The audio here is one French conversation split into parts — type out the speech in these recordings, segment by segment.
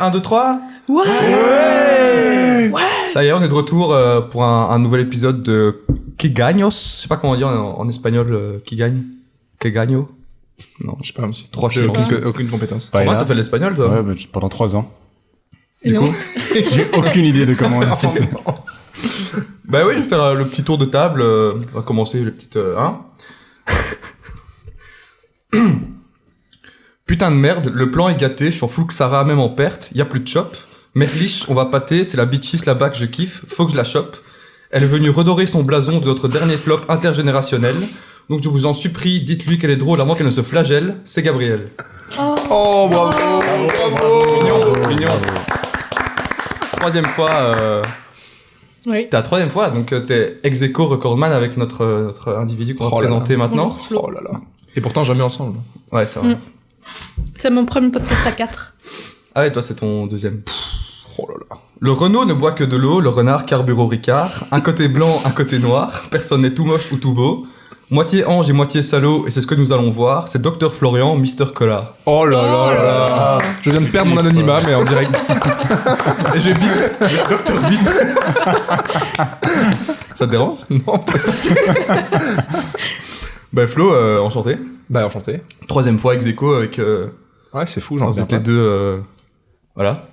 1, 2, 3. Ouais. Ça y est, on est de retour pour un nouvel épisode de Quegaños. Je sais pas comment dire en espagnol, qui gagne. Quegaño. Non, je sais pas, c'est 3 J'ai syllabes. aucune compétence. Romain, t'as fait l'espagnol, toi? Ouais, pendant 3 ans. Du coup, J'ai aucune idée de comment on dit ça. bah oui, je vais faire le petit tour de table. On va commencer les petites... Putain de merde, le plan est gâté, je suis en full Xara, même en perte, y a plus de chop. Merlich, on va pâter, c'est la bitchis là-bas que je kiffe, faut que je la chope. Elle est venue redorer son blason de notre dernier flop intergénérationnel. Donc je vous en supplie, dites-lui qu'elle est drôle avant qu'elle ne se flagelle, c'est Gabriel. Oh, bravo. Mignon. Troisième fois, Oui. t'es à la troisième fois, donc t'es ex aequo recordman avec notre individu qu'on va Oh là là. présenter maintenant. Bonjour, Flo. Oh là là. Et pourtant, jamais ensemble. Ouais, c'est vrai. C'est mon premier podcast à 4. Ah ouais, toi c'est ton deuxième. Oh là là. Le Renault ne boit que de l'eau, le renard carbure au Ricard. Un côté blanc, un côté noir. Personne n'est tout moche ou tout beau. Moitié ange et moitié salaud, et c'est ce que nous allons voir. C'est Dr Florian, Mister Collard. Oh là là là là. Je viens de perdre mon anonymat, mais en direct. Et je vais bip. Dr Bip. Ça te dérange? Non, pas du tout. Bah Flo, enchanté. Bah, enchanté. Troisième fois ex aequo avec... Ouais, c'est fou, j'en vous reviens êtes les pas. deux... Voilà.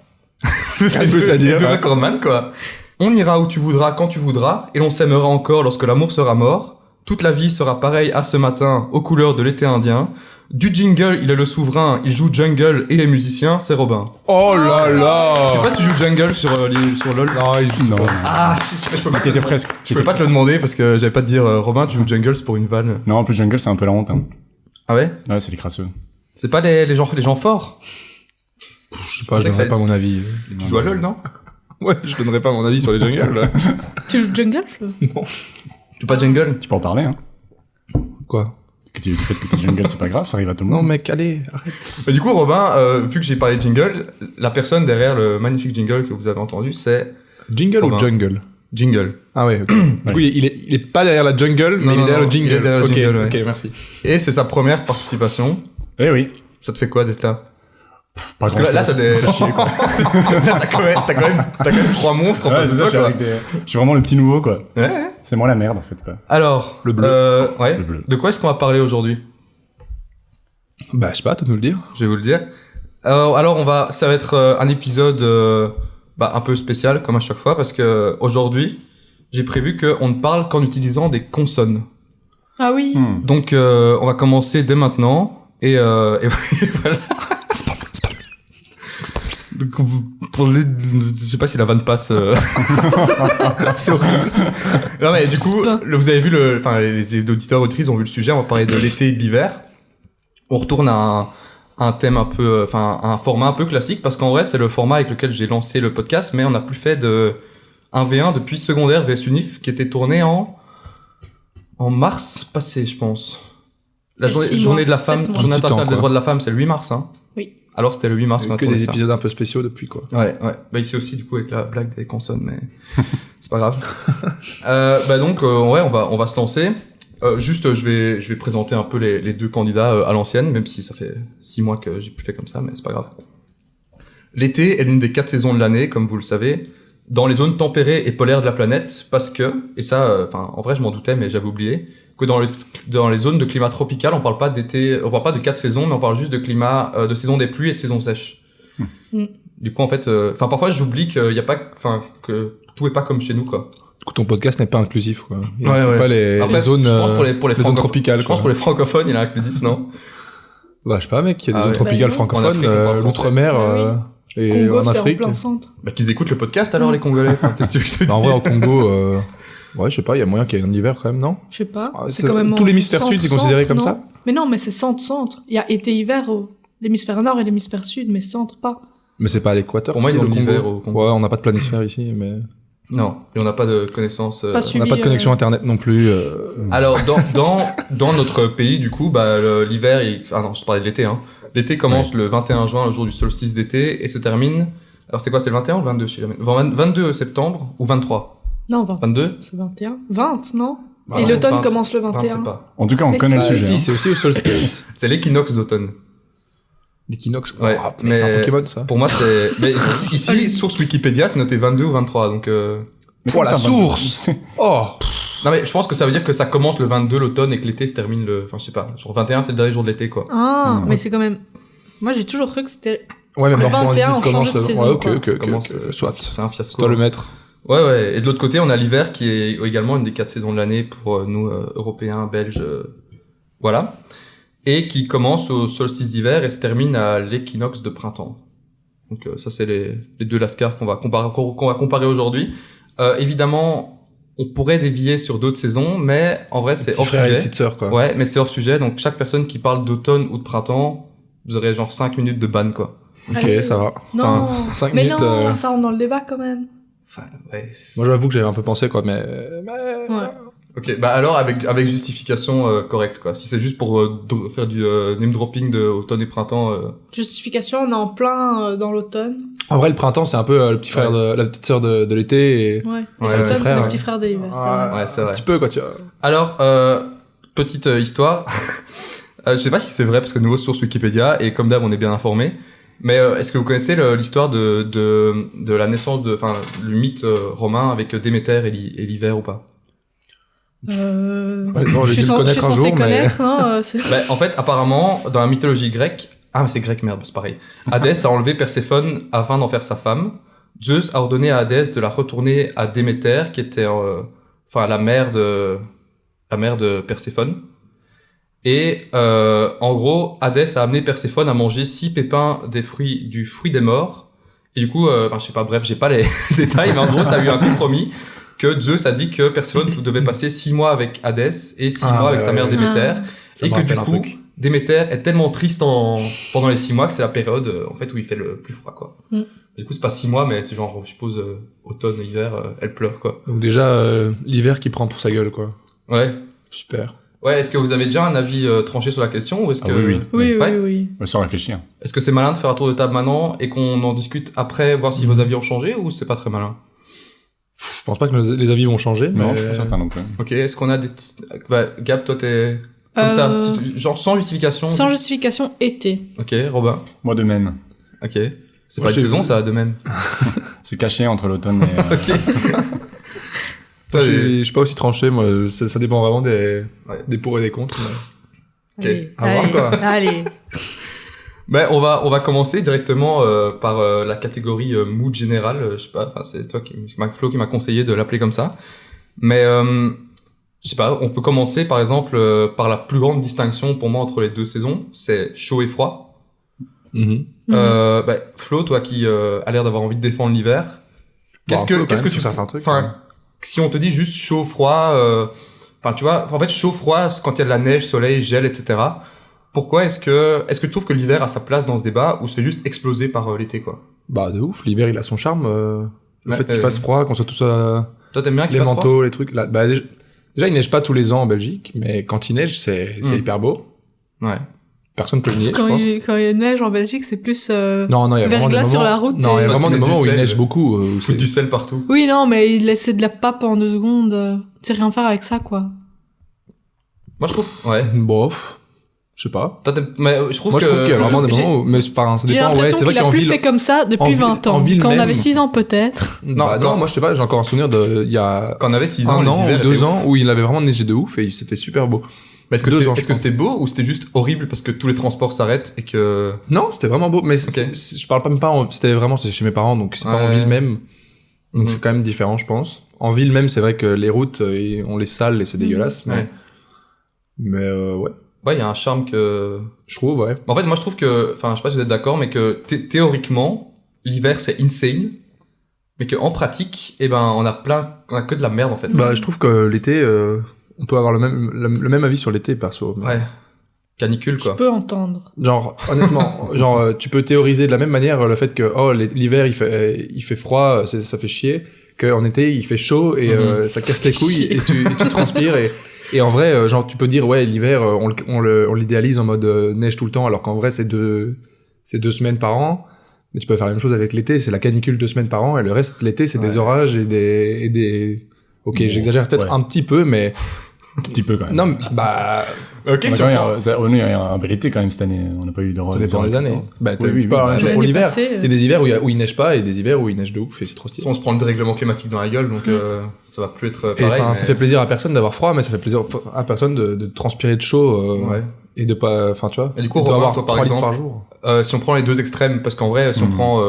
Quelque chose à dire, Les deux ouais. recordman, quoi. On ira où tu voudras, quand tu voudras, et l'on s'aimera encore lorsque l'amour sera mort. Toute la vie sera pareille à ce matin, aux couleurs de l'été indien. Du jingle, il est le souverain, il joue jungle et est musicien, c'est Robin. Oh là là. Je sais pas si tu joues jungle sur LoL. Non, Non. Ah, shit, je peux pas. T'étais presque. Je peux pas te le demander parce que j'avais pas te dire Robin, tu joues jungle, c'est pour une vanne. Non, en plus, Jungle, c'est un peu la honte. Hein. Ah ouais? Ouais, c'est les crasseux. C'est pas les gens forts? je sais pas, je donnerai pas mon avis. Tu joues à LoL, non? Ouais, je donnerai pas mon avis sur les jungles, là. Tu joues jungle Flo? Tu joues pas jungle? Tu peux en parler, hein. Quoi? Le fait que t'es Jungle, c'est pas grave, ça arrive à tout le monde. Non, mec, allez, arrête. Bah, du coup, Robin, vu que j'ai parlé de jingle, la personne derrière le magnifique jingle que vous avez entendu, c'est Jingle Robin. ou jungle? Jingle. Ah ouais, ok. Du coup, il est pas derrière la jungle, mais il est derrière le jingle. il est derrière le Ok, jingle, ouais. ok, merci. Et c'est sa première participation. Eh oui. Ça te fait quoi d'être là? Parce que là, t'as des... Là, t'as quand même 3 monstres en Ouais, face c'est de ça, toi, je suis, quoi. je suis vraiment le petit nouveau, quoi. Ouais. C'est moi la merde, en fait, quoi. Alors, Le bleu. Ouais. Le bleu. De quoi est-ce qu'on va parler aujourd'hui? Bah, je sais pas, toi de nous le dire. Je vais vous le dire. Alors, ça va être un épisode un peu spécial, comme à chaque fois, parce que aujourd'hui, j'ai prévu qu'on ne parle qu'en utilisant des consonnes. Ah oui. Donc, on va commencer dès maintenant, et voilà. Donc, je sais pas si la vanne passe. C'est horrible. Non mais du coup, vous avez vu les auditeurs auditrices ont vu le sujet. On va parler de l'été et de l'hiver. On retourne à un thème un peu, un format un peu classique parce qu'en vrai c'est le format avec lequel j'ai lancé le podcast, mais on n'a plus fait de 1v1 depuis secondaire vs Unif qui était tourné en mars passé, je pense. La journée de la femme, journée internationale des droits de la femme, c'est le 8 mars, hein. Oui. Alors c'était le 8 mars qu'on a Que tourné des ça. épisodes un peu spéciaux depuis, quoi. Ouais. Bah ici aussi du coup avec la blague des consonnes, mais c'est pas grave. Donc ouais, on va se lancer. Juste, je vais présenter un peu les deux candidats à l'ancienne, même si ça fait 6 mois que j'ai plus fait comme ça, mais c'est pas grave. L'été est l'une des 4 saisons de l'année, comme vous le savez, dans les zones tempérées et polaires de la planète, parce que, et ça, en vrai je m'en doutais, mais j'avais oublié, que dans les zones de climat tropical, on parle pas d'été, on parle pas de 4 saisons, mais on parle juste de climat, de saison des pluies et de saison sèche. Du coup, en fait, parfois j'oublie qu'il y a pas, que tout est pas comme chez nous, quoi. Du coup, ton podcast n'est pas inclusif, quoi. Il Ouais, inclut ouais. pas les Après, zones, je pense pour les zones tropicales, je pense quoi. pour les francophones, il est inclusif, non? Bah, je sais pas, mec, il y a des Ah zones ouais. tropicales Bah, francophones, en Afrique, on parle français. l'outre-mer, Ah et Congo, en c'est en Afrique. plein centre. Bah, qu'ils écoutent le podcast alors, les Congolais. Enfin, qu'est-ce que tu veux que je te Bah, en vrai, au dise Congo, ouais, je sais pas, il y a moyen qu'il y ait un hiver quand même, non? Je sais pas. Ah, C'est quand même tout l'hémisphère centre, sud, c'est considéré comme non ça? Mais non, mais c'est centre. Il y a été-hiver au l'hémisphère nord et l'hémisphère sud, mais centre pas. Mais c'est pas à l'équateur. Pour moi, ils le ont l'hiver Congo. au Congo. Ouais, on n'a pas de planisphère ici, mais Non, et on n'a pas de connaissances. Pas on n'a suivi, pas de connexion internet non plus. Alors, dans notre pays, du coup, l'hiver, non, je parlais de l'été, hein. L'été commence le 21 juin, le jour du solstice d'été, et se termine. Alors, c'est quoi, c'est le 21 ou le 22, je sais jamais. 22 septembre ou 23? Non, 20. 22? C'est 21. 20, non? Bah, Et non, l'automne 20, commence le 20, 21. c'est pas. En tout cas, on Mais connaît le si. sujet. Si, hein. c'est aussi au solstice. C'est l'équinoxe d'automne. L'équinoxe. Ouais, Oh, mais c'est un Pokémon, ça. Pour moi, c'est... Mais ici, source Wikipédia, c'est noté 22 ou 23, donc... Mais Oh, comment la ça, source! Oh! Non mais je pense que ça veut dire que ça commence le 22 l'automne et que l'été se termine le... Enfin, je sais pas, genre 21 c'est le dernier jour de l'été, quoi. Ah, Mm. mais c'est quand même... Moi, j'ai toujours cru que c'était... Ouais, même Le leur point 21, vue on commence change de le- saison, Ouais, ok, quoi. ok, Ça ok, commence, ok, soit. c'est un fiasco. C'est toi le maître. Ouais. Et de l'autre côté, on a l'hiver qui est également une des 4 saisons de l'année pour nous, Européens, Belges, voilà. Et qui commence au solstice d'hiver et se termine à l'équinoxe de printemps. Donc ça, c'est les deux lascars qu'on va comparer aujourd'hui. Évidemment, on pourrait dévier sur d'autres saisons, mais en vrai, c'est Petit hors frère et sujet. petite sœur, quoi. Ouais, mais c'est hors sujet, donc chaque personne qui parle d'automne ou de printemps, vous aurez genre 5 minutes de ban, quoi. Ok, Allez. ça va. Non, Enfin, 5 mais minutes. non, ça rentre dans le débat quand même. Enfin, ouais. Moi, j'avoue que j'avais un peu pensé, quoi, mais... Ouais. Ok, bah alors avec justification correcte, quoi. Si c'est juste pour faire du name dropping de automne et printemps, Justification, on est en plein dans l'automne. En vrai, le printemps, c'est un peu le petit frère la petite sœur de l'été et... Ouais. Ouais, Et l'automne, petit c'est frère, le ouais. petit frère de l'hiver. ouais, c'est vrai. Un petit peu, quoi, tu vois. Alors, petite histoire. Je sais pas si c'est vrai parce que nouveau source Wikipédia et comme d'hab on est bien informé. Mais est-ce que vous connaissez l'histoire de la naissance enfin le mythe romain avec Déméter et l'hiver ou pas? Ouais, bon, Je j'ai suis dû le connaître un censée jour, mais... connaître, hein, Bah, en fait, apparemment, dans la mythologie grecque, ah mais c'est grec, merde, c'est pareil. Hadès a enlevé Perséphone afin d'en faire sa femme. Zeus a ordonné à Hadès de la retourner à Déméter, qui était enfin la mère de Perséphone. Et en gros, Hadès a amené Perséphone à manger 6 pépins du fruit des morts. Et du coup, enfin, je sais pas, bref, j'ai pas les détails, mais en gros, ça a eu un compromis que Zeus a dit que Perséphone devait passer 6 mois avec Hadès et 6 mois avec sa mère Déméter. Ça Et me que du rappelle un coup, truc. Déméter est tellement triste pendant les 6 mois que c'est la période en fait où il fait le plus froid, quoi. Mm. Et du coup, c'est pas 6 mois, mais c'est genre, je suppose, automne, hiver, elle pleure, quoi. Donc déjà, l'hiver qui prend pour sa gueule, quoi. Ouais. Super. Ouais, est-ce que vous avez déjà un avis tranché sur la question ou est-ce Ah que oui. Oui, Ouais. oui. Sans réfléchir. est-ce que c'est malin de faire un tour de table maintenant et qu'on en discute après, voir si vos avis ont changé ou c'est pas très malin? Je pense pas que les avis vont changer, mais... Non, je suis pas certain non plus. Ok, est-ce qu'on a des... Gab, toi t'es... Comme ça, genre sans justification. Sans justification, été. Ok, Robin. Moi de même. Ok. C'est Moi, pas une je- saison, ça, de même. C'est caché entre l'automne et... Ok. Toi, Je suis pas aussi tranché, moi. Ça dépend vraiment des pour et des contre. mais- Allez, à voir, allez, quoi. allez. Ben, on va commencer directement par la catégorie mood général. Je sais pas, enfin c'est toi Flo qui m'a conseillé de l'appeler comme ça. Mais je sais pas, on peut commencer par exemple par la plus grande distinction pour moi entre les deux saisons, c'est chaud et froid. Mhm. Ben, Flo, toi qui a l'air d'avoir envie de défendre l'hiver, qu'est-ce Bon, un peu, que quand même, tu sur certains trucs, enfin ouais. si on te dit juste chaud froid, enfin tu vois, en fait chaud froid c'est quand il y a de la neige, soleil, gel, etc. Pourquoi est-ce que tu trouves que l'hiver a sa place dans ce débat ou se fait juste exploser par l'été, quoi? Bah, de ouf. L'hiver, il a son charme. Le Ouais, fait qu'il fasse froid, qu'on soit tous Toi t'aimes bien qu'il les fasse froid? manteaux, les trucs. Là, bah, déjà, il neige pas tous les ans en Belgique, mais quand il neige, c'est hyper beau. Ouais. Personne peut le nier, je Quand pense. il y a neige en Belgique, c'est plus... Non, il y a vraiment des verglas moments... sur la route Non, il y a et- Parce vraiment qu'il des met du moments où il sel, neige beaucoup. Où Foutre du sel partout. Oui, non, mais il laissait de la pape en 2 secondes. Tu sais rien faire avec ça, quoi. Moi je trouve, ouais. Bon, je sais pas. Toi, mais je trouve Moi, que je trouve qu'il y a vraiment des J'ai- moments où... Mais enfin, ça J'ai dépend, ouais, l'impression c'est vrai qu'il a qu'en plus ville... fait comme ça en depuis ville- 20 ans. en ville Quand on même. avait 6 ans, peut-être. Non, moi, je sais pas, j'ai encore un souvenir de... Il y a quand on avait 6 ans, un les an hivers ou 2 étaient ans ouf. où il avait vraiment neigé de ouf et c'était super beau. Mais est-ce que 2 c'était ans, je est-ce que pense. c'était beau ou c'était juste horrible parce que tous les transports s'arrêtent et que... Non, c'était vraiment beau, mais Ok. je parle pas même pas, c'était vraiment, c'est chez mes parents, donc c'est pas en Ouais. ville même. Donc Mhm. c'est quand même différent, je pense. En ville même, c'est vrai que les routes, on les sale et c'est dégueulasse, Ouais. mais ouais, Ouais, il y a un charme que... je trouve, ouais. En fait, moi je trouve que... Enfin, je sais pas si vous êtes d'accord, mais que théoriquement, l'hiver c'est insane. Mais qu'en pratique, eh ben, on a que de la merde en fait. Bah, je trouve que l'été, on peut avoir le même avis sur l'été, perso. Mais- Ouais. Canicule, Je quoi. peux entendre. Genre, honnêtement, tu peux théoriser de la même manière le fait que, oh, l'hiver, il fait froid, ça fait chier, qu'en été, il fait chaud et ça casse les couilles et tu transpires et en vrai, genre, tu peux dire, ouais, l'hiver, on l'idéalise en mode neige tout le temps, alors qu'en vrai, c'est 2 semaines par an. Mais tu peux faire la même chose avec l'été, c'est la canicule 2 semaines par an et le reste, l'été, c'est des orages et des... Ok, Bon, j'exagère peut-être ouais. un petit peu, mais Un petit peu quand même. Non, mais, bah, Ok, On a si quand on même prend... on a eu un bel été quand même cette année. On n'a pas eu de ça dépend des années. Bah, Oui, oui, tu peux avoir la même chose pour L'année l'hiver. passée, Il y a des hivers où il neige pas et des hivers où il neige de ouf et c'est trop stylé. on se prend le dérèglement climatique dans la gueule, donc ça va plus être Et pareil. enfin, ça fait plaisir à personne d'avoir froid, mais ça fait plaisir à personne de transpirer de chaud Ouais. et de pas, enfin, tu vois. Et du coup, de Romain, avoir toi, par 3 litres exemple, par jour. Si on prend les deux extrêmes, parce qu'en vrai, si on prend,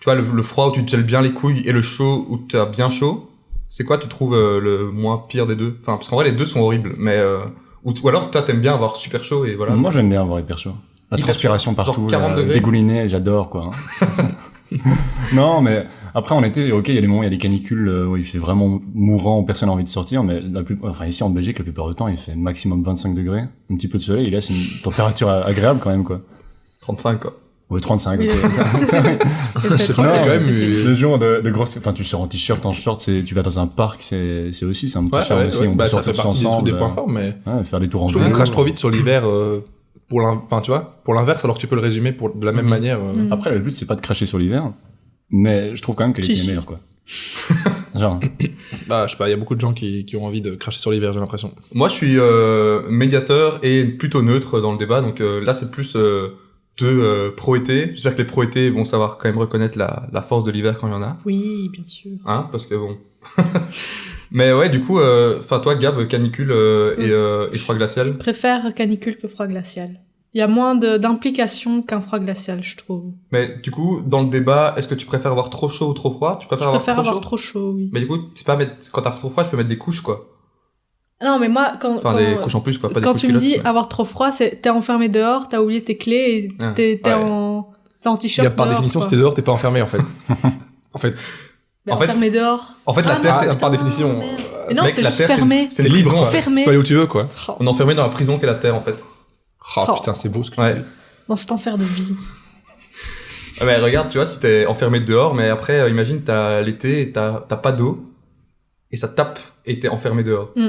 tu vois, le froid où tu te gèles bien les couilles et le chaud où tu as bien chaud, c'est quoi tu trouves le moins pire des deux? Enfin, parce qu'en vrai, les deux sont horribles, mais ou alors toi t'aimes bien avoir super chaud et voilà. Moi, j'aime bien avoir hyper chaud. La Hyper transpiration chaud. Genre partout, 40 degrés. dégouliner, j'adore, quoi. Non, mais après, en été, ok, il y a des moments, il y a des canicules où il fait vraiment mourant, où personne n'a envie de sortir, mais enfin, ici, en Belgique, la plupart du temps, il fait maximum 25 degrés, un petit peu de soleil, et là, c'est une température agréable, quand même, quoi. 35 quoi. Ouais, 35, Oui, ok. Je sais pas, Non, c'est quand même. Le jour de grosses, enfin, tu sors en t-shirt, en short, tu vas dans un parc, c'est un petit charme aussi, on bah, peut ça fait sortir partie ensemble, des points forts, mais ouais, faire des tours en je trouve qu'on vélo. crache trop vite sur l'hiver enfin, tu vois, pour l'inverse, alors que tu peux le résumer de la même Mhm. manière. Après, le but, c'est pas de cracher sur l'hiver, mais je trouve quand même que l'été Si, est si. meilleur, quoi. Genre, Bah, je sais pas, il y a beaucoup de gens qui ont envie de cracher sur l'hiver, j'ai l'impression. Moi je suis médiateur et plutôt neutre dans le débat, donc là c'est plus deux pro-été. J'espère que les pro-été vont savoir quand même reconnaître la force de l'hiver quand il y en a, Oui, bien sûr. hein, parce que bon. Mais ouais, du coup, enfin toi Gab, canicule et froid glacial. Je préfère canicule que froid glacial. Il y a moins d'implication qu'un froid glacial, je trouve. Mais du coup, dans le débat, est-ce que tu préfères avoir trop chaud ou trop froid? Tu préfères Je avoir préfère trop avoir chaud? trop chaud, oui. Mais du coup, c'est pas mettre, quand t'as trop froid, tu peux mettre des couches, quoi. Non, mais moi, Enfin, des couches en plus, quoi, pas des quand couches tu me culottes, dis mais- avoir trop froid, c'est t'es enfermé dehors, t'as oublié tes clés et Ah, t'es ouais. en t-shirt Gab, par dehors, définition, quoi. si t'es dehors, t'es pas enfermé, en fait. En fait, Ben, En fait- enfermé dehors. En fait, la Ah, Terre, non, c'est, par putain, définition, merde. euh, Mais non, mec, c'est la juste Terre, fermé. c'est t'es une libre, prison, quoi. en fait. Tu Fermé. peux aller où tu veux, quoi. Oh, On est enfermé dans la prison qu'est la Terre, en fait. Oh, Oh. putain, c'est beau ce que Ouais. dans cet enfer de vie. Mais regarde, tu vois, si t'es enfermé dehors, mais après, imagine, t'as l'été, et t'as pas d'eau, et ça tape, et t'es enfermé dehors. Mm.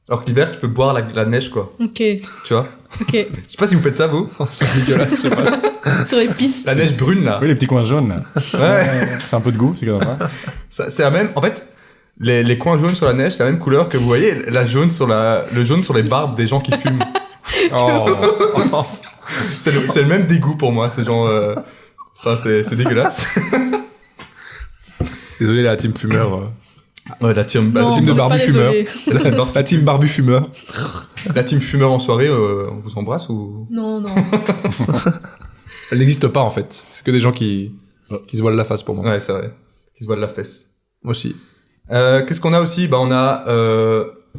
Alors que l'hiver, tu peux boire la neige, quoi. Ok, Tu vois? ok. Je sais pas si vous faites ça, vous. c'est dégueulasse, je sais pas. Sur les pistes. La neige brune, là. oui, les petits coins jaunes, là. Ouais. C'est un peu de goût, c'est comme ça. C'est la même, en fait, les coins jaunes sur la neige, c'est la même couleur que vous voyez, le jaune sur les barbes des gens qui fument. Oh. C'est le même dégoût pour moi, c'est genre, enfin, c'est dégueulasse. Désolé, la team fumeur. Ouais, la team, Non, team de on est pas barbu fumeur. désolé. La team barbu fumeur. la team fumeur en soirée, on vous embrasse ou? Non, non. Elle n'existe pas, en fait. C'est que des gens qui se voilent la face pour moi. Ouais, c'est vrai. Qui se voit de la fesse. Moi aussi. Qu'est-ce qu'on a aussi? Bah, on a,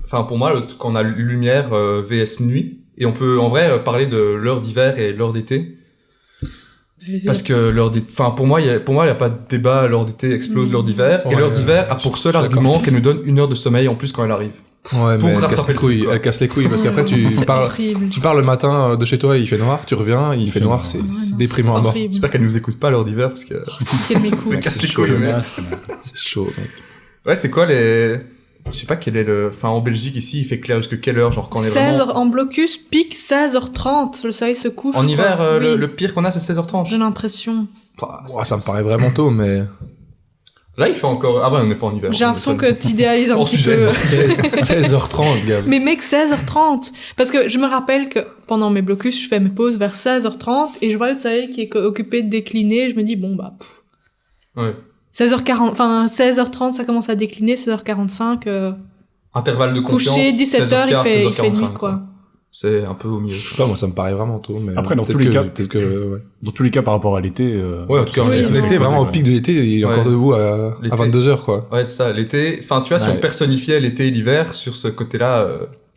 enfin, pour moi, quand on a lumière vs nuit, et on peut, en vrai, parler de l'heure d'hiver et l'heure d'été. Parce que l'heure d'été, enfin, pour moi, il y a pas de débat, l'heure d'été explose l'heure d'hiver, et Ouais, l'heure d'hiver a pour seul je suis argument qu'elle nous donne 1 heure de sommeil en plus quand elle arrive. Ouais, Pour mais elle casse rattraper les le couilles. truc, quoi. Elle casse les couilles parce qu'après, C'est parles. horrible. Tu pars le matin de chez toi, il fait noir, tu reviens, il fait fait noir, noir. c'est Ouais, c'est non, déprimant à mort. horrible. J'espère qu'elle nous écoute pas l'heure d'hiver, parce que, Quel m'écoute. elle casse les c'est chaud, couilles, mec. Connasse. C'est chaud, mec. Ouais, c'est quoi les, je sais pas quel est enfin, en Belgique, ici, il fait clair jusque quelle heure, genre, quand on est 16 vraiment, heures en blocus, pique 16h30. Le soleil se couche. en hiver, quoi. Oui, le pire qu'on a, c'est 16h30. j'ai l'impression. Enfin, Ouah, ça me paraît vraiment tôt, mais. là, il fait encore, ah bah, on n'est pas en hiver. J'ai l'impression que t'idéalises un Hors petit sujet. peu. 16h30, Gab. Mais mec, 16h30. Parce que je me rappelle que pendant mes blocus, je fais mes pauses vers 16h30 et je vois le soleil qui est occupé de décliner. Je me dis, bon, bah, pff, Ouais. 16h40, enfin, 16h30, ça commence à décliner, 16h45, Intervalle de confiance. coucher, 17h, il 16h15, fait 16h45, nuit, quoi. C'est un peu au milieu. Je sais pas, moi, ça me paraît vraiment tôt, mais. Après, dans peut-être tous les que- cas- Peut-être que, ouais. Dans tous les cas, par rapport à l'été. Ouais, en tout cas, Oui, l'été, non. vraiment au pic de l'été, il est Ouais. encore debout à L'été. 22h, quoi. Ouais, c'est ça, l'été. Enfin, tu vois, si Ouais. on personnifiait l'été et l'hiver, sur ce côté-là,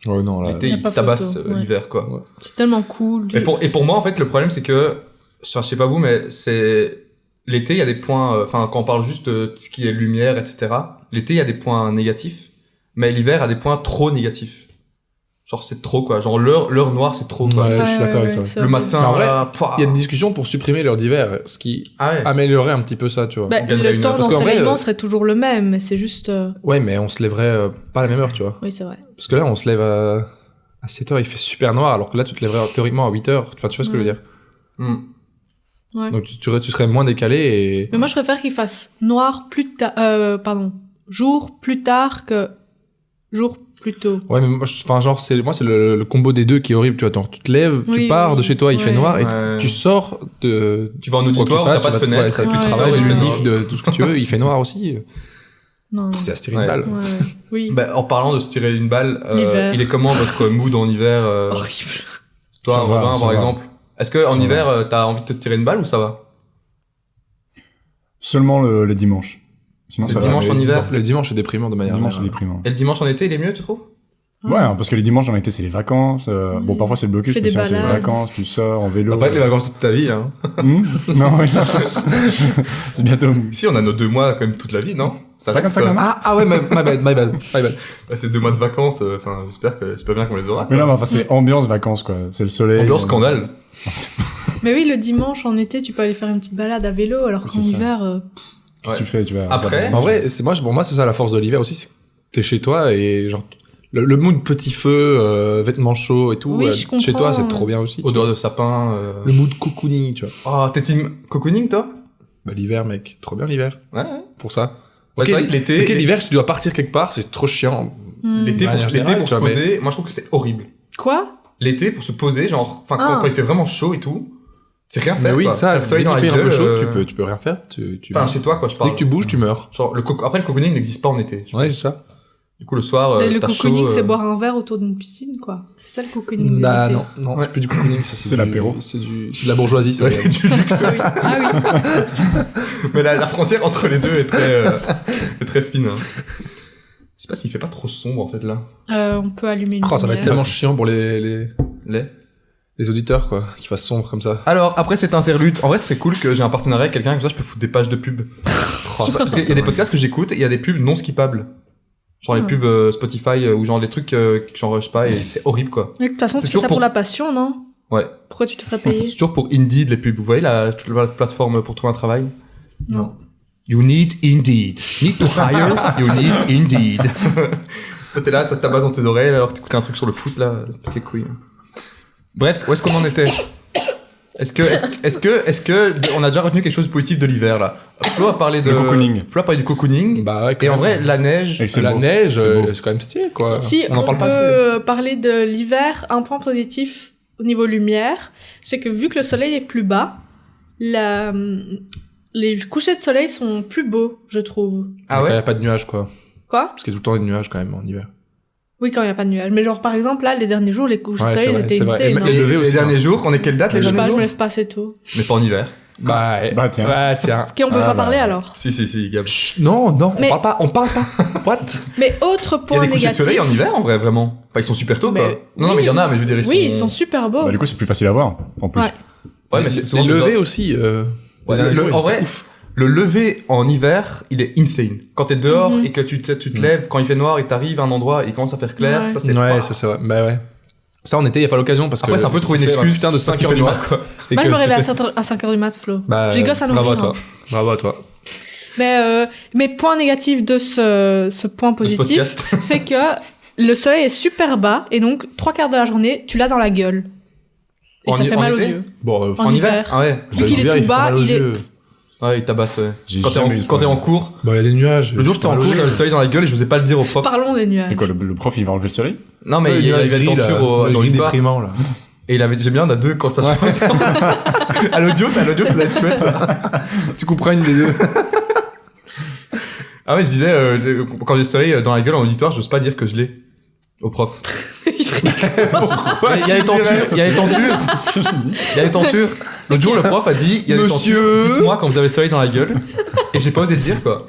Ouais, non, là. l'été, Y a il pas tabasse photo, ouais. l'hiver, quoi. Ouais. C'est tellement cool. Et pour moi, en fait, le problème, c'est que, je sais pas vous, mais c'est, l'été, il y a des points, enfin, quand on parle juste de ce qui est lumière, etc., l'été, il y a des points négatifs, mais l'hiver a des points trop négatifs. Genre, c'est trop, quoi. Genre, l'heure noire, c'est trop, quoi. Ouais, je suis d'accord avec toi. c'est Le horrible. matin, Mais en vrai, là, pouah. Il y a des discussions pour supprimer l'heure d'hiver, ce qui Ah ouais. améliorerait un petit peu ça, tu vois. Bah, On gagnerait le une temps heure. Parce qu'en vrai, d'ensoleillement serait toujours le même, mais c'est juste... Ouais, mais on se lèverait pas à la même heure, tu vois. Oui, c'est vrai. Parce que là, on se lève à 7h, il fait super noir, alors que là, tu te lèverais théoriquement à 8h. Enfin, tu vois ce que je veux dire. Hmm. Ouais. Donc, tu serais moins décalé et. Mais moi, je préfère qu'il fasse noir plus tard... jour plus tard que jour plutôt. Ouais, mais moi, c'est le combo des deux qui est horrible, tu vois. Tu te lèves, tu Oui, pars de chez toi, il fait ouais. noir, et Ouais. tu sors de... Tu vas en quoi que auditoire, tu fasses, t'as pas de tu vas- fenêtre. ouais, ça, tu Ouais. travailles Ouais. du Ouais. NIF, de tout ce que tu veux, il fait noir aussi. Non. C'est à se tirer Ouais. une balle. Ouais, oui. Bah, en parlant de se tirer une balle, L'hiver. il est comment votre mood en hiver Horrible. Toi, Ça va, Robin, ça par va. exemple. Est-ce que en Ça hiver, t'as envie de te tirer une balle ou ça va? Seulement le dimanche. Sinon, Le ça va. dimanche Mais en le hiver? Le dimanche est déprimant de Le manière dimanche, c'est générale. déprimant. Et le dimanche en été, il est mieux, tu trouves? Ouais, hein, parce que les dimanches en été, c'est les vacances. Bon, Oui. parfois c'est le blocus, Fais mais des sinon c'est les balades. vacances, tu sors en vélo. Ça va pas être les vacances toute ta vie, hein. Non, oui. C'est bientôt. Si, on a nos 2 mois quand même toute la vie, non? Ça pas reste, comme ça quoi. quand même. Ah ouais, my bad. Ouais, c'est 2 mois de vacances, enfin, j'espère bien qu'on les aura. Mais non, mais enfin, c'est ambiance vacances, quoi. C'est le soleil. Ambiance scandale. Mais oui, le dimanche en été, tu peux aller faire une petite balade à vélo, alors qu'en C'est ça. hiver, Qu'est-ce Ouais. que tu fais, tu vas. Après, En vrai, pour moi, c'est ça la force de l'hiver aussi, c'est que t'es chez toi et genre, le mood petit feu, vêtements chauds et tout, Oui, je chez comprends. toi, c'est trop bien aussi. odeur de sapin. Le mood cocooning, tu vois. Oh, t'es team cocooning, toi? Bah, l'hiver, mec. Trop bien l'hiver. Ouais. Pour ça. Ouais, Ok, c'est vrai que l'été, Ok, l'hiver, si tu dois partir quelque part, c'est trop chiant. l'été De pour, manière l'été générale, pour tu se vois, poser, moi je trouve que c'est horrible. Quoi? L'été pour se poser, genre, enfin, Ah. quand il fait vraiment chaud et tout, c'est rien Mais faire. oui, quoi. ça, T'as le soleil dès dans qu'il la fait un peu gueule, chaud, tu peux rien faire. Tu Enfin, meurs. chez toi, quoi, je Dès parle. que tu bouges, tu meurs. Genre, après, le cocooning n'existe pas en été. Ouais, c'est ça. Du coup, le soir, Et le t'as cocooning, chaud, c'est boire un verre autour d'une piscine, quoi. C'est ça le cocooning. Bah, d'été. non, Ouais. c'est plus du cocooning, ça, C'est du- l'apéro. C'est de la bourgeoisie, ça. Ouais, c'est du luxe. Ah oui. Mais la frontière entre les deux est très fine. Hein. Je sais pas s'il fait pas trop sombre, en fait, là. On peut allumer une Oh, ça va être lumière. tellement chiant pour les auditeurs, quoi, qu'il fasse sombre comme ça. Alors, après cette interlude, en vrai, ce serait cool que j'ai un partenariat avec quelqu'un, comme ça, je peux foutre des pages de pub. Je sais pas, parce qu'il y a des podcasts que j'écoute, et il y a des pubs non skippables. Genre les Ah. pubs Spotify, ou genre des trucs que j'en rush pas, et c'est horrible, quoi. Mais de toute façon, C'est tu fais toujours ça pour- pour la passion, non? Ouais. Pourquoi tu te ferais payer? C'est toujours pour Indeed, les pubs. Vous voyez la plateforme pour trouver un travail? Non. You need Indeed. Need to hire, you need Indeed. Toi, t'es là, ça te tabasse dans tes oreilles, alors que t'écoutes un truc sur le foot, là, toutes les couilles. Bref, où est-ce qu'on en était? Est-ce que on a déjà retenu quelque chose de positif de l'hiver, là? Flo a parlé de... Le cocooning. Flo a parlé du cocooning. Bah ouais, Et en vrai, la neige... Et c'est la beau. neige, C'est beau. c'est quand même stylé, quoi. Si, on en parle pas assez. peut parler de l'hiver, un point positif au niveau lumière, c'est que vu que le soleil est plus bas, les couchers de soleil sont plus beaux, je trouve. Ah Quand il ouais? y a pas de nuages, quoi. Quoi? Parce qu'il y a tout le temps des nuages, quand même, en hiver. Oui, quand il n'y a pas de nuages. Mais genre, par exemple, là, les derniers jours, les couchers Ouais, de c'est soleil, vrai, ils étaient c'est vrai. insane. Et hein. le lever les aussi, derniers hein. jours, on est quelle date, les Je sais derniers pas, je jours? me lève pas assez tôt. Mais pas en hiver. Bah tiens. Bah, tiens. Ok, on peut Ah, pas bah. parler alors. Si, Gab. Chut, non, Mais- on parle pas. What? Mais autre Il y a point des couchers de négatif. soleil en hiver, en vrai, vraiment. Enfin, ils sont super tôt, Mais- quoi. Non, oui. mais il y en a, mais je veux dire, Oui, ils sont super beaux. Bah, du coup, c'est plus facile à voir, en plus. Ouais. Ouais, mais c'est souvent les des levées heures- aussi. Ouais, en vrai, le lever en hiver, il est insane. Quand t'es dehors Mhm. et que tu te lèves, quand il fait noir et t'arrives à un endroit et il commence à faire clair, Ouais. ça c'est Ouais, pas... ça c'est vrai. Bah ouais. Ça, en été, il y a pas l'occasion parce que. Après, c'est un peu trouver une c'est excuse. Putain de 5 parce qu'il heures fait du noir, mat. quoi. Et Moi, je que me réveille tu à 5h du mat, Flo. Bah, J'ai gosse à nourrir. bravo à hein. toi. Bravo à toi. Mais point négatif de ce point De ce positif, podcast. c'est que le soleil est super bas et donc 3/4 de la journée, tu l'as dans la gueule. Et En ça hi- fait en mal aux été yeux. Bon, En hiver. Ah ouais. Vu qu'il est tout bas, il est... Ouais, il tabasse, ouais. J'ai Quand t'es jamais eu ce quand t'es en problème. cours, Bon, il y a des nuages. le jour j'étais en cours, j'avais le soleil dans la gueule et je osais pas le dire au prof. Parlons des nuages. Et quoi, le prof, il va enlever le soleil? Non, mais il y avait le tenture dans l'histoire. déprimant, là. Et il avait, j'aime bien, on a deux conversations. À l'audio, ça doit être chouette, ça. Tu couperas une des deux. Ah ouais, je disais, quand j'ai le soleil dans la gueule en auditoire, j'ose pas dire que je l'ai. Au prof. Il y a les tentures, il y a les tentures. C'est ce que je dis. Il y a les tentures. L'autre jour, le prof a dit, il y a des Monsieur. tentures, dites-moi quand vous avez le soleil dans la gueule. Et j'ai pas osé le dire, quoi.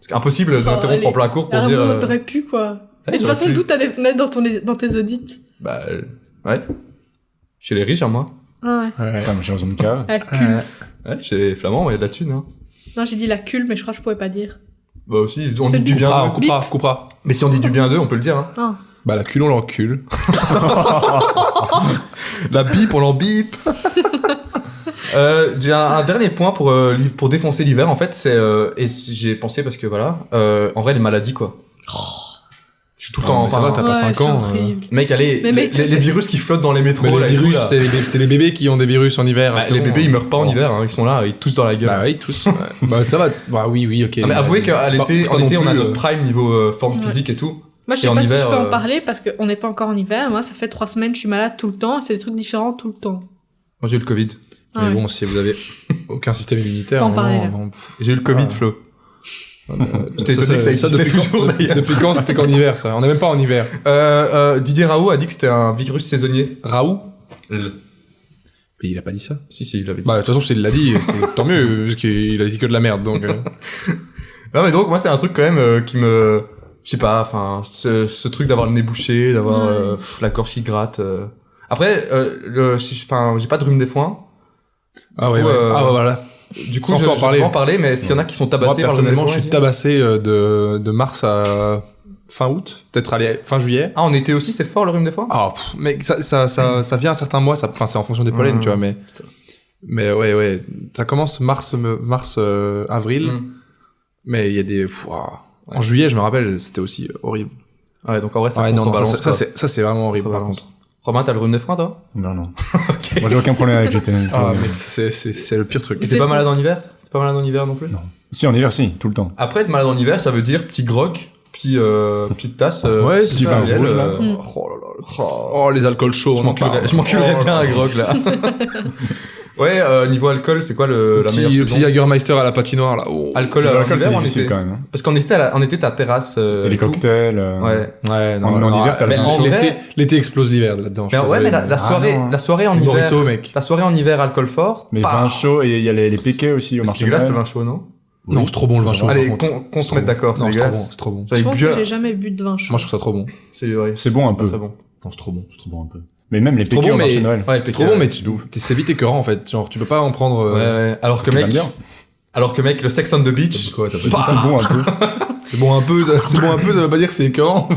C'est impossible d'interrompre allez. en plein cours pour Ah, dire... on aurait pu, quoi. ouais, Et de toute j'aurais façon, pu. d'où t'as des fenêtres dans tes audits? Bah, ouais. Chez les riches, hein, moi. Ah ouais. Ouais. Putain, moi, je suis dans une cave. La cul. Ouais, chez les flamands, il y a de la thune, hein. Non, j'ai dit la cul, mais je crois que je pouvais pas dire. Bah aussi, on dit du bien Coupera, d'eux. coupera. Mais si on dit du bien d'eux, on peut le dire, hein. Ah. Bah, la cul, on l'encule. La bip, on l'en bip. J'ai un dernier point pour défoncer l'hiver, en fait, c'est, et j'ai pensé parce que voilà, en vrai, les maladies, quoi. Je suis tout le temps, mais ça va, t'as pas Ouais, 5 c'est ans. horrible. Mec, allez, Mais mec, les virus qui flottent dans les métros, Mais là, les et tout, virus, là. c'est les bébés qui ont des virus en hiver. Bah, c'est les bon, bébés, ils meurent pas en Bon. hiver, hein, ils sont là, ils tous dans la gueule. Bah oui, tous. Ouais. Bah ça va. Bah oui, ok. Ah, mais avouez qu'à C'est pas- l'été, pas en non été, on a plus, notre prime niveau forme Ouais. physique et tout. Moi, je Et sais en pas si hiver, je peux en parler parce qu'on n'est pas encore en hiver. Moi, ça fait 3 semaines, je suis malade tout le temps et c'est des trucs différents tout le temps. Moi, j'ai eu le Covid. Ah Mais ouais. bon, si vous avez aucun système immunitaire, Pas en à un parler, moment, là. non. J'ai eu le Covid, Flo. J'étais étonné que ça existait depuis toujours, quand, d'ailleurs. depuis quand c'était qu'en hiver, ça? On n'est même pas en hiver. Didier Raoult a dit que c'était un virus saisonnier. Raoult? Mais il a pas dit ça. Si, il l'avait dit. Bah, de toute façon, s'il l'a dit, c'est tant mieux, parce qu'il a dit que de la merde, donc. Non, mais donc, moi, c'est un truc quand même qui me... Je sais pas, enfin, ce truc d'avoir le nez bouché, d'avoir Ouais. la gorge qui gratte. Après, j'ai pas de rhume des foins. Ah ouais, coup, ouais. Ah ouais, voilà. Du coup, Sans je en parler. peux en parler, mais s'il y en a qui sont Moi, tabassés par le rhume des personnellement, foins, je suis tabassé de mars à fin août, peut-être aller fin juillet. Ah, en été aussi, c'est fort le rhume des foins? Ah, mec, ça vient à certains mois, enfin, c'est en fonction des pollens, tu vois, mais ouais, ça commence mars, avril, mais il y a des, en juillet, je me rappelle, c'était aussi horrible. Ouais, donc en vrai, ça Ouais, non, contrebalance, ça, quoi. c'est vraiment horrible, par Contrebalance. contre. Romain, t'as le rhume des foins, toi? Non. Moi, j'ai aucun problème avec les ténèbres. Ah, mec, c'est le pire truc. Et C'est t'es pas fou. malade en hiver? T'es pas malade en hiver non plus? Non. Si, en hiver, si, tout le temps. Après, être malade en hiver, ça veut dire petit grog, petite tasse, Ouais, petit c'est ça, miel, rouge, là. oh là là. Oh, les alcools chauds. Je on en parle. m'enculerais Oh, bien un grog, là. Ouais, niveau alcool, c'est quoi la meilleure petit saison? Jägermeister à la patinoire, là. Oh. Alcool, L'alcool, en c'est hiver, en difficile été. quand même. Hein. Parce qu'en été, en été, t'as terrasse, Et les tout. cocktails. Ouais. Ouais, En hiver, t'as mais la en douche. vrai- L'été explose l'hiver là-dedans. Mais ouais, mais la soirée, non. la soirée en hiver. Morito, mec. La soirée en hiver, alcool fort. Mais bah, vin chaud, et il y a les piquets aussi au C'est marché. dégueulasse le Noël. vin chaud, non? Non, c'est trop bon le vin chaud. Allez, par contre. qu'on se mette d'accord, c'est Non, c'est trop bon. dégueulasse. C'est trop bon. J'avais Je pense bu que un- j'ai jamais bu de vin chaud. Moi, je trouve ça trop bon. C'est bon un peu. Très bon. Non, c'est trop bon. C'est trop bon un peu. Mais même les C'est trop piquets bon, au marché mais Noël. Ouais, le c'est piquet, trop bon, mais ouais. c'est vite écœurant en fait. Genre, tu peux pas en prendre. Ouais, ouais. Alors que Parce mec, qu'il aime bien. le Sex on the Beach. Quoi, t'as pas dit Bah, C'est bon un peu. C'est bon un peu. C'est bon un peu. Ça veut pas dire que c'est écœurant. Non,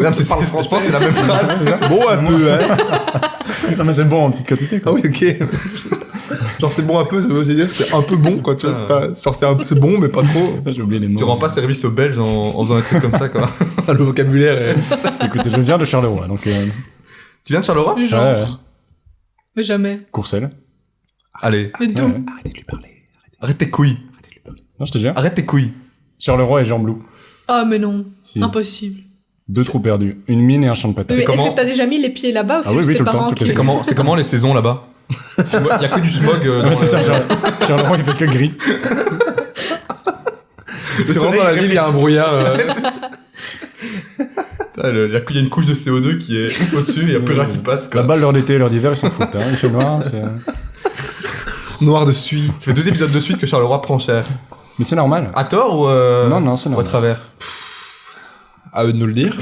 mais je pense que c'est la même phrase. C'est bon un peu, hein. Non, mais c'est bon en petite quantité, Ah quoi. oui, ok. Genre, c'est bon un peu, ça veut aussi dire que c'est un peu bon, quoi. Tu vois, c'est pas. Genre, c'est bon, mais pas trop. J'ai oublié les noms. Tu rends pas service aux Belges en faisant un truc comme ça, quoi. Le vocabulaire est. Écoutez, je viens de Charleroi, donc Tu viens de Charleroi? Genre. ouais. Mais jamais. Courcelles. Allez, Mais d'où? Ouais. Arrêtez de lui parler. arrête tes couilles. Non, je te jure. Arrête tes couilles. Charleroi et Jean-Blou. Ah, mais non. Si. Impossible. 2 trous perdus. Une mine et un champ de patates. Mais comment est-ce que t'as déjà mis les pieds là-bas ou c'est Ah oui, juste oui, tes tout le temps, parents toutes qui... les C'est comment les saisons là-bas? Il y a que du smog dans Ouais, c'est ça, le- Charleroi qui fait que gris. C'est soleil vraiment dans la ville, il y a un brouillard. Ouais, c'est ça. Putain, il y a une couche de CO2 qui est au-dessus, il y a plus rien qui passe, quoi. Là-bas, l'heure d'été et l'heure d'hiver, ils s'en foutent. Hein. Il fait noir, c'est... Noir de suie. Ça fait 2 épisodes de suite que Charleroi prend cher. Mais c'est normal. À tort ou Non, c'est ou à normal. travers? À eux de nous le dire.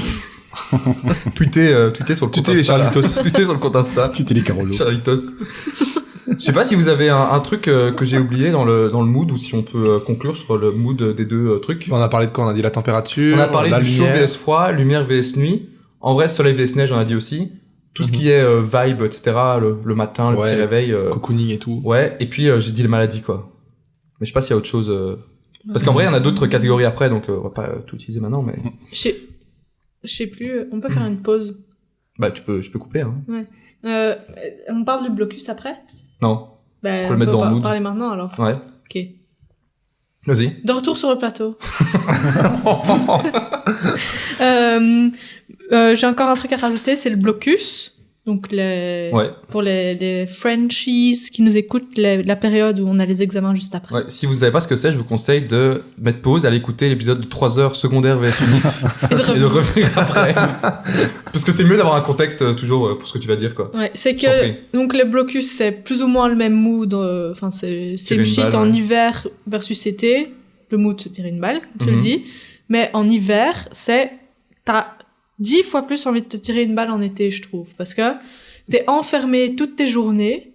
Tweeter sur le compte Tweeter les Insta. Charlitos. Tweeter sur le compte Insta. Tu t'es les Carolo. Charlitos. Je sais pas si vous avez un truc que j'ai oublié dans le mood ou si on peut conclure sur le mood des deux trucs. On a parlé de quoi? On a dit la température. On a parlé la du chaud lumière. vs froid, lumière vs nuit. En vrai, soleil vs neige, on a dit aussi. Tout ce qui est vibe, etc. Le matin, le Ouais. petit réveil. Cocooning et tout. Ouais. Et puis j'ai dit les maladies, quoi. Mais je sais pas s'il y a autre chose. Parce qu'en vrai, il y en a d'autres catégories après, donc on va pas tout utiliser maintenant, mais Je sais plus, on peut faire une pause. bah je peux couper. Hein. On parle du blocus après? Non. Ben, On peut le mettre dans le mood. parler maintenant alors. Ouais. Ok. Vas-y. De retour sur le plateau. J'ai encore un truc à rajouter, c'est le blocus. Donc Ouais. pour les Frenchies qui nous écoutent, la période où on a les examens juste après. Ouais. Si vous savez pas ce que c'est, je vous conseille de mettre pause, aller écouter l'épisode de 3 heures secondaire vs unif et de revenir après. Parce que c'est mieux d'avoir un contexte toujours pour ce que tu vas dire, quoi. Ouais, c'est Je t'en que prie. donc les blocus c'est plus ou moins le même mood. Enfin c'est Tirer une une shit balle, en ouais. hiver versus été. Le mood c'est tirer une balle, comme tu Mhm. le dis. Mais en hiver c'est t'as 10 fois plus envie de te tirer une balle en été, je trouve, parce que t'es enfermé toutes tes journées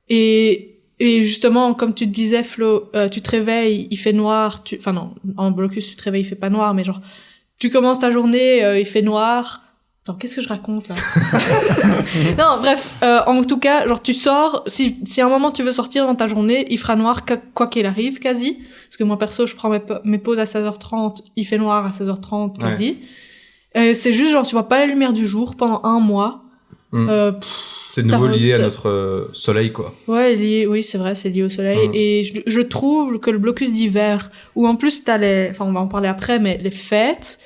et justement comme tu te disais Flo, tu te réveilles, il fait noir. Enfin non, en blocus tu te réveilles, il fait pas noir, mais genre tu commences ta journée, il fait noir. Attends, qu'est-ce que je raconte là? Non, bref, en tout cas, genre tu sors, si à un moment tu veux sortir dans ta journée, il fera noir quoi qu'il arrive, quasi. Parce que moi perso, je prends mes pauses à 16h30, il fait noir à 16h30, quasi. C'est juste genre tu vois pas la lumière du jour pendant un mois. Mm. C'est de nouveau t'as- lié à t'as- notre soleil, quoi. Ouais, oui, c'est vrai, c'est lié au soleil. Mm. Et je trouve que le blocus d'hiver, où en plus t'as enfin on va en parler après, mais les fêtes,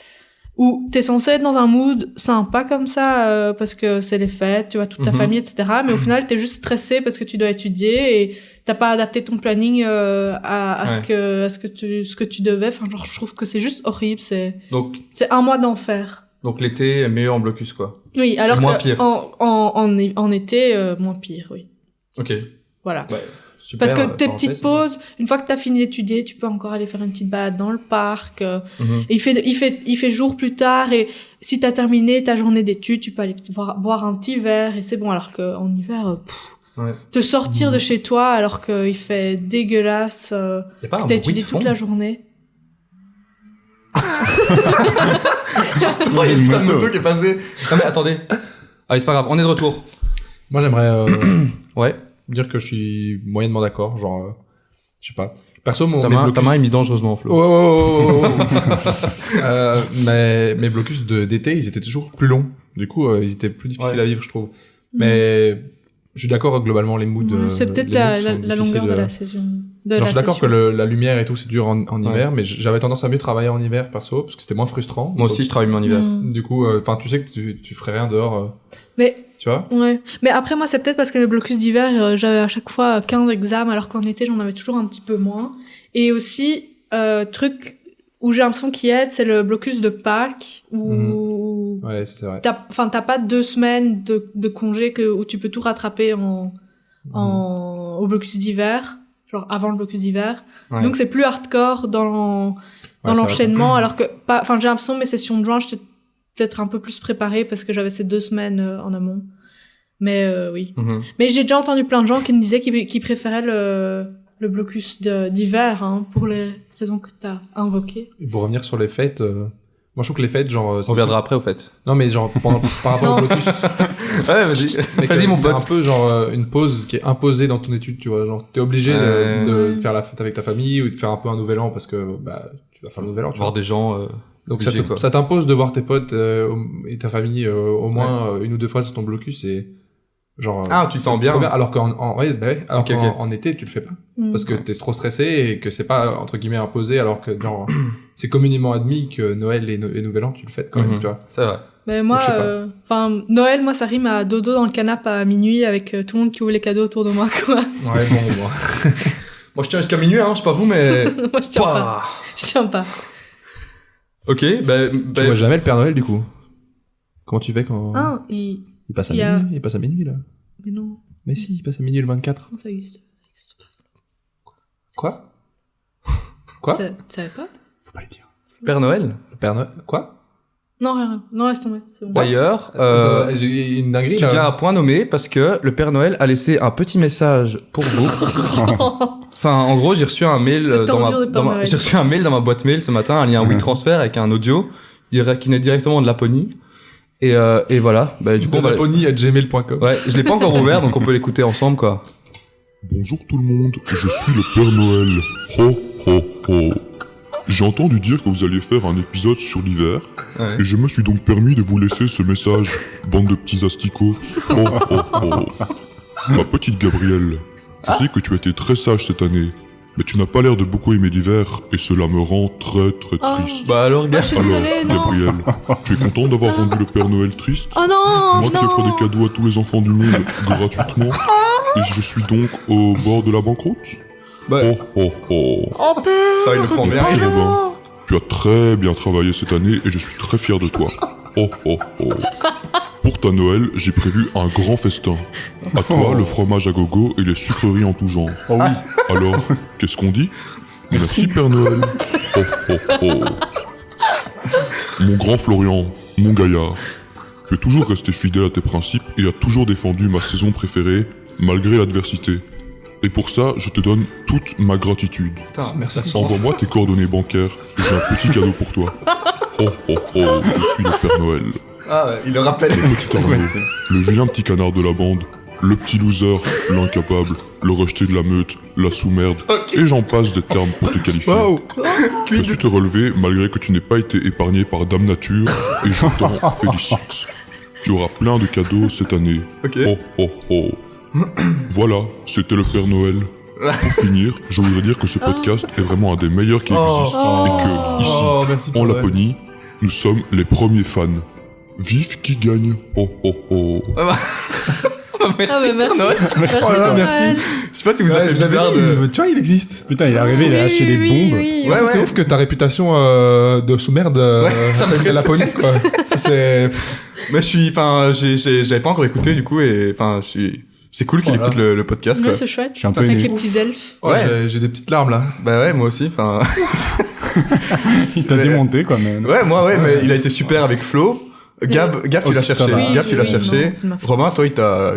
où t'es censé être dans un mood sympa comme ça, parce que c'est les fêtes, tu vois, toute ta famille, etc. Mais au final, t'es juste stressé parce que tu dois étudier et t'as pas adapté ton planning à ce que tu devais. Enfin, genre, je trouve que c'est juste horrible. C'est un mois d'enfer. Donc l'été est meilleur en blocus, quoi. Oui, alors moins que pire. en été, moins pire, oui. Ok. Voilà. Ouais. Super, parce que tes parenthèse, petites pauses, une fois que t'as fini d'étudier, tu peux encore aller faire une petite balade dans le parc. Et il fait jour plus tard, et si t'as terminé ta journée d'études, tu peux aller boire un petit verre, et c'est bon. Alors qu'en hiver, te sortir de chez toi alors qu'il fait dégueulasse, que t'as étudié toute la journée. Il y a une petite moto qui est passée. Non mais attendez. Allez, c'est pas grave, on est de retour. Moi, j'aimerais Ouais. dire que je suis moyennement d'accord. Genre, je sais pas. Perso, mes Ta blocus... main est mise dangereusement, Flo. Mes blocus d'été, ils étaient toujours plus longs. Du coup, ils étaient plus difficiles à vivre, je trouve. Mais je suis d'accord, globalement, les moods... c'est peut-être la longueur de la saison. Je suis d'accord que la lumière et tout, c'est dur en hiver, mais j'avais tendance à mieux travailler en hiver, perso, parce que c'était moins frustrant. Moi aussi, je travaille mieux en hiver. Du coup, enfin, tu sais que tu ferais rien dehors. Mais... Tu vois? Ouais. Mais après, moi, c'est peut-être parce que le blocus d'hiver, j'avais à chaque fois 15 examens, alors qu'en été, j'en avais toujours un petit peu moins. Et aussi, truc où j'ai l'impression qu'il aide, c'est le blocus de Pâques, où ouais, c'est vrai. t'as pas 2 semaines de congé où tu peux tout rattraper au blocus d'hiver, genre avant le blocus d'hiver. Ouais. Donc c'est plus hardcore dans l'enchaînement, alors que j'ai l'impression mes sessions de juin, j'étais peut-être un peu plus préparée parce que j'avais ces 2 semaines en amont. Mais oui. Mais j'ai déjà entendu plein de gens qui me disaient qu'ils préféraient le blocus d'hiver, hein, pour les raisons que t'as invoquées. Et pour revenir sur les fêtes, moi je trouve que les fêtes, genre... On reviendra après, au fait. Non, mais genre, par rapport au blocus... Ouais, vas-y. Vas-y, mon pote. C'est un peu genre une pause qui est imposée dans ton étude, tu vois. Genre, t'es obligé de faire la fête avec ta famille ou de faire un peu un nouvel an parce que tu vas faire le nouvel an, tu voir vois. des gens... Donc ça t'impose de voir tes potes et ta famille au moins 1 ou 2 fois sur ton blocus, et genre... Ah, tu te sens bien. Alors qu'en été, tu le fais pas. Parce que t'es trop stressé et que c'est pas, entre guillemets, imposé, alors que genre, c'est communément admis que Noël et Nouvel An, tu le fêtes quand même, tu vois. C'est vrai. Mais moi, Noël, moi, ça rime à dodo dans le canapé à minuit avec tout le monde qui ouvre les cadeaux autour de moi, quoi. Ouais, bon, moi. Moi, je tiens jusqu'à minuit, hein, je sais pas vous, mais... Moi, je tiens pas. Je tiens pas. Ok, Tu vois jamais le Père Noël, du coup? Comment tu fais quand... Ah, il passe à minuit, il passe à minuit, là. Mais non. Mais si, il passe à minuit le 24. Ça existe pas. Quoi? Quoi? Tu savais pas? Faut pas le dire. Père Noël. Le Père Noël... Quoi? Non, rien. Non, laisse tomber. C'est bon. D'ailleurs, j'ai une dinguerie, tu là. viens à point nommé parce que le Père Noël a laissé un petit message pour vous. Enfin, en gros, j'ai reçu un mail j'ai reçu un mail dans ma boîte mail ce matin, un lien WeTransfer avec un audio qui naît directement de Laponie. Et voilà. Du coup, Laponie@gmail.com. Ouais, je l'ai pas encore ouvert, donc on peut l'écouter ensemble, quoi. Bonjour tout le monde, je suis le Père Noël. Ho ho ho. J'ai entendu dire que vous alliez faire un épisode sur l'hiver, et je me suis donc permis de vous laisser ce message, bande de petits asticots. Ho ho ho. Ma petite Gabrielle, je sais que tu as été très sage cette année, mais tu n'as pas l'air de beaucoup aimer l'hiver, et cela me rend très très triste. Bah alors, gars. Alors, Gabrielle, tu es content d'avoir rendu le Père Noël triste? Oh non! Moi qui offre des cadeaux à tous les enfants du monde gratuitement, et je suis donc au bord de la banqueroute? Bah, oh. ça, il le prend bien. Eh ben, tu as très bien travaillé cette année et je suis très fier de toi. Oh. Pour ta Noël, j'ai prévu un grand festin. À toi, le fromage à gogo et les sucreries en tout genre. Oh oui. Alors, qu'est-ce qu'on dit? Merci Père Noël. Oh. Mon grand Florian, mon gaillard, tu es toujours resté fidèle à tes principes et as toujours défendu ma saison préférée, malgré l'adversité. Et pour ça, je te donne toute ma gratitude. Putain, merci. Envoie-moi tes coordonnées bancaires et j'ai un petit cadeau pour toi. Oh, je suis le Père Noël. Ah ouais, il le rappelle. Le petit Arnaud, le vilain petit canard de la bande, le petit loser, l'incapable, le rejeté de la meute, la sous-merde, et j'en passe des termes pour te qualifier. Wow. Tu as su te relever malgré que tu n'aies pas été épargné par Dame Nature, et je t'en félicite. Tu auras plein de cadeaux cette année. Ok. Oh. Voilà, c'était le Père Noël. Pour finir, je voudrais dire que ce podcast est vraiment un des meilleurs qui existent et que, ici, en Laponie, nous sommes les premiers fans. Vive qui gagne. Oh oh oh. Merci, Ah bah merci. Père Noël. Merci, Oh là là, Père merci. Noël. Je sais pas si vous avez bizarre de... Tu vois, il existe. Putain, il est arrivé, il a lâché des bombes. Oui, Ouais, C'est ouais. ouf que ta réputation de sous-merde ça me fait la police, quoi. Ça, c'est... Mais j'avais pas encore écouté du coup et c'est cool qu'il Voilà. écoute le podcast Ouais, quoi. c'est chouette. Je suis un peu Avec ému. les petits elfes. Ouais, Ouais. j'ai des petites larmes, là. Bah ouais, moi aussi. Enfin, Il t'a Mais- démonté, quoi, mais... ouais, moi ouais, mais il a été super avec Flo. Gab, tu l'as cherché. ça va. Oui, Gab, tu l'as oui, cherché. non, c'est ma faute. Romain, toi,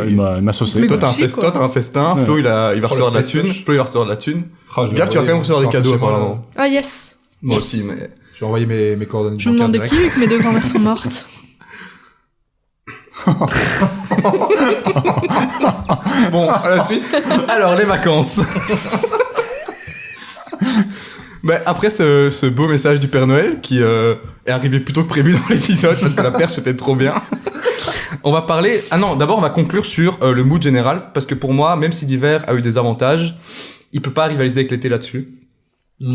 Il m'a saucé. Mais toi, quoi. t'as un, Gucci, quoi. toi, t'as un festin. Ouais. Flo, il va recevoir de la thune. festoche. Flo, il va recevoir de la thune. Oh, je vais Gab, tu vas quand même recevoir des envoyer- cadeaux je vais rentrer chez apparemment. Ah yes. Moi Yes. aussi, mais. Je vais envoyer mes coordonnées Je me bancaires demandais qui, direct. vu que mes deux grand-mères sont mortes. Bon, à la suite. Alors, les vacances. Bah, après ce beau message du Père Noël qui est arrivé plus tôt que prévu dans l'épisode parce que la perche était trop bien. On va parler... Ah non, d'abord on va conclure sur le mood général parce que pour moi, même si l'hiver a eu des avantages, il peut pas rivaliser avec l'été là-dessus.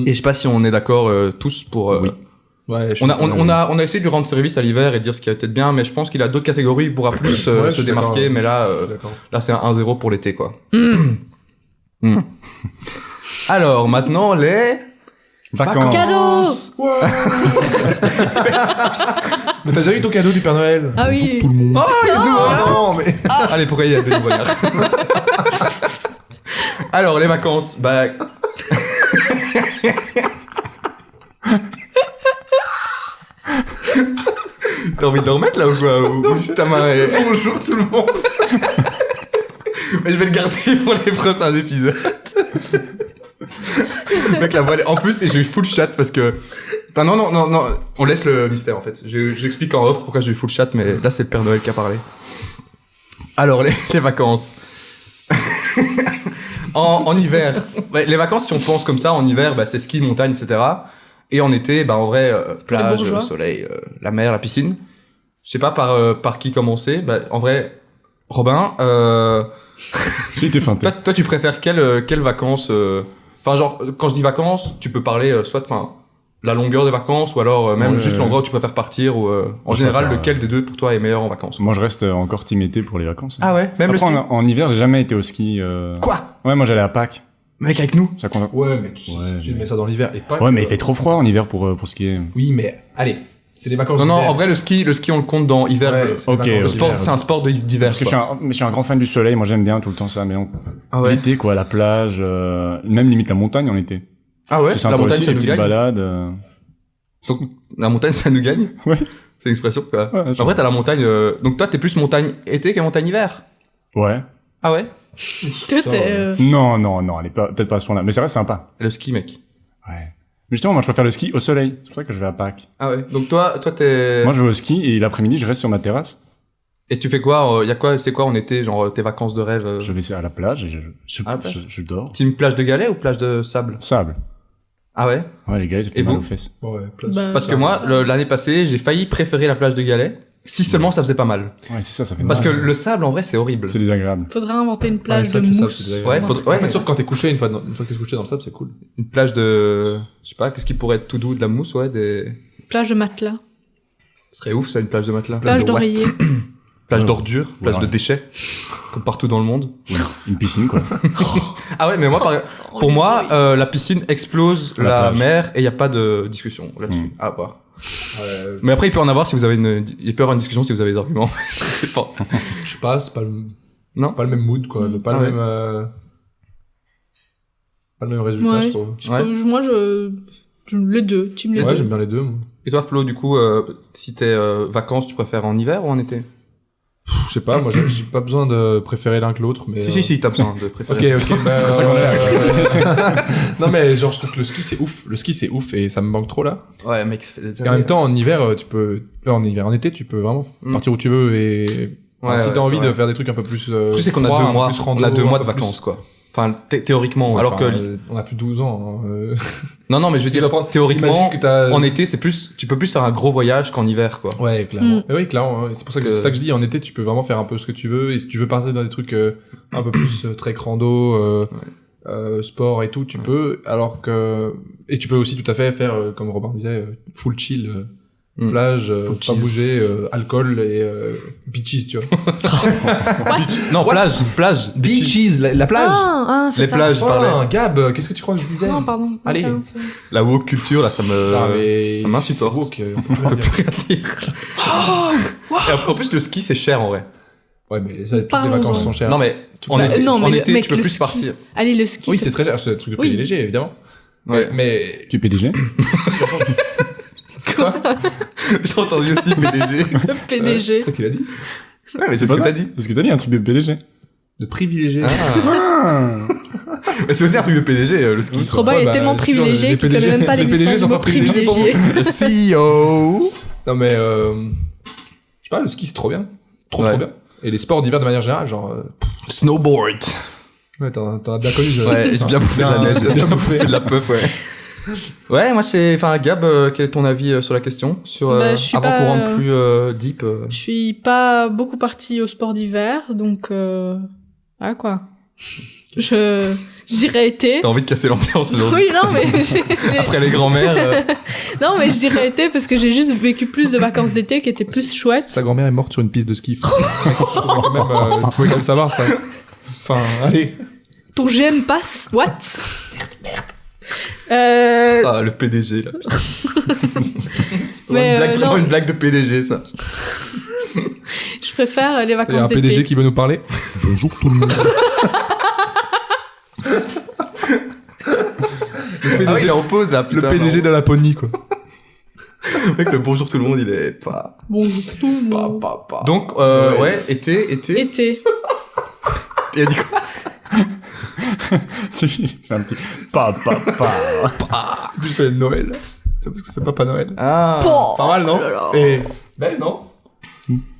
Et je sais pas si on est d'accord tous pour... Oui. Ouais, je On suis a essayé de lui rendre service à l'hiver et de dire ce qui a peut-être bien, mais je pense qu'il a d'autres catégories, il pourra plus Ouais, je se suis démarquer, d'accord. mais là... Je suis d'accord. Là, c'est un 1-0 pour l'été, quoi. Alors, maintenant, les... Vacances. Cadeau. Mais t'as déjà eu ton cadeau du Père Noël? Ah oui. Tout le monde. Oh, il y a deux voyards. non, mais... Allez, pourquoi il y a deux voyards? Alors, les vacances, bah... T'as envie de le remettre, là, ou quoi? Ou juste ta main et... Bonjour, tout le monde. Mais je vais le garder pour les prochains épisodes. Mec, la voix, en plus, j'ai eu full chat parce que... Enfin, non, on laisse le mystère, en fait. J'explique en off pourquoi j'ai eu full chat, mais là, c'est le Père Noël qui a parlé. Alors, les vacances. En hiver, ouais, les vacances, si on pense comme ça, en hiver, bah, c'est ski, montagne, etc. Et en été, bah, en vrai, plage, bourgeois. soleil, la mer, la piscine. Je sais pas par qui commencer. Bah, en vrai, Robin, J'ai été feinté. toi, tu préfères quelles vacances Enfin, genre, quand je dis vacances, tu peux parler soit, enfin, la longueur des vacances, ou alors même Ouais, juste l'endroit où tu préfères partir, ou en je général, préfère, lequel des deux pour toi est meilleur en vacances? Moi, je reste encore team été pour les vacances. Ah ouais, même Après, le ski. en hiver, j'ai jamais été au ski. Quoi? Ouais, moi, j'allais à Pâques. Mec, avec nous? Ça compte. Ouais, mais tu Ouais, mets ça dans l'hiver et pas... Ouais, mais il fait trop froid en hiver pour skier. Oui, mais allez, c'est les vacances Non, d'hiver. en vrai, le ski, on le compte dans hiver. Ouais, c'est les Ok, vacances Le ok. sport, d'hiver. c'est un sport d'hiver. Parce que je suis un grand fan du soleil, moi j'aime bien tout le temps ça, mais Ah ouais. l'été quoi, la plage, même limite la montagne en été. Ah ouais, C'est sympa la montagne, aussi, ça les nous petites gagne. balades. Donc, la montagne, ça nous gagne. Ouais. C'est une expression, quoi. Ouais, En vrai, t'as la montagne, donc toi, t'es plus montagne été que montagne hiver. Ouais. Ah ouais? Toi, Ça, t'es... Non, elle est pas, peut-être pas à ce point-là, mais c'est vrai, c'est sympa. Le ski, mec. Ouais. Mais justement, moi je préfère le ski au soleil, c'est pour ça que je vais à Pâques. Ah ouais. Donc toi, t'es... Moi je vais au ski et l'après-midi je reste sur ma terrasse, Et tu fais quoi? C'est quoi en été? Genre, tes vacances de rêve? je vais à la plage et À la plage je dors. Team plage de galets ou plage de sable? Sable. Ah ouais? Ouais, les gars, ça fait Et mal vous aux fesses. Ouais, place. Bah, Parce que moi, l'année passée, j'ai failli préférer la plage de galets. Si seulement ça faisait pas mal. Ouais, c'est ça fait Parce mal. que le sable, en vrai, c'est horrible. C'est désagréable. Faudrait inventer une plage c'est de vrai que ça, mousse. c'est désagréable. Ouais, faudrait... En ouais. fait, sauf quand t'es couché, une fois que t'es couché dans le sable, c'est cool. Une plage de... Je sais pas, qu'est-ce qui pourrait être tout doux? De la mousse, ouais, des... Plage de matelas. Ce serait ouf, ça, une plage de matelas. Plage de what? d'oreiller. Plage Ouais. d'ordures, plage Ouais. de déchets, comme partout dans le monde. Une piscine quoi. Ah ouais, mais moi, pour moi, la piscine explose La la plage. mer et il y a pas de discussion là-dessus. Mm. À voir. Ouais, Mais après, il peut en avoir si vous avez il peut y avoir une discussion si vous avez des arguments. Je sais pas. je sais pas, c'est pas le Non? pas le même mood, quoi. Pas Ah le ouais. même... Pas le même résultat, Ouais. je trouve. Ouais. Moi, les deux. Team les Ouais, deux. j'aime bien les deux, moi. Et toi, Flo, du coup, si t'es vacances, tu préfères en hiver ou en été? Je sais pas, moi, j'ai pas besoin de préférer l'un que l'autre, mais... Si, t'as besoin de préférer. Ok, bah... C'est pour ça qu'on est là. non, mais genre, je trouve que le ski, c'est ouf. Le ski, c'est ouf et ça me manque trop, là. Ouais, mec, ça fait des Et en même temps, en hiver, tu peux... en été, tu peux vraiment Mm. partir où tu veux et... Enfin, Ouais, si ouais, t'as c'est envie vrai. de faire des trucs un peu plus... Le truc, c'est qu'on a froid, 2 un peu mois. plus rando, On a 2 mois un de peu plus- vacances, quoi. Enfin, théoriquement. Ouais, alors enfin, que... on a plus de 12 ans. Hein. Non, mais je veux Tu dire, vas prendre- théoriquement, Imagine que t'as... en été, c'est plus, tu peux plus faire un gros voyage qu'en hiver, quoi. Ouais, clairement. Mm. Et oui, clairement. Ouais. C'est pour ça que Que- c'est ça que je dis. En été, tu peux vraiment faire un peu ce que tu veux. Et si tu veux partir dans des trucs un peu plus trek rando, sport et tout, tu peux. Alors que et tu peux aussi tout à fait faire, comme Robin disait, full chill Plage, Faut pas cheese. bouger, alcool et beaches, tu vois. Non, plage. Beaches, la plage. C'est Les ça. plages, je parlais. Gab, qu'est-ce que tu crois que je disais? Non, pardon. Allez. Ok, c'est- La woke culture, là, ça m'insupporte. On On peut plus rien dire. Et en plus, le ski, c'est cher, en vrai. Ouais, mais toutes les Parlons-en. vacances sont chères. Non, mais en Bah, été, non, en mais été mec, tu peux le plus ski. partir. Allez, le ski. Oui, c'est très cher, c'est un truc de Oui. privilégié, évidemment. Ouais. Mais Tu es PDG? J'ai entendu aussi PDG. le PDG. c'est ça qu'il a dit. Ouais, mais c'est ce que t'as dit. Parce que t'as dit un truc de PDG. De privilégié. Mais c'est aussi un truc de PDG, le ski. Robin Ouais, est bah, tellement toujours, privilégié les qu'il connaît PDG même pas les PDG l'existence sont du mot pas privilégiés pour privilégié. Le CEO. Non, mais je sais pas, le ski c'est trop bien. Trop Ouais. bien. Et les sports d'hiver de manière générale, genre. Snowboard. Ouais, t'en as bien connu. Ouais, j'ai bien bouffé de la neige, j'ai bien bouffé de la puff, ouais. Ouais, moi c'est... Enfin, Gab, quel est ton avis sur la question? Sur, Bah, je suis avant pas, qu'on rentre plus deep Je suis pas beaucoup partie au sport d'hiver, donc voilà quoi. Je dirais été. T'as envie de casser l'ambiance aujourd'hui? Oui, non, mais Après les grands-mères... non, mais je dirais été parce que j'ai juste vécu plus de vacances d'été qui étaient plus chouettes. Sa grand-mère est morte sur une piste de ski. Tu pouvais quand même savoir ça. Enfin, allez. Ton GM passe? What? Merde. Ah, le PDG, là. Mais, Vraiment non. une blague de PDG, ça. Je préfère les Il y a un vacances PDG d'été. qui veut nous parler. Bonjour tout le monde. Le PDG, Ah oui, il est en pause, là, le putain. PDG de la Laponie, quoi. Avec le bonjour tout le monde, il est pas... Bonjour tout le monde. Donc, ouais, été... Été. Il a dit quoi? Si, il fait un petit pa. En plus, je fais Noël. Je sais pas ce que ça fait Papa Noël. Ah. Oh, Pas mal, non? là là. Et belle, non?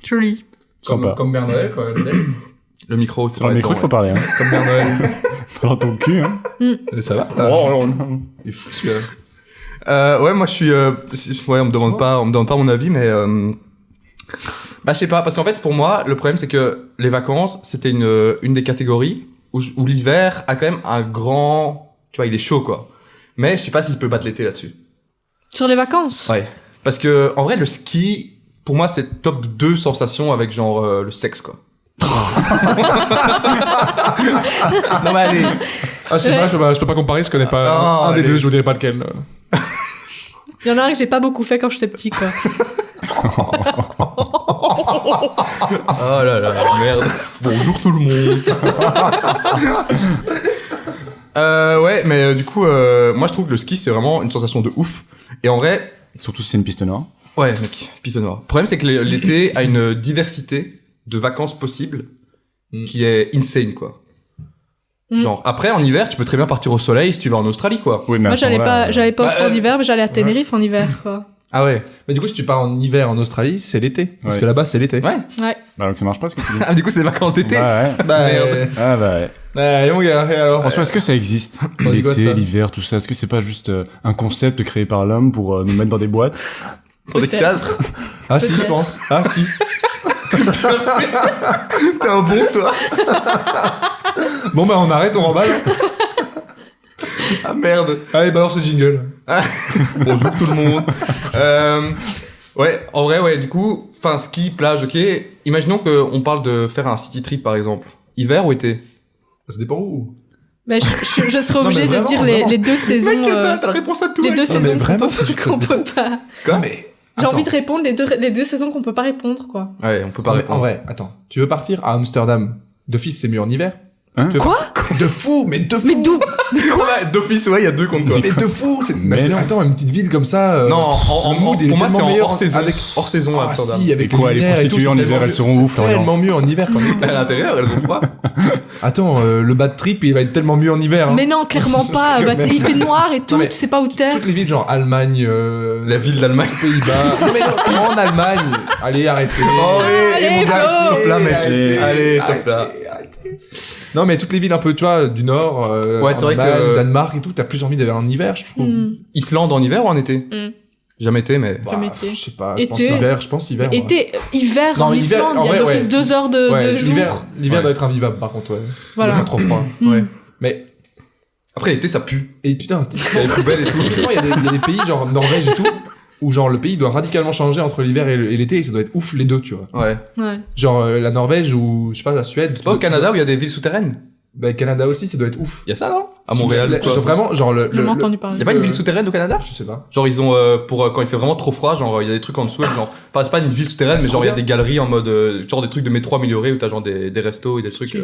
Joli. Sympa. Comme Mère Noël, quoi. Elle est belle. Le micro, il faut C'est dans le micro qu'il faut parler, hein. Comme Mère Noël. Pas dans ton cul, hein. Et ça va? Oh, non. Il est fou, celui-là. Ouais, moi je suis... ouais, on me demande pas mon avis, mais... Bah, je sais pas, parce qu'en fait, pour moi, le problème, c'est que les vacances, c'était une des catégories où l'hiver a quand même un grand... Tu vois, il est chaud, quoi. Mais je sais pas s'il peut battre l'été là-dessus. Sur les vacances. Ouais. Parce que, en vrai, le ski, pour moi, c'est top 2 sensations avec, genre, le sexe, quoi. Non, mais allez. Ah, je sais pas, je peux pas comparer, je connais pas Ah, un des allez. deux, je vous dirai pas lequel. Il y en a un que j'ai pas beaucoup fait quand j'étais petit, quoi. Oh là là, merde. Bonjour tout le monde. Ouais, mais du coup, moi je trouve que le ski c'est vraiment une sensation de ouf. Et en vrai, Surtout si c'est une piste noire. ouais, mec, piste noire. Le problème c'est que l'été a une diversité de vacances possibles qui est insane, quoi. Mm. Genre, après en hiver, tu peux très bien partir au soleil si tu vas en Australie, quoi. Oui, mais Moi, à ce j'allais moment-là, pas au Bah, sport d'hiver, mais j'allais à Tenerife en hiver, quoi. Ah ouais. Mais du coup, si tu pars en hiver en Australie, c'est l'été. Parce Ouais. que là-bas, c'est l'été. Ouais. Ouais. Bah, donc ça marche pas ce que tu dis. Ah, du coup, c'est des vacances d'été. Bah, ouais. Bah, Merde. Ah, bah, ouais. allez, mon gars, et alors? En soi, est-ce que ça existe? On dit quoi de ça L'été, l'hiver, tout ça. Est-ce que c'est pas juste un concept créé par l'homme pour nous mettre dans des boîtes? Dans des Peut-être. cases. Ah, si, je Peut-être. pense. Ah, si. T'es un bon, toi. Bon, bah, on arrête, on remballe. Ah merde. Allez, balance le jingle. Bonjour tout le monde. Ouais, en vrai, ouais, du coup, enfin, ski, plage, ok. Imaginons qu'on parle de faire un city trip, par exemple. Hiver ou été? Ça dépend où. Mais je serais Non, obligée mais de vraiment, dire vraiment. les deux saisons. Mec, t'as la réponse à tout. Les mec. deux Non, mais saisons vraiment, qu'on c'est peut, qu'on peut pas. Quoi? Mais. J'ai attends. envie de répondre les deux saisons qu'on peut pas répondre, quoi. Ouais, on peut pas Non, mais répondre. en vrai, attends. Tu veux partir à Amsterdam? D'office, c'est mieux en hiver? Hein? Tu veux Quoi? partir- De fou, mais de fou! Mais d'où? Ouais, d'office, ouais, il y a deux contre toi. Mais de fou! Mais non. Attends, une petite ville comme ça. Non, en le mood, il est pour moi, c'est tellement en meilleur hors saison. avec- Hors saison à Ah, Amsterdam. si, avec Et quoi, les lumières et tout, prostituées en c'est hiver, tellement elles seront mieux. où, C'est Florian? tellement mieux en hiver qu'en été. À l'intérieur, elles vont pas. Attends, le bad trip, il va être tellement mieux en hiver. Hein. Mais non, clairement pas. Bah, il fait noir et tout, mais tu sais pas où t'es. Toutes les villes, genre Allemagne, La ville d'Allemagne. Pays-Bas. Non, mais non, en Allemagne. Allez, arrêtez. Oh, Allez, et mon gars, Flo. top là, mec. Arrêtez, Allez, top arrêtez, là. arrêtez. Non, mais toutes les villes un peu, tu vois, du Nord, Ouais, c'est vrai Allemagne, que- Danemark et tout, t'as plus envie d'aller en hiver, je trouve. Hmm. Islande en hiver ou en été? Hmm. Jamais été, mais. Bah, Jamais été. je sais pas, je pense Été. hiver, je pense hiver. Été, hiver Non, en hiver, Islande, en il y a vrai, d'office ouais. 2 heures de Ouais, jour. l'hiver Ouais. doit être invivable, par contre, ouais. Voilà. Il fait trop froid. Hmm. Ouais. Mais, Après, l'été, ça pue. et putain, Il y a les poubelles et tout. typiquement, il y a des pays, genre Norvège et tout. où genre le pays doit radicalement changer entre l'hiver et l'été, et ça doit être ouf les deux, tu vois. Ouais. Ouais. Genre la Norvège ou je sais pas la Suède. C'est pas au Canada où il y a des villes souterraines? Bah Canada aussi, ça doit être ouf. Il y a ça, non? À Montréal, quoi. Genre vraiment, genre J'en ai entendu parler. Y a pas une ville souterraine au Canada? Je sais pas. Genre ils ont quand il fait vraiment trop froid, genre il y a des trucs en dessous, genre enfin c'est pas une ville souterraine, mais c'est genre il y a trop des galeries en mode genre des trucs de métro améliorés où t'as genre des restos et des trucs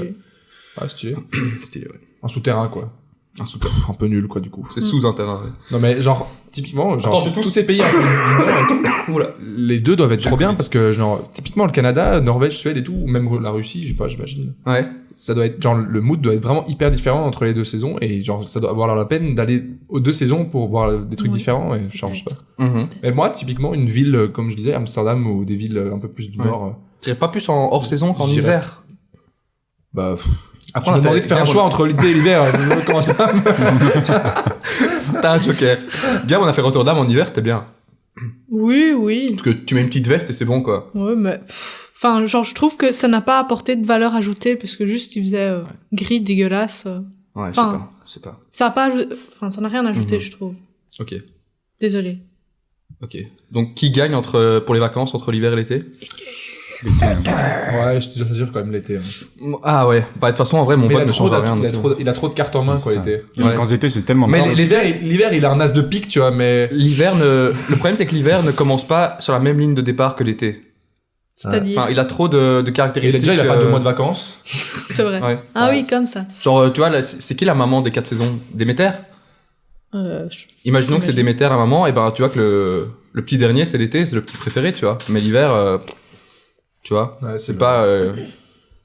Ah stylé. stylés, ouais. Un souterrain quoi. Un souterrain. Un peu nul quoi du coup. C'est sous un terrain. Ouais. Non mais genre typiquement genre Attends, tous ces pays un peu du Nord et tout, Oula. les deux doivent être trop bien parce que genre typiquement le Canada, Norvège, Suède et tout, ou même la Russie, je sais pas, j'imagine. Ouais. Ça doit être genre le mood doit être vraiment hyper différent entre les deux saisons et genre ça doit avoir la peine d'aller aux deux saisons pour voir des trucs Oui. différents et je change pas. Mhm. Mais moi typiquement une ville comme je disais Amsterdam ou des villes un peu plus du Ouais. nord T'irais pas plus en hors saison qu'en J'irais. hiver? bah Après on a demandé de faire un choix entre l'été et l'hiver, je commence pas. T'as un joker. Bien, on a fait Rotterdam en hiver, c'était bien. Oui, oui. Parce que tu mets une petite veste et c'est bon, quoi. Ouais, mais... Enfin, genre, je trouve que ça n'a pas apporté de valeur ajoutée, parce que juste, il faisait gris dégueulasse. Ouais, Enfin. je sais pas. Ça a pas... Enfin, ça n'a rien ajouté, Mhm. je trouve. Ok. Désolée. Ok. Donc, qui gagne pour les vacances entre l'hiver et l'été? L'été, hein. Ouais, je te jure quand même l'été. Hein. Ah ouais. Bah, de toute façon, en vrai, mon Mais vote ne change rien. il a trop de cartes en main quoi Ça. l'été. Ouais. Quand l'été, c'est tellement Mais marrant. l'hiver il a un as de pique, tu vois, mais Le problème, c'est que l'hiver ne commence pas sur la même ligne de départ que l'été. C'est-à-dire... Enfin, il a trop de et caractéristiques. déjà il a pas 2 mois de vacances. C'est vrai. Ouais. Ah Ouais. oui, comme ça. Genre, tu vois, là, c'est qui la maman des 4 saisons? Déméter? Imaginons que c'est J'imagine. Déméter la maman, et ben, tu vois que le petit dernier, c'est l'été, c'est le petit préféré, tu vois. Mais l'hiver, tu vois, Ouais, c'est pas...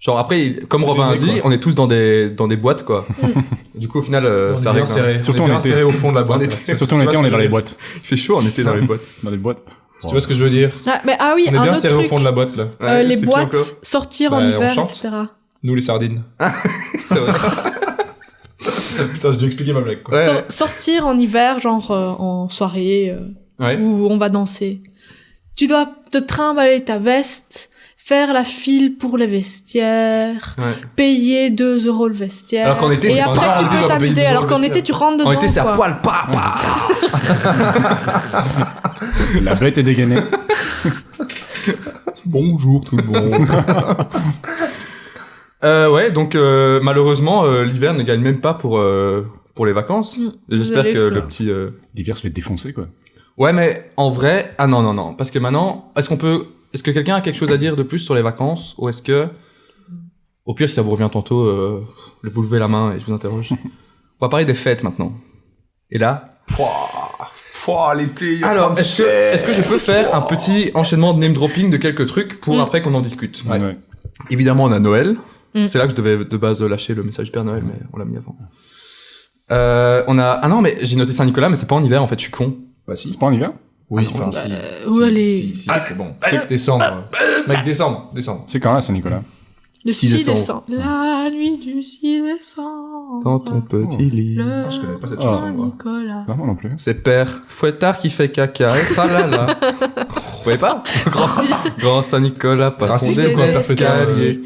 Genre après, comme C'est Robin a le nez, dit, quoi. on est tous dans des boîtes, quoi. Du coup, au final, On ça est bien règle. serré. Surtout On est bien en été. serré au fond de la boîte. On là. est- Tu vois Surtout en ce été, que on je est dans veux les dire boîtes. Il fait chaud en été dans les boîtes. Dans les boîtes. Tu vois ce que je veux dire? Mais ah oui, On est un bien autre serré au truc. fond de la boîte là. Ouais, les c'est qui boîtes, encore sortir en Bah, on hiver, chante. etc. Nous les sardines. C'est vrai. Putain, j'ai dû expliquer ma blague quoi. Ouais. Sortir en hiver, genre en soirée, Ouais. où on va danser. Tu dois te trimballer ta veste, faire la file pour les vestiaires, Ouais. payer 2 € le vestiaire. Alors qu'en été, et c'est après, pas grave, tu on peux va payer t'amuser. 2 € Alors le qu'en vestiaire. été, tu rentres dedans. En été, c'est à quoi. poil, pa. La bête est dégainée. Bonjour tout le monde. Ouais, donc malheureusement, l'hiver ne gagne même pas pour les vacances. Et j'espère Désolé, que Flo. le petit... L'hiver se fait défoncer, quoi. Ouais, mais en vrai... Ah non. Parce que maintenant, est-ce que quelqu'un a quelque chose à dire de plus sur les vacances? Ou est-ce que... Au pire, si ça vous revient tantôt, vous levez la main et je vous interroge. On va parler des fêtes maintenant. Et là... l'été. Alors, est-ce que je peux faire un petit enchaînement de name dropping de quelques trucs pour après qu'on en discute? Ouais. Évidemment, on a Noël. Mm. C'est là que je devais de base lâcher le message Père Noël, mais on l'a mis avant. On a... Ah non, mais j'ai noté Saint-Nicolas, mais c'est pas en hiver, en fait, je suis con. Bah si. C'est pas en hiver? Oui, Ah non, enfin si. où aller Si, c'est bon. C'est décembre. Mec, décembre. C'est quand là, Saint-Nicolas? Le 6 6 décembre. décembre. La nuit du 6 décembre. Dans ton petit lit. Le Je connais pas cette Oh. chanson. moi. Nicolas. Non, moi non plus. C'est Père Fouettard qui fait caca et tralala. Vous voyez pas? Grand Saint-Nicolas, patron Raciste des ou quoi, Père Fouettard, escaliers.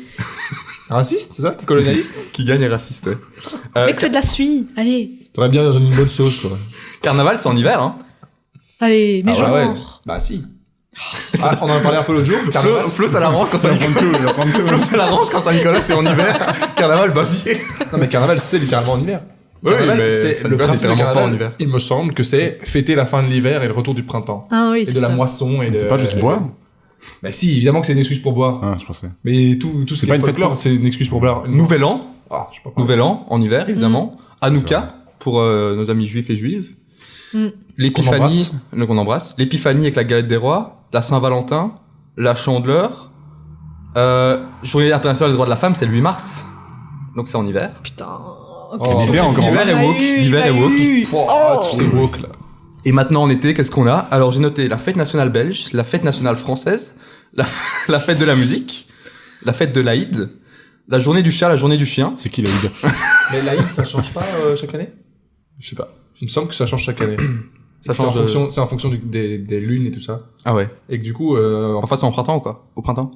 Raciste, c'est ça? T'es colonialiste? Qui gagne est raciste, ouais. Mec, c'est de la suie. Allez. T'aurais bien dans une bonne sauce, toi. Carnaval, c'est en hiver, hein. Allez, mais Ah genre. ouais. Bah si. Ah, on en a parlé un peu l'autre jour. Carnaval. Flo, ça l'arrange quand Ça va Saint-Nicolas. prendre tout, ça va prendre tout. Flo, ça l'arrange quand Saint-Nicolas, c'est en hiver. Carnaval, bah si. Non mais carnaval, c'est littéralement en hiver. Oui, Carnaval, mais c'est ça le ne passe principe de littéralement pas carnaval. en hiver. Il me semble que c'est fêter la fin de l'hiver et le retour du printemps. Ah oui, Et c'est de la ça. moisson et de... C'est pas juste boire? Bah si, évidemment que c'est une excuse pour boire. Ah, je pensais. Mais tout ce qui pas est une fête folklore, c'est une excuse pour boire. Nouvel an. Ah, je sais pas. Nouvel an, en hiver, évidemment. Hanouka, pour nos amis juifs et juives. Mm. L'épiphanie, qu'on embrasse. L'épiphanie avec la galette des rois. La Saint-Valentin. La Chandeleur. Journée internationale des droits de la femme, c'est le 8 mars. Donc c'est en hiver. Putain. Oh, l'hiver encore. L'hiver est woke. L'hiver est woke. Oh, tous ces woke là. Et maintenant en été, qu'est-ce qu'on a? Alors j'ai noté la fête nationale belge, la fête nationale française, la fête de la musique, la fête de l'Aïd, la journée du chat, la journée du chien. C'est qui l'a eu? Mais l'Aïd, ça change pas chaque année? Je sais pas. Il me semble que ça change chaque année. Ça C'est en change. fonction, c'est en fonction des lunes et tout ça. Ah ouais. Et que du coup, Enfin c'est en printemps ou quoi? Au printemps?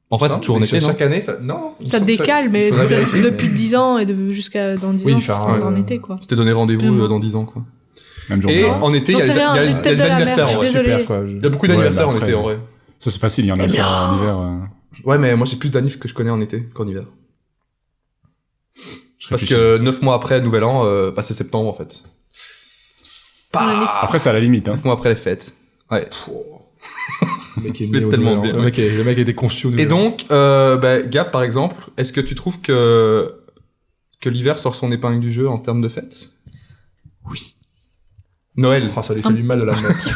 En fait c'est toujours en été, non? chaque année, ça, non. il me Ça semble que décale, mais il faudrait c'est vérifier, depuis mais- 10 ans et jusqu'à dans 10 Oui, ans, enfin, c'est en été, quoi. C'était donné rendez-vous Vraiment. dans 10 ans quoi. Même jour. Et de- en été, il y a J'en sais rien, les j'étais de la anniversaires. merde, en vrai. désolée. Super, quoi. Il y a beaucoup d'anniversaires Ouais, bah en été, après. en vrai. Ça, c'est facile, il y en a aussi en hiver. Ouais, mais moi, j'ai plus d'anniv que je connais en été qu'en hiver. Je Parce réfléchis. que 9 mois après Nouvel An, c'est septembre, en fait. Après, c'est à la limite. Hein. 9 mois après les fêtes. Ouais. Le mec est Ça né fait au tellement Nouvel An. bien, Le mec a été conçu au Et Nouvel An. donc, Gab, par exemple, est-ce que tu trouves que l'hiver sort son épingle du jeu en termes de fêtes? Oui. Noël. Oh, ça lui fait du mal de la mettre.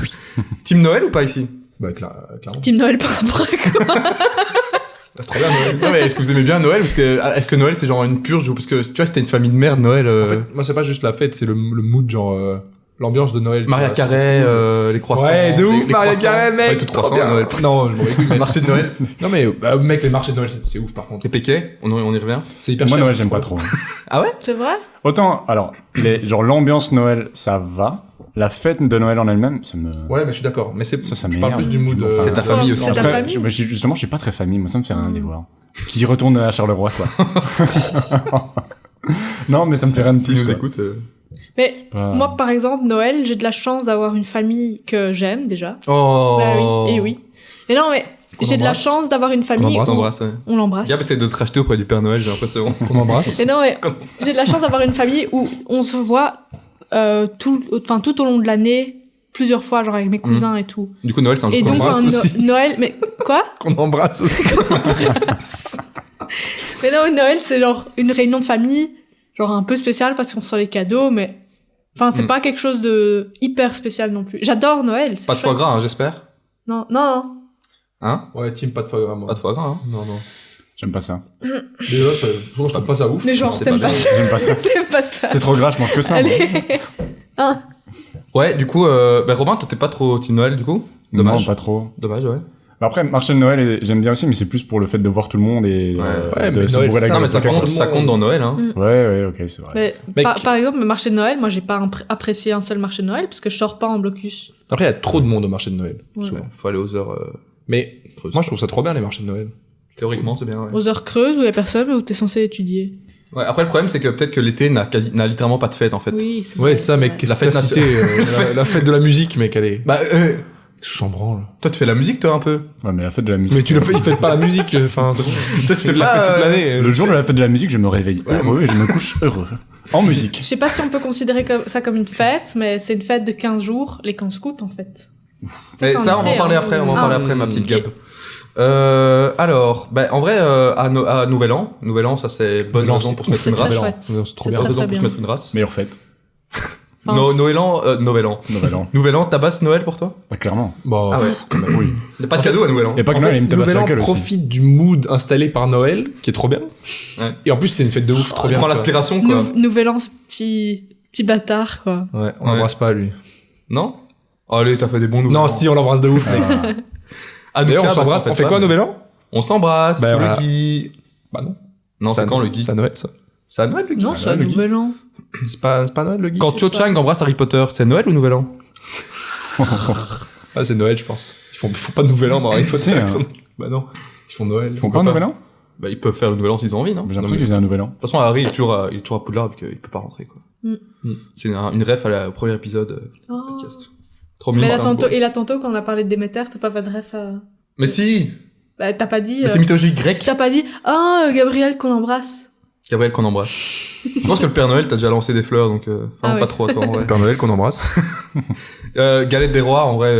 Team Noël ou pas ici? Bah, clairement. Team Noël par rapport à quoi? C'est trop bien, Noël. Non, mais est-ce que vous aimez bien Noël? Parce que, est-ce que Noël c'est genre une purge ou parce que tu vois, c'était une famille de merde, Noël, En fait, moi, c'est pas juste la fête, c'est le mood, genre, l'ambiance de Noël. Maria tu vois, Carré, c'est les croissants. Ouais, de ouf, les Maria croissants. Carré, mec. Ouais, tout trop 300 bien. Noël. Non, je m'en vais plus, mec. Marché de Noël. Non, mais, mec, les marchés de Noël, c'est ouf, par contre. Les péquets, on y revient. C'est hyper Moi, cher. Noël, j'aime pas trop. Ah ouais? C'est vrai? Autant, alors, genre l'ambiance Noël, ça va. La fête de Noël en elle-même, ça me... Ouais, mais je suis d'accord. Mais Ça je parle m'énerve. plus du mood. Je m'en fous. C'est ta famille aussi. C'est ta Après, famille? justement, je suis pas très famille. Moi, ça me fait rien de les voir. Qui retourne à Charleroi, quoi. Non, mais ça me fait rien de S'ils plus, nous quoi. écoutent. Mais Pas- moi, par exemple, Noël, j'ai de la chance d'avoir une famille que j'aime déjà. Oh! Bah oui, et oui. Et non, mais Qu'on j'ai de la embrasse. chance d'avoir une famille embrasse. On où embrasse, ouais. on l'embrasse. Gab essaie de se racheter auprès du Père Noël, j'ai l'impression. Qu'on embrasse. Et non, mais j'ai de la chance d'avoir une famille où on se voit tout au long de l'année, plusieurs fois, genre avec mes cousins et tout. Du coup, Noël, c'est un Et jour qu'on donc, embrasse enfin, aussi. Noël, mais quoi? Qu'on embrasse aussi. Mais non, Noël, c'est genre une réunion de famille, genre un peu spéciale parce qu'on sort les cadeaux, mais enfin, c'est Mm. pas quelque chose de hyper spécial non plus. J'adore Noël. c'est Pas de foie chouette. gras, hein, j'espère. Non, non. Hein? Ouais, team, pas de foie gras, moi. Pas de foie gras, hein. Non, non. J'aime pas ça. Déjà, moi, je trouve pas ça ouf. Mais genre, c'est t'aimes pas pas bien. ça. J'aime pas ça. T'aimes pas ça. C'est trop gras, je mange que ça. moi. Allez. Hein. Ouais, du coup, Robin, toi, t'es pas trop Team Noël, du coup? Dommage. Non, pas trop. Dommage, ouais. Bah après, marché de Noël, j'aime bien aussi, mais c'est plus pour le fait de voir tout le monde et Ouais, de mais se Noël, bourrer la c'est Non, gueule. mais ça Tout le compte, monde. ça compte dans Noël, hein. Ouais, ok, c'est vrai. Mais Mec. par exemple, le marché de Noël, moi, j'ai pas apprécié un seul marché de Noël parce que je sors pas en blocus. Après, il y a trop de monde au marché de Noël. Ouais. Souvent. Faut aller aux heures Mais creuses. moi, je trouve ça trop bien, les marchés de Noël. Théoriquement, c'est bien, ouais. Aux heures creuses où il y a personne, mais où t'es censé étudier. Ouais, après, le problème, c'est que peut-être que l'été n'a littéralement pas de fête, en fait. Oui, c'est Ouais, vrai, ça, c'est mec, vrai. qu'est-ce La que t'as fête cité la fête de la musique, mec, elle est... Bah, Tout s'en branle. toi, tu fais la musique, toi, un peu. Ouais, mais la fête de la musique. Mais tu le fais, il fait pas la musique, enfin, c'est bon. Toi, tu fais de La la fête fête toute l'année. Le jour de la fête de la musique, je me réveille heureux et je me couche heureux. En musique. Je sais pas si on peut considérer ça comme une fête, mais c'est une fête de 15 jours, les camps scouts, en fait. Et c'est ça, en on va en été, parler hein. après, on va en Ah. parler après, ma petite Ok. Gab. Alors, en vrai, à Nouvel An, ça c'est bonne Nouvel An, raison c'est pour se mettre C'est une très race. chouette. C'est trop C'est bien. Bonne très, raison très pour se bien. mettre une race. Meilleure fête. Enfin, Nouvel An. Nouvel An. Nouvel An, tabasse Noël pour toi? Bah, clairement. Bon. Ah ouais. Bah, oui. Il n'y a pas de En cadeau à Nouvel An. Et pas que En Noël, fait, il me tabasse Nouvel la An gueule aussi. profite du mood installé par Noël, qui est trop bien. Ouais. Et en plus, c'est une fête de ouf, trop Il bien. prend quoi. l'aspiration, quoi. Nouvel an, ce petit bâtard, quoi. Ouais, on Ouais. l'embrasse pas, lui. Non? Allez, t'as fait des bons Nouvel An. Non, si, on l'embrasse de ouf, mec. Ah, D'ailleurs, on Nouka, s'embrasse. parce On fait qu'en quoi, pas, Nouvel An? On s'embrasse, Bah, sous voilà. le gui. Bah non. Non, c'est quand le gui? C'est à Noël, ça. C'est à Noël, le gui? Non, c'est un le Guy. nouvel an. C'est pas Noël, le Guy? Quand Cho Chang embrasse Harry Potter, c'est Noël ou Nouvel An? Ah, c'est Noël, je pense. Ils font pas de Nouvel An dans Harry Si, Potter. hein. Bah non. Ils font Noël. Ils font pas un nouvel an? Bah, ils peuvent faire le Nouvel An s'ils ont envie, non? J'ai l'impression qu'ils faisaient un nouvel an. De toute façon, Harry il est toujours à Poudlard vu qu'il peut pas rentrer, quoi. Mm. C'est une ref au premier épisode du Oh. podcast. Trop Mais mignon. là, ça. tantôt, quand on a parlé de Déméter, t'as pas fait de ref à... Mais si! Bah, t'as pas dit... Mais c'est mythologie grecque. T'as pas dit, Gabriel qu'on embrasse. Gabriel qu'on embrasse. Je pense que le Père Noël t'a déjà lancé des fleurs, donc Ah ouais. pas trop à toi en vrai. Père Noël qu'on embrasse. Galette des rois, en vrai.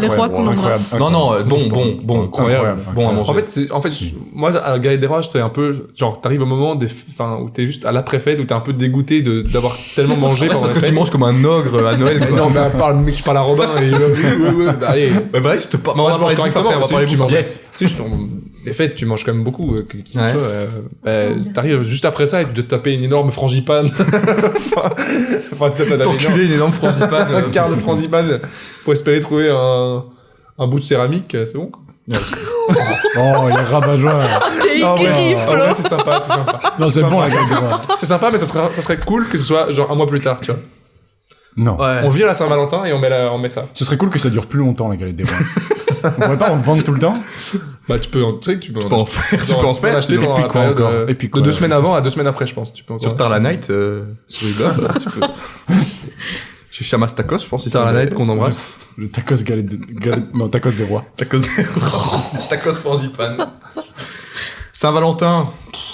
Les rois qu'on embrasse. Non, non, bon. Incroyable. Bon à manger. En fait, moi, à la Galette des Rois, c'est un peu, genre, t'arrives au moment où t'es juste à l'après-fête, où t'es un peu dégoûté d'avoir tellement mangé Après, c'est pendant parce la que tu fête. manges comme un ogre à Noël, Mais quoi. non, mais je parle à Robin, et il va, oui, bah, allez. Bah, vrai, je te parle. Moi, je mange correctement, on va c'est parler juste, tu bouffe manges. après. C'est juste, les fêtes, tu manges quand même beaucoup. Ouais. Tu vois, t'arrives juste après ça et tu te taper une énorme frangipane. enfin, tu tapes T'enculer une énorme frangipane. un quart de frangipane pour espérer trouver un bout de céramique, c'est bon, quoi. Oh, il est rabat-joie. T'es Non, aigri, en Flo. vrai, c'est sympa, c'est sympa. Non, c'est bon, la gueule de bois. C'est sympa, mais ça serait cool que ce soit genre un mois plus tard, tu vois. Non. Ouais. On vire la Saint-Valentin et on met ça. Ce serait cool que ça dure plus longtemps, la galette des rois. On pourrait pas en vendre tout le temps? Bah, tu peux en faire. Tu peux en faire. acheter sinon. pendant puis la quoi période encore Et puis de quoi 2 semaines avant à 2 semaines après, je pense. Tu peux encore Sur Tarla Night, sur Uber, tu peux. Chez Chamas Tacos, je pense. Putain, la nette qu'on embrasse. Le tacos non, tacos des rois. Tacos Tacos frangipane. Saint-Valentin.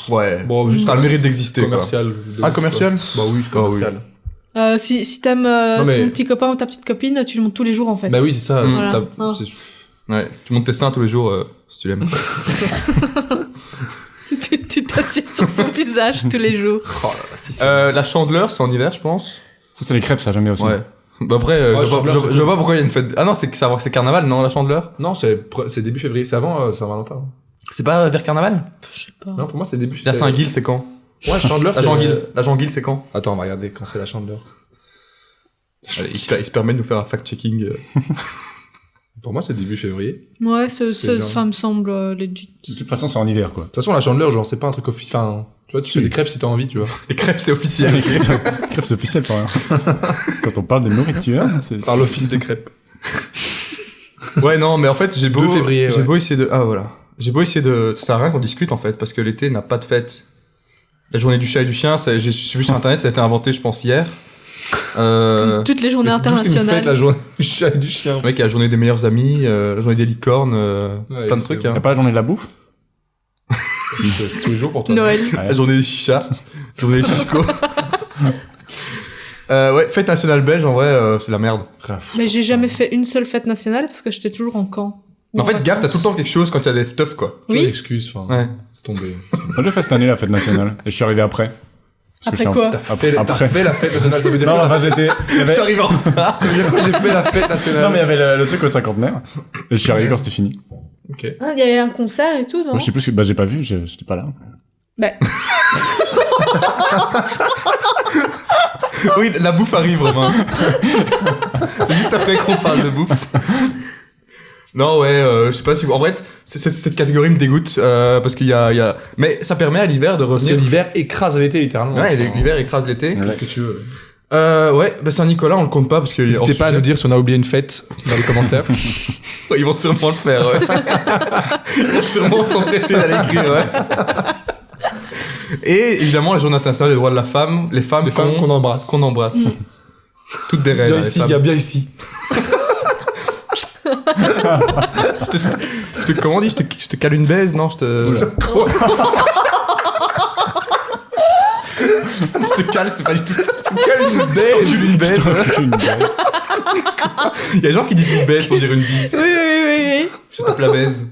Ouais. Bon, juste ça a le mérite d'exister. commercial. Ah, commercial? Bah oui, c'est commercial. Si t'aimes mais- ton petit copain ou ta petite copine, tu le montes tous les jours en fait. Bah oui, c'est ça. Voilà. Ouais. Tu montes tes seins tous les jours si tu l'aimes. tu t'assieds sur son visage tous les jours. La Chandeleur, c'est en hiver, je pense. Ça, c'est les crêpes, ça, jamais aussi. Ouais. Bah après, Ouais, je vois pas pourquoi il y a une fête. Ah non, c'est carnaval, non, la Chandeleur? Non, c'est début février. C'est avant Saint-Valentin. C'est pas vers carnaval? Je sais pas. Non, pour moi, c'est début. La Saint-Gil, c'est quand? Ouais, Chandeleur, La c'est... Jean-Gil. La Jean-Gil, c'est quand? Attends, on va regarder quand c'est la Chandeleur. Allez, il se permet de nous faire un fact-checking. Pour moi, c'est début février. Ouais, C'est genre- ça me semble legit. De toute façon, c'est en hiver, quoi. De toute façon, la Chandeleur, genre, c'est pas un truc officiel. Enfin, tu vois, tu fais des crêpes si t'as envie, tu vois. Les crêpes, c'est officiel. Les crêpes, c'est officiel, pour rien. Quand on parle de nourriture, c'est... Par l'office des crêpes. Ouais, non, mais en fait, j'ai beau... 2 février, J'ai ouais. beau essayer de... Ah, voilà. J'ai beau essayer de... Ça sert à rien qu'on discute, en fait, parce que l'été n'a pas de fête. La journée du chat et du chien, j'ai vu sur Internet, ça a été inventé, je pense, hier. Toutes les journées D'où c'est une fête, internationales. la journée du chat et du chien. Mec, il y a la journée des meilleurs amis, la journée des licornes, Ouais, plein de c'est trucs. vrai. Hein. Y'a pas la journée de la bouffe? C'est tous les jours pour toi. Noël. La journée des chichas, la journée des chichkos. Ouais, fête nationale belge, en vrai, c'est la merde. Rien à foutre. Mais j'ai jamais fait une seule fête nationale parce que j'étais toujours en camp. Ou En fait, Gap, t'as vacances. tout le temps quelque chose quand il y a des teufs, quoi. Toujours Oui. l'excuse, enfin, Ouais. c'est tombé. Moi, je l'ai fait cette année, la fête nationale. Et je suis arrivé après. Parce que Après j'étais en- quoi T'as fait la fête nationale, ça veut dire Non, quoi, enfin, j'étais... il y avait- arrivé en retard. ça veut dire que j'ai fait la fête nationale. Non, mais il y avait le truc au cinquantenaire. Et je suis arrivé quand c'était fini. Ok. Ah, il y avait un concert et tout, non Moi, je sais plus, bah, j'ai pas vu, j'étais pas là. Bah, Oui, la bouffe arrive, Romain. C'est juste après qu'on parle de bouffe. Non, ouais, je sais pas si vous... En vrai, cette catégorie me dégoûte, parce qu'il y a... Mais ça permet à l'hiver de Parce que revenir... l'hiver écrase l'été, littéralement. Ouais, l'hiver écrase l'été. Ouais. Qu'est-ce que tu veux? Ouais, bah Saint-Nicolas, on le compte pas parce que... N'hésitez pas à nous dire si on a oublié une fête dans les commentaires. Ouais, ils vont sûrement le faire, ouais. Ils vont sûrement s'empresser d'aller écrire, ouais. Et évidemment, la journée internationale des droits de la femme, les femmes, Les femmes qu'on embrasse. qu'on embrasse. Toutes des reines. Bien hein, les ici, femmes. gars, bien ici. Comment on dit, je te cale une baise, non, je te cale, c'est pas du tout ça. Je te cale une baise. Une baise. Il y a des gens qui disent une baise pour dire une bise. oui. Je te tape la baise.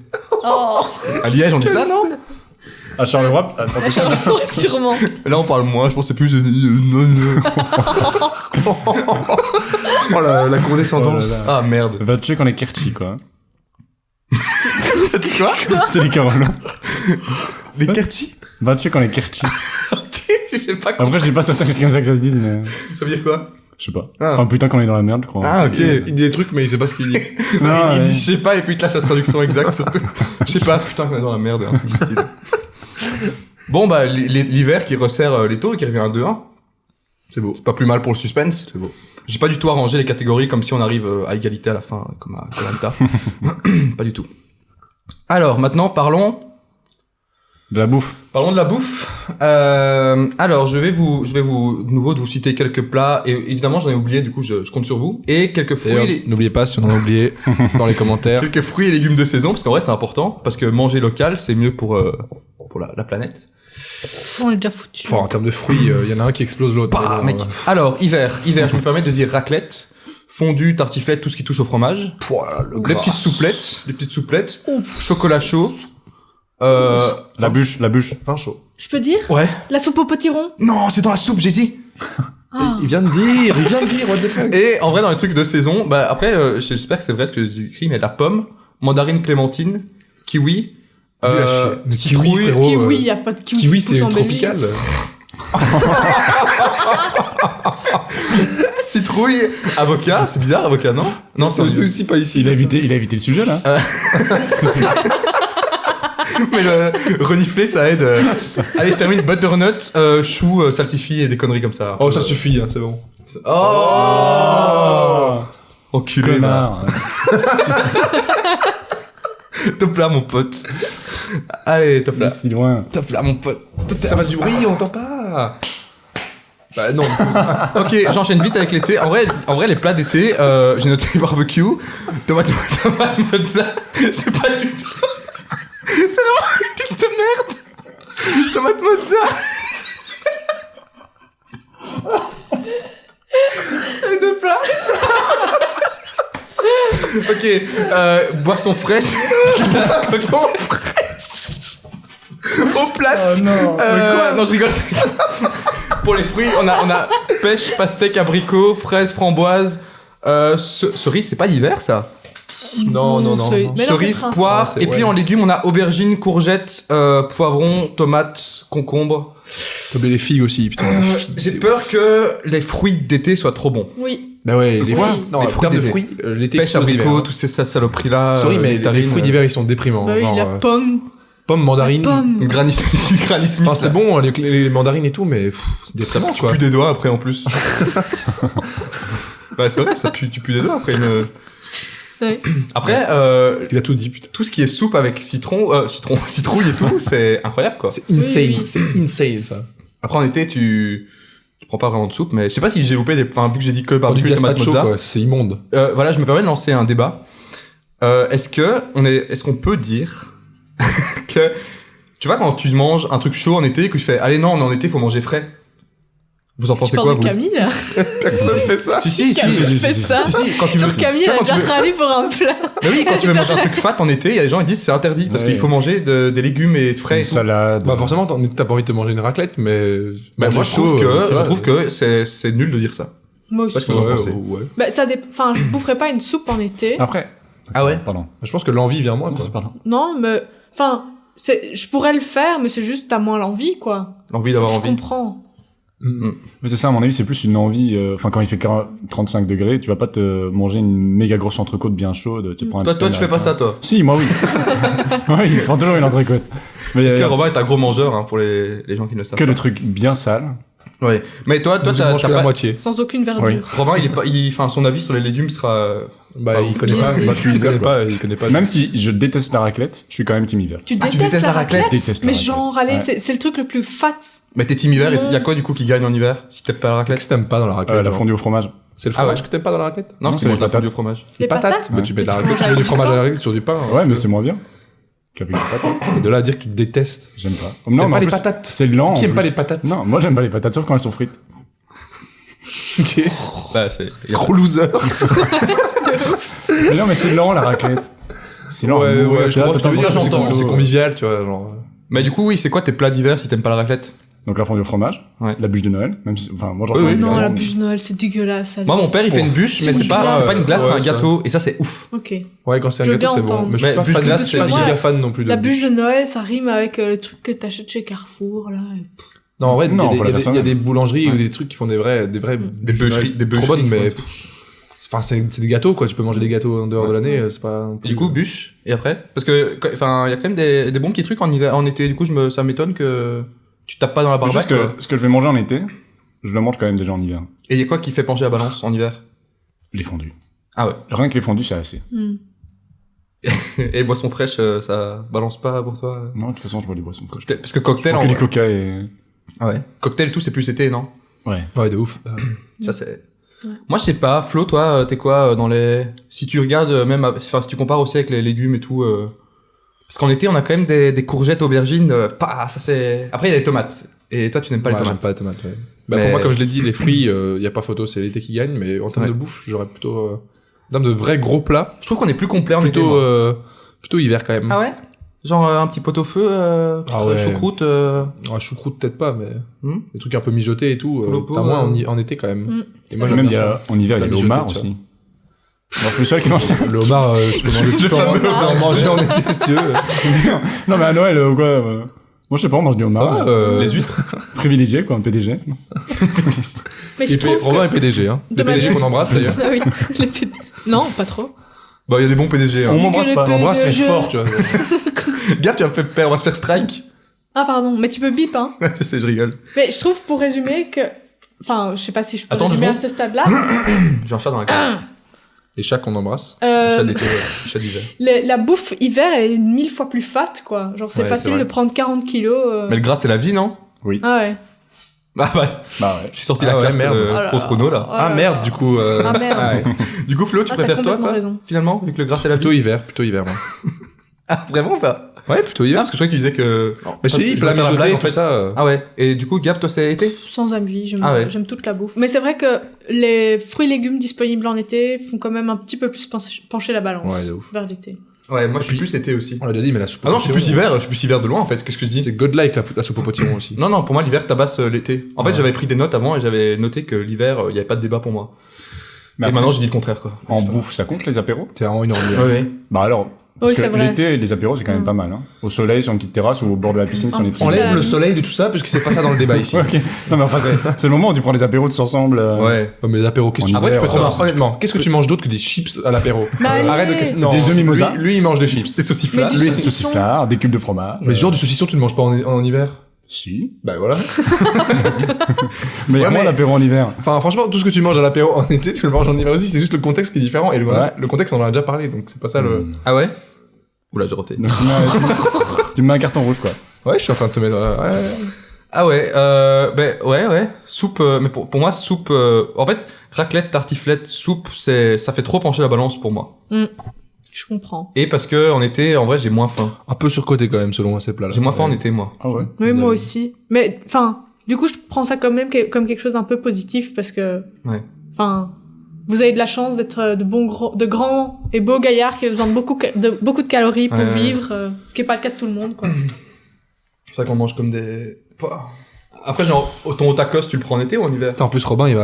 Oh, À Liège, on dit ça, non? À Charleroi, pas possible. sûrement. Là, on parle moins, je pense que c'est plus... Oh, la condescendance. Oh là Ah, merde. Va te tuer quand les Kerchi, quoi. T'as dit quoi? C'est les Carolos. Les Kerchi? Va te tuer quand les Kerchi. Je sais pas quoi. Après, je sais pas certain que c'est comme ça que ça se dit, mais Ça veut dire quoi? je sais pas. Ah. Enfin, putain, quand on est dans la merde, je crois. Ah, ok. Il dit des trucs, mais il sait pas ce qu'il dit. Non, Il ouais. dit je sais pas et puis il te lâche la traduction exacte surtout. Je sais pas, putain qu'on est dans la merde, un truc du style. Bon bah l'hiver qui resserre les taux et qui revient à 2-1. C'est beau. C'est pas plus mal pour le suspense. C'est beau. J'ai pas du tout arrangé les catégories comme si on arrive à égalité à la fin, comme à Koh-Lanta. Pas du tout. Alors maintenant parlons De la bouffe. de la bouffe. Alors je vais de nouveau vous citer quelques plats et évidemment j'en ai oublié du coup je compte sur vous et quelques fruits. D'ailleurs, n'oubliez pas, si on en a oublié, dans les commentaires. Quelques fruits et légumes de saison, parce qu'en vrai c'est important, parce que manger local c'est mieux pour la planète. On est déjà foutu. Bon, en termes de fruits, il y en a un qui explose l'autre. Bah, Mais bon, mec. Alors, hiver, je me permets de dire raclette, fondue, tartiflette, tout ce qui touche au fromage. Les petites souplettes, chocolat chaud. La bûche. Vin chaud. Je peux dire Ouais. La soupe au potiron. Non, c'est dans la soupe, j'ai dit. Ah. Il vient de dire, what the fuck. Et en vrai, dans les trucs de saison, bah après, j'espère que c'est vrai ce que j'ai écrit, mais la pomme, mandarine, clémentine, kiwi, Mais citrouille. kiwi, frérot. Kiwi, y a pas de kiwi. Kiwi, qui pousse c'est en Belgique. tropical. Citrouille, avocat, c'est bizarre, avocat, non? Non, c'est aussi pas ici. Il a évité le sujet, là. Mais le renifler, ça aide. Allez, je termine. Butternut, chou, salsifis et des conneries comme ça. Oh, ça suffit, hein, c'est bon. Oh Enculé, Connard. top là, mon pote. Allez, top là. Si loin. Top là, mon pote. Ça passe du bruit, on entend pas. Bah non. Ok, j'enchaîne vite avec l'été. En vrai, les plats d'été, j'ai noté barbecue, tomate mozza. C'est pas du tout. C'est vraiment une liste de merde. Tomate mozza. C'est deux plats. Ok, boisson fraîche. Boisson fraîche. Aux plates. Oh non. Non, je rigole. Pour les fruits, on a pêche, pastèque, abricot, fraise, framboise, cerise, c'est pas d'hiver ça. Non. Mais non, Cerise, c'est ça. poire, Ouais, c'est- et puis ouais. en légumes, on a aubergine, courgette, poivron, tomate, concombre. T'as oublié les figues aussi, putain. les figues, J'ai c'est peur ouf. que les fruits d'été soient trop bons. Oui. Bah ouais, les Oui. fruits. Non, Les en fruits termes de d'été. fruits, l'été Pêche, explose l'hiver, abricot, hein. toutes ces saloperies-là. Sorry, mais les nectarines, fruits d'hiver, ils sont déprimants. Bah oui, genre, la pomme. pommes, mandarines. Une Granny Smith. Enfin, c'est bon, les mandarines et tout, mais c'est Ça déprimant, tu quoi. pues des doigts après en plus. Bah c'est vrai, tu pues des doigts après une... Ouais. Après, Il a tout dit, putain. tout ce qui est soupe avec citrouille et tout, c'est incroyable quoi. C'est insane, Oui. c'est insane, ça. Après en été, tu prends pas vraiment de soupe, mais je sais pas si j'ai loupé vu que j'ai dit que Pour du barbecue, tomate gazpacho, mozza. quoi, c'est immonde. Voilà, je me permets de lancer un débat. Est-ce qu'on peut dire que tu vois quand tu manges un truc chaud en été et que tu fais allez non, mais en été faut manger frais. Vous en Tu pensez parles quoi de vous? Camille, là. Personne fait ça. Si, Camille fait ça. Si, quand tu veux, Genre Camille, tu elle vois, a quand tu déjà veux- râlé pour un plat. Mais oui, quand tu veux manger un truc fat en été, il y a des gens qui disent c'est interdit parce Ouais. qu'il faut manger des légumes et frais. Une Et tout. salade. Bah forcément, t'as pas envie de te manger une raclette, mais... Bah, manger moi chaud, je trouve que c'est nul de dire ça. Moi Parce aussi. que vous en pensez. ouais. Bah, enfin, je boufferais pas une soupe en été. Après. Ah ouais. Pardon. Je pense que l'envie vient moins, Non, quoi. c'est pardon. Non, mais, enfin, je pourrais le faire, mais c'est juste t'as moins l'envie, quoi. L'envie d'avoir Je envie. comprends. Mais c'est ça, à mon avis, c'est plus une envie. Enfin, quand il fait 35 degrés, tu vas pas te manger une méga grosse entrecôte bien chaude. Tu prends un Toi, petit tu fais pas ça, toi. Si, moi oui. Oui, il prend toujours une entrecôte. Mais Parce que Robin est un gros mangeur, hein, pour les gens qui ne le savent que pas. le truc bien sale. Ouais. Mais toi, Donc, je mange t'as que la pas... moitié. Sans aucune verdure. Oui. Robin, enfin, son avis sur les légumes sera... Bah, Pas il ouf. connaît pas. Biaisé. Bah, il connaît pas. Même si je déteste la raclette, je suis quand même team hiver. Tu Ah, tu détestes la raclette? Je déteste la Mais raclette. genre, allez, Ouais. c'est le truc le plus fat. Mais t'es team hiver, et Non. y a quoi du coup qui gagne en hiver si t'aimes pas la Qu'est-ce raclette? que t'aimes pas dans la raclette? La genre fondue au fromage. C'est le Ah fromage ouais. que t'aimes pas dans la raclette? Non, Non, c'est c'est moi les la fondue patates. au fromage. Les patates? Bah, tu mets de la Ouais. raclette, tu mets du fromage à la raclette sur du pain. hein, Ouais, si mais tu c'est moins bien. Qu'avec les patates. veux. Et de là à dire que tu détestes. J'aime pas. T'aimes mais pas en les plus, patates? C'est lent. Qui en aime pas plus. les patates? Non, moi j'aime pas les patates, sauf quand elles sont frites. Ok. Bah, c'est... Gros loser. Mais non, mais c'est lent la raclette. C'est lent. Ouais, Mourir, ouais, je t'es là, comprends. t'attends Ça, que j'entends. couteau. c'est convivial, tu vois, genre. Mais du coup, oui, c'est quoi tes plats d'hiver si t'aimes pas la raclette? Donc la fondue au fromage, Ouais. la bûche de Noël, même si, enfin, moi j'en Oui, fais oui. évidemment, Non, la mais- bûche de Noël, c'est dégueulasse. allez. Moi, mon père, il fait une bûche, mais C'est c'est pas une glace, ouais, c'est un ça. gâteau. Et ça, c'est ouf. Ok. Ouais, quand c'est un Je veux gâteau, bien c'est bon. entendre. Mais je suis Mais pas bûche fan, glace, je suis pas c'est- giga fan non plus de La bûche. bûche de Noël, ça rime avec le truc que t'achètes chez Carrefour, là. Non, en vrai, il y a Non, des- pour il y la a des- il y a personne. des boulangeries Ouais. ou des trucs qui font des vraies Des bûches de bûcheries, Noël des trop bonnes, bûcheries, mais faut- enfin c'est des gâteaux quoi. Tu peux manger des gâteaux en dehors de l'année, c'est pas. Et du coup, bûche, et après? Parce que, enfin, il y a quand même des bons petits trucs en hiver, en été. Du coup, ça m'étonne que tu tapes pas dans la Mais juste barbaque, quoi. que ce que je vais manger en été, je le mange quand même déjà en hiver. Et y a quoi qui fait pencher la balance en hiver? Les fondus. Ah ouais. Rien que les fondus, c'est assez. Hmm. Et boisson fraîche, ça balance pas pour toi? Non, de toute façon, je bois des boissons fraîches. Parce que cocktail, Que en du coca et... Ah ouais. Cocktail et tout, c'est plus été, non? Ouais. Ouais, de ouf. Ça, c'est... Ouais. Moi, je sais pas. Flo, toi, t'es quoi dans les... Si tu regardes, même... Enfin, si tu compares aussi avec les légumes et tout... Parce qu'en été, on a quand même des courgettes, aubergines. Ça, c'est... Après, il y a les tomates. Et toi, tu n'aimes pas Ouais, les j'aime tomates. pas les tomates. Ouais. Bah, Mais- pour moi, comme je l'ai dit, les fruits, y a pas photo, c'est l'été qui gagne. Mais en termes Ouais. de bouffe, j'aurais plutôt, en termes de vrais gros plats, Je trouve qu'on est plus complet en été. plutôt, moi. plutôt hiver quand même. Ah ouais? Genre un petit pot-au-feu, Ah ouais. choucroute. Ouais, choucroute peut-être pas, mais Hmm. des trucs un peu mijotés et tout. Poulet au pot, T'as moins en été quand même. Hmm. Et moi, Même j'aime il y bien a, en hiver, il y a La le mijoter, homard tu vois. aussi. Moi, je suis seul qui mange ça. ça. Le homard, tu peux manger, tu peux fameux en manger en été si tu veux. Non, mais à Noël, ou quoi, moi, je sais pas, on mange du Ça homard. va, Les huîtres. Privilégié, quoi, un PDG. Mais je Et trouve Romain que... est PDG, hein. De Le PDG manière- qu'on embrasse d'ailleurs. Ah oui, les PD. Non, pas trop. Bah, il y a des bons PDG. On Hein. m'embrasse Que pas. le On embrasse, mais PDG. fort, tu vois. Gap, tu vas me faire, on va se faire strike. Ah, pardon, mais tu peux bip, hein. Je sais, je rigole. Mais je trouve, pour résumer, que... Enfin, je sais pas si je peux Attends, résumer deux à ce stade-là. J'ai un chat dans la cage. Les chats qu'on embrasse. Chat Euh, d'été, chat d'hiver. la bouffe hiver est 1000 fois plus fat, quoi. Genre, c'est Ouais, facile c'est vrai. de prendre 40 kilos. Mais le gras, c'est la vie, non? Ah ouais. Bah ouais. Bah ouais. J'ai sorti Ah la ouais, carte merde. Oh là contre là. Renault là. Oh là Ah là. merde, du coup. Ah merde. ouais. Du coup, Flo, tu Ah, préfères t'as toi complètement quoi raison. finalement, vu que le gras c'est la Plutôt vie. hiver, moi. Ah vraiment pas. Ouais, plutôt Ah, hiver. parce que je croyais que tu disais que. Mais je t'ai dit, plat mijoté, tout ça. Ah ouais. Et du coup, Gab, toi c'est été. Sans avis, j'aime toute la bouffe. Mais c'est vrai que les fruits et légumes disponibles en été font quand même un petit peu plus pencher la balance Ouais, de ouf. vers l'été. Ouais, moi je suis puis- plus été aussi. On l'a déjà dit, mais la soupe. Ah non, je suis plus hiver de loin en fait. Qu'est-ce que je dis? C'est godlike la soupe au potiron aussi. Non, non, pour moi l'hiver tabasse l'été. En fait, Ouais. j'avais pris des notes avant et j'avais noté que l'hiver, il y avait pas de débat pour moi. Mais Et après, maintenant, je dis le contraire quoi. en bouffe, ça compte les apéros? T'es vraiment une ordure. Ouais, ouais. Bah alors, parce Oui, c'est que vrai. l'été, les apéros, c'est quand même pas mal. Hein. Au soleil, sur une petite terrasse ou au bord de la piscine, sur les petits. Enlève salade. le soleil de tout ça, parce que c'est pas ça dans le débat ici. Ouais, ok. Non mais enfin, c'est le moment où tu prends les apéros tous ensemble. Ouais. Oh, mais les apéros, qu'est-ce que tu Après, tu peux te faire un- honnêtement, qu'est-ce que tu manges d'autre que des chips à l'apéro Bah, allez. Arrête de casser. Non, Des œufs mimosa. Lui, il mange des chips. C'est sauciflard. Mais du Lui, saucisson. sauciflard, des cubes de fromage. Mais ce genre de saucisson, tu ne manges pas en hiver Si. Bah voilà. Mais il y a Ouais, moins mais- d'apéros en hiver. Enfin, franchement, tout ce que tu manges à l'apéro en été, tu le manges en hiver aussi. C'est juste le contexte qui est différent. Et Ouais. le contexte, on en a déjà parlé, donc c'est pas ça le. Ah ouais. Oula, j'ai roté. Donc, tu me mets un carton rouge, quoi. Ouais, je suis en train de te mettre. Ouais. Ah ouais, ben ouais. Soupe, mais pour moi soupe, en fait, raclette, tartiflette, soupe, ça fait trop pencher la balance pour moi. Je comprends. Et parce que en été, en vrai, j'ai moins faim. Un peu surcoté quand même, selon ces plats-là. J'ai moins faim en été, moi. Ah ouais. Oui, moi aussi. Mais, enfin, du coup, je prends ça quand même comme quelque chose d'un peu positif parce que, Ouais. enfin, vous avez de la chance d'être de grands et beaux gaillards qui ont besoin de beaucoup de calories pour Ouais. vivre, ce qui est pas le cas de tout le monde, quoi. C'est ça qu'on mange comme des. Après, genre, ton tacos, tu le prends en été ou en hiver? Putain, en plus, Robin, il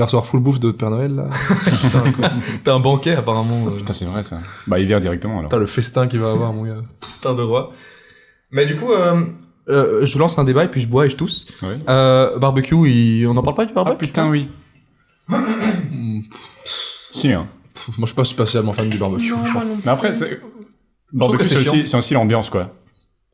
va recevoir full bouffe de Père Noël, là. T'as un banquet, apparemment. Putain, c'est vrai, ça. Bah, hiver directement, alors. Putain, le festin qu'il va avoir, mon gars. Festin de roi. Mais du coup, je vous lance un débat et puis je bois et je tousse. Ouais. Barbecue, on en parle pas du Ah barbecue? putain, oui. Si, hein. Moi, je suis pas spécialement fan du barbecue. Non, moi non plus. Mais après, c'est... que Barbecue, c'est c'est aussi l'ambiance, quoi.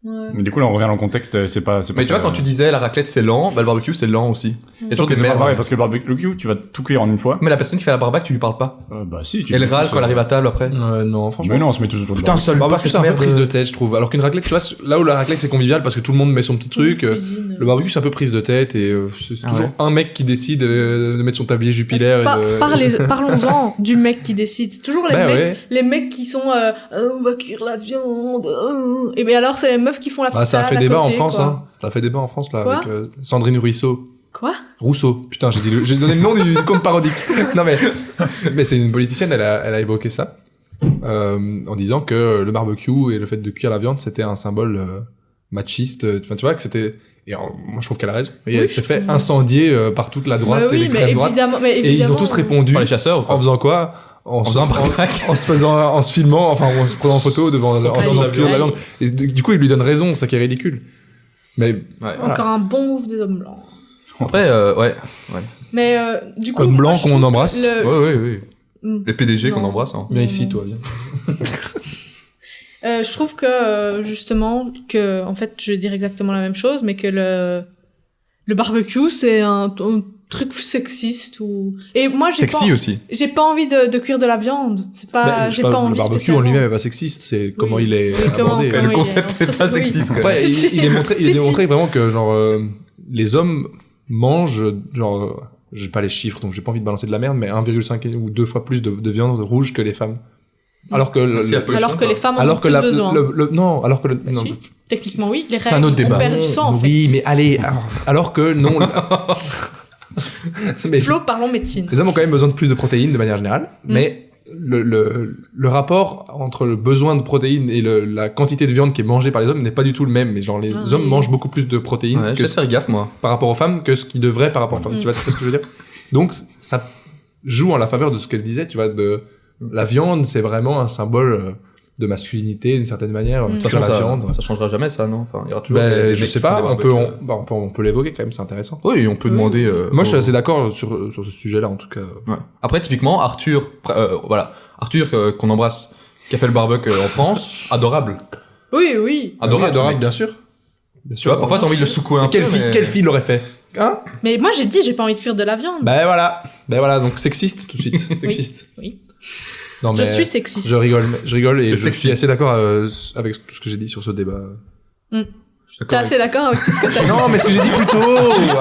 Ouais. Mais du coup, là, on revient dans le contexte, c'est pas Mais tu vois, quand tu disais la raclette c'est lent, bah le barbecue c'est lent aussi. Il y a toujours des c'est pas merdes. pareil, parce que le barbecue, tu vas tout cuire en une fois. Mais la personne qui fait la barbac, tu lui parles pas. Bah si, tu... Elle râle quand elle arrive à table après. Non, franchement. Mais non, on se met tous autour de Putain, barbecue. seul pas Barbecue, cette c'est un peu merde. prise de tête, je trouve. Alors qu'une raclette, tu vois, là où la raclette c'est convivial parce que tout le monde met son petit truc, Cuisine. le barbecue c'est un peu prise de tête et c'est Ah toujours ouais. un mec qui décide de mettre son tablier jupilaire et de... Parlons-en du mec qui décide. C'est toujours Bah les mecs qui sont on va cuire la viande. Et bien alors c'est les meufs qui font la petite Ah, ça a fait salade à débat en côté, France, quoi. hein. Ça a fait débat en France, là, Quoi avec Sandrine Quoi? Rousseau. Putain, j'ai donné le nom du compte parodique. Non, mais c'est une politicienne, elle a évoqué ça, en disant que le barbecue et le fait de cuire la viande, c'était un symbole machiste. Enfin, tu vois, que c'était... Et moi, je trouve qu'elle a raison. Et Oui, elle s'est je fait trouve. incendier par toute la droite Bah et oui, l'extrême mais droite. évidemment, Et ils ont tous répondu Par les chasseurs ou quoi? en faisant quoi? En faisant un barbac. en se filmant, enfin, en se prenant en photo devant, en se faisant aïe, cuire de la aïe. viande. Et du coup, il lui donne raison, ça qui est ridicule. Mais Ouais. voilà. Encore un bon ouf des hommes blancs. Après, ouais. Mais du coup, Homme blanc moi, je qu'on trouve embrasse. le- Ouais. Hmm. Les PDG qu'on Non. embrasse, hein. Viens Non, ici, non. toi, viens. Je trouve que justement que en fait je vais dire exactement la même chose, mais que le barbecue c'est un truc sexiste ou et moi Sexy aussi. j'ai pas envie de cuire de la viande. C'est pas Bah, j'ai pas envie. le barbecue en spécialement. lui-même est pas sexiste, c'est comment il est Oui, comment- abordé. comment Le il est concept est pas oui. sexiste, quoi. Après, il est montré, il est Si, démontré vraiment que genre les hommes mangent genre j'ai pas les chiffres donc j'ai pas envie de balancer de la merde mais 1,5 ou 2 fois plus de viande rouge que les femmes. Alors que C'est la pollution, Alors que quoi. les femmes en alors ont que plus besoin. non, alors que Bah, non, si. Techniquement oui, les C'est un règles autre débat. on perd du sang en fait. oui, mais allez, alors que non. mais Flo, parlons médecine. les hommes ont quand même besoin de plus de protéines de manière générale, mais le rapport entre le besoin de protéines et la quantité de viande qui est mangée par les hommes n'est pas du tout le même. Mais genre, les Ah, hommes oui. mangent beaucoup plus de protéines Ouais, je vais faire gaffe, moi. par rapport aux femmes que ce qu'ils devraient par rapport aux femmes. Tu vois ce que je veux dire? Donc, ça joue en la faveur de ce qu'elle disait, tu vois, de la viande, c'est vraiment un symbole de masculinité d'une certaine manière. De De toute Cuire façon, la ça, viande. ça changera jamais, ça, non? Enfin, il y aura toujours Ben, des je mecs sais qui font pas, des on barbecues. peut l'évoquer quand même, c'est intéressant. Oui, on peut demander. Moi, je suis aux- assez d'accord sur ce sujet-là, en tout cas. Ouais. Après, typiquement, Arthur, Arthur qu'on embrasse, qui a fait le barbecue en France, adorable. Oui. Adorable, ce mec. bien sûr. Bien Tu vois, parfois t'as envie de le secouer un peu. Quelle fille l'aurait fait? Hein? Mais moi j'ai dit j'ai pas envie de cuire de la viande. Ben voilà, donc sexiste tout de suite, sexiste. Oui. Non, Je mais suis sexiste. je rigole et C'est je sexy. suis assez d'accord avec tout ce que j'ai dit sur ce débat. Mm. Je suis T'es d'accord assez d'accord avec tout ce que t'as dit? Non, mais ce que j'ai dit plus tôt.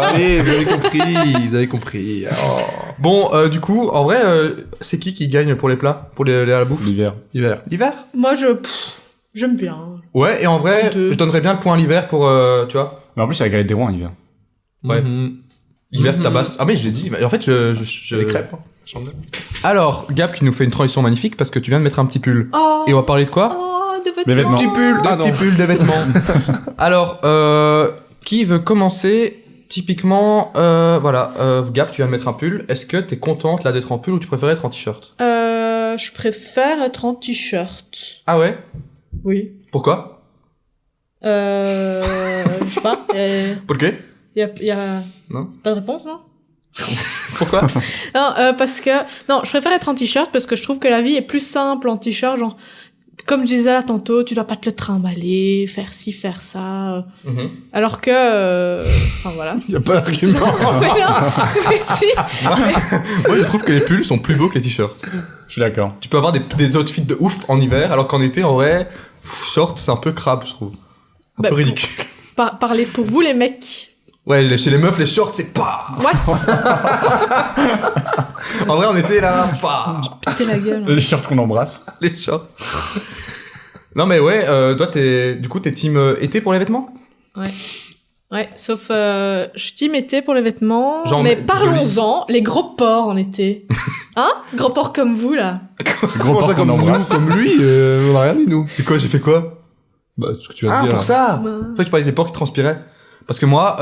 Allez, vous avez compris. Oh. Bon, du coup, en vrai, c'est qui gagne pour les plats, pour la bouffe? L'hiver. Hiver. L'hiver? Moi, j'aime bien. Ouais, et en vrai, Deux. je donnerais bien le point à l'hiver pour, tu vois. Mais en plus, c'est la galette des rois en hiver. Ouais. L'hiver tabasse. Ah mais je l'ai dit. En fait, Les crêpes. Hein. Alors, Gab qui nous fait une transition magnifique parce que tu viens de mettre un petit pull. Oh, Et on va parler de quoi? de Des vêtements. Petit pull, des petits pulls, des vêtements. Alors, qui veut commencer? Typiquement, voilà, Gab, tu viens de mettre un pull. Est-ce que t'es contente là d'être en pull ou tu préfères être en t-shirt? Je préfère être en t-shirt. Ah ouais? Oui. Pourquoi? Je sais pas. Pourquoi? Y a Non. pas de réponse, non? Pourquoi? Non, parce que... Non, je préfère être en t-shirt parce que je trouve que la vie est plus simple en t-shirt. Genre, comme je disais là tantôt, tu dois pas te le trimballer, faire ci, faire ça. Alors que... Enfin, voilà. Y a pas d'argument. Mais non, mais si. Moi, je trouve que les pulls sont plus beaux que les t-shirts. Je suis d'accord. Tu peux avoir des outfits de ouf en hiver, alors qu'en été, en vrai, short, c'est un peu crabe, je trouve. Un Bah, peu ridicule. Parlez pour vous, les mecs. Ouais, chez les meufs, les shorts, c'est pas. What? En vrai, en été, là, pas. Pétez la gueule. Les shirts qu'on embrasse. Les shorts. Non, mais ouais, toi, t'es team été pour les vêtements? Ouais, sauf je suis team été pour les vêtements. Genre, mais mais parlons-en, les gros porcs en été. Hein? Gros porcs comme vous, là. Gros porc qu'on comme embrasse. nous, comme lui, on a rien dit, nous. Et quoi, j'ai fait quoi? Bah, ce que tu viens de Ah, dire. pour ça! Ouais. Toi, tu parlais des porcs qui transpiraient. Parce que moi,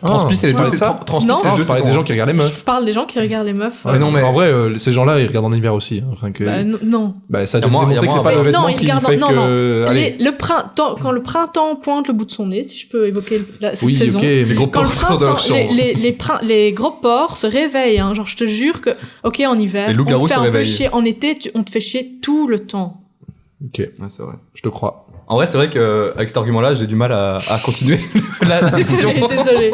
transpi, c'est les tu deux, parlais de ça transpi, Non. c'est les Non, deux je parlais saisons. des gens qui regardent les Je meufs. parle des gens qui regardent les meufs. Ouais, non, mais- En vrai, ces gens-là, ils regardent en hiver aussi. Hein. Enfin, que... non. Bah, ça a Y a déjà moins- démontré y a que c'est moins- pas le Mais vêtement non, ils qui regardent- fait non, que... Allez. Le printemps, quand le printemps pointe le bout de son nez, si je peux évoquer cette Oui, saison. ok, mais Les gros Quand le porcs sont dans leur printemps, chambre. les gros porcs se réveillent, hein. Genre, je te jure que, ok, en hiver, Les loups-garous on te fait se un peu réveillent. chier. En été, on te fait chier tout le temps. Ok, Ouais, c'est vrai. je te crois. En vrai, c'est vrai qu'avec cet argument-là, j'ai du mal à continuer la décision. Désolée.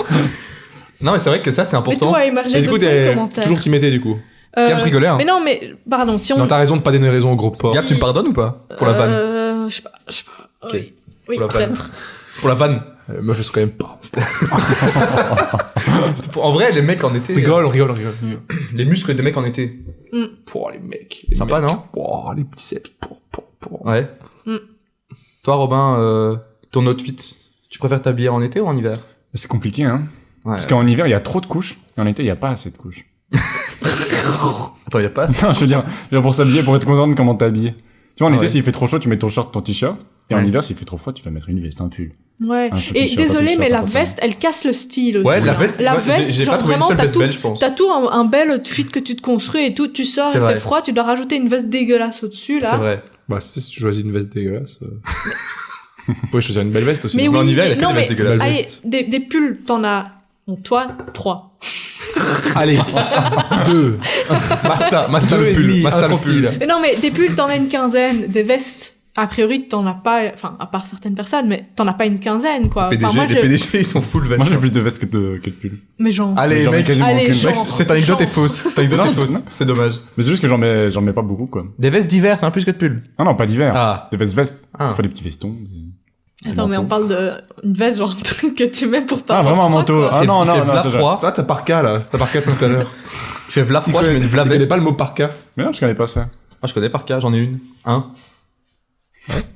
Non, mais c'est vrai que ça, c'est Mais important. toi, Emergé, Et du coup, donne ton t'es commentaire. toujours team été, du coup. Gab, je rigolais, hein. Mais non, mais, pardon, si on... Non, t'as raison de pas donner raison au gros porc. Gab, tu me pardonnes ou pas? Pour la vanne. Je sais pas. Ok. Oui, oui Pour la vanne. peut-être. Pour la vanne. Les meufs, elles sont quand même pas. En vrai, les mecs en été. On rigole. Les muscles des mecs en été. Pour les mecs. Sympa, non? Oh, les biceps. Pour. Ouais. Mm. Toi, Robin, ton outfit, tu préfères t'habiller en été ou en hiver? C'est compliqué, hein. Ouais. Parce qu'en hiver, il y a trop de couches. Et en été, il y a pas assez de couches. Attends, y a pas. Non, je veux dire, pour s'habiller, pour être content de comment t'habiller. Tu vois, en Ah été, ouais. s'il fait trop chaud, tu mets ton short, ton t-shirt. Et en Ouais. hiver, s'il fait trop froid, tu vas mettre une veste, un pull. Ouais. Un sous Et t-shirt, désolé, un t-shirt, mais un la pantalon. veste, elle casse le style aussi. Ouais, la hein. veste, La moi, veste, j'ai genre, pas trouvé une vraiment, seule t'as veste tout- belle, je pense. T'as tout un bel outfit que tu te construis et tout. Tu sors, C'est il vrai. fait froid, tu dois rajouter une veste dégueulasse au-dessus, là. C'est vrai. Bah, si tu choisis une veste dégueulasse. Vous pouvez choisir une belle veste aussi. Mais non Mais oui, en hiver, il y a mais que non, des vestes mais dégueulasses. allez, veste. des pulls, t'en as, bon, toi, 3. Allez, 2. Masta Deux et le pull. demi, Masta un le tranquille. pull. Mais non, mais des pulls, t'en as une quinzaine. Des vestes, a priori, t'en as pas, enfin, à part certaines personnes, mais t'en as pas une quinzaine, quoi. PDG, Enfin, moi, les PDG, ils sont full veste. Moi, j'ai plus de vestes que de pulls. Mais genre. Allez, J'en ai mec, quasiment Allez, aucune. genre- mec, cette anecdote est fausse. Cette anecdote Non, est fausse. non. C'est dommage. Mais c'est juste que j'en mets pas beaucoup, quoi. Des vestes d'hiver, c'est un plus que de pull. Non, pas d'hiver. Ah. Des vestes. Ah. Faut des petits vestons. Attends, mais on parle d'une veste, genre, un truc que tu mets pour pas Ah, avoir vraiment un froid, manteau. quoi. Ah, non, il fait v'là c'est froid. Toi, t'as parka, là. T'as parka tout à l'heure. Tu fais v'là froid, je mets une v'là Tu connais veste. pas le mot parka? Mais non, je connais pas ça. Ah, je connais par cas, j'en ai une. Un.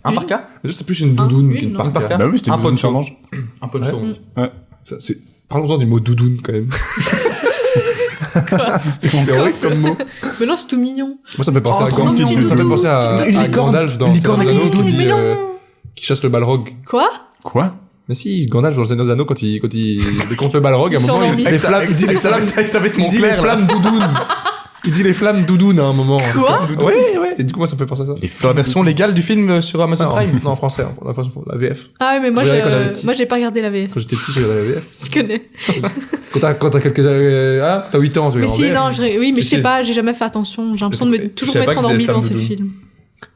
Un Une. par cas? Juste, c'est plus une doudoune une, qu'une non. parka. Parka. Bah oui, c'était Un une poncho. mange. Un poncho. Ouais. Ça, Parlons-en du mot doudoune, quand même. Quoi. C'est horrible comme mot. Mais non, c'est tout mignon. Moi, ça me fait penser Oh, à trop Gandalf. mignon, Ça me fait penser à Une licorne. Gandalf dans Une Le licorne Seigneur des avec Anneaux une qui doudoune. dit, Mais non. qui chasse le balrog. Quoi? Quoi? Mais si, Gandalf dans Le Seigneur des Anneaux, quand il décompte le balrog, à un Il moment, s'est endormi. les flammes, il dit les flammes, Avec sa veste il dit les flammes doudounes. Il dit les flammes doudounes à un moment. Quoi? Ouais, ouais. Et du coup, moi, ça me fait penser à ça. Dans la version légale du film sur Amazon Non, Prime. non, en français, la VF. Ah ouais, mais moi, Je regardais quand j'étais petit. moi, j'ai pas regardé la VF. Quand j'étais petit, j'ai regardé la VF. Je connais. Quand t'as quelques... Ah, t'as 8 ans, tu Mais regardes si, en non, VF. oui, mais je sais Si. pas, j'ai jamais fait attention. J'ai l'impression de Je toujours savais m'être pas qu'ils endormi avaient devant ces flamme films.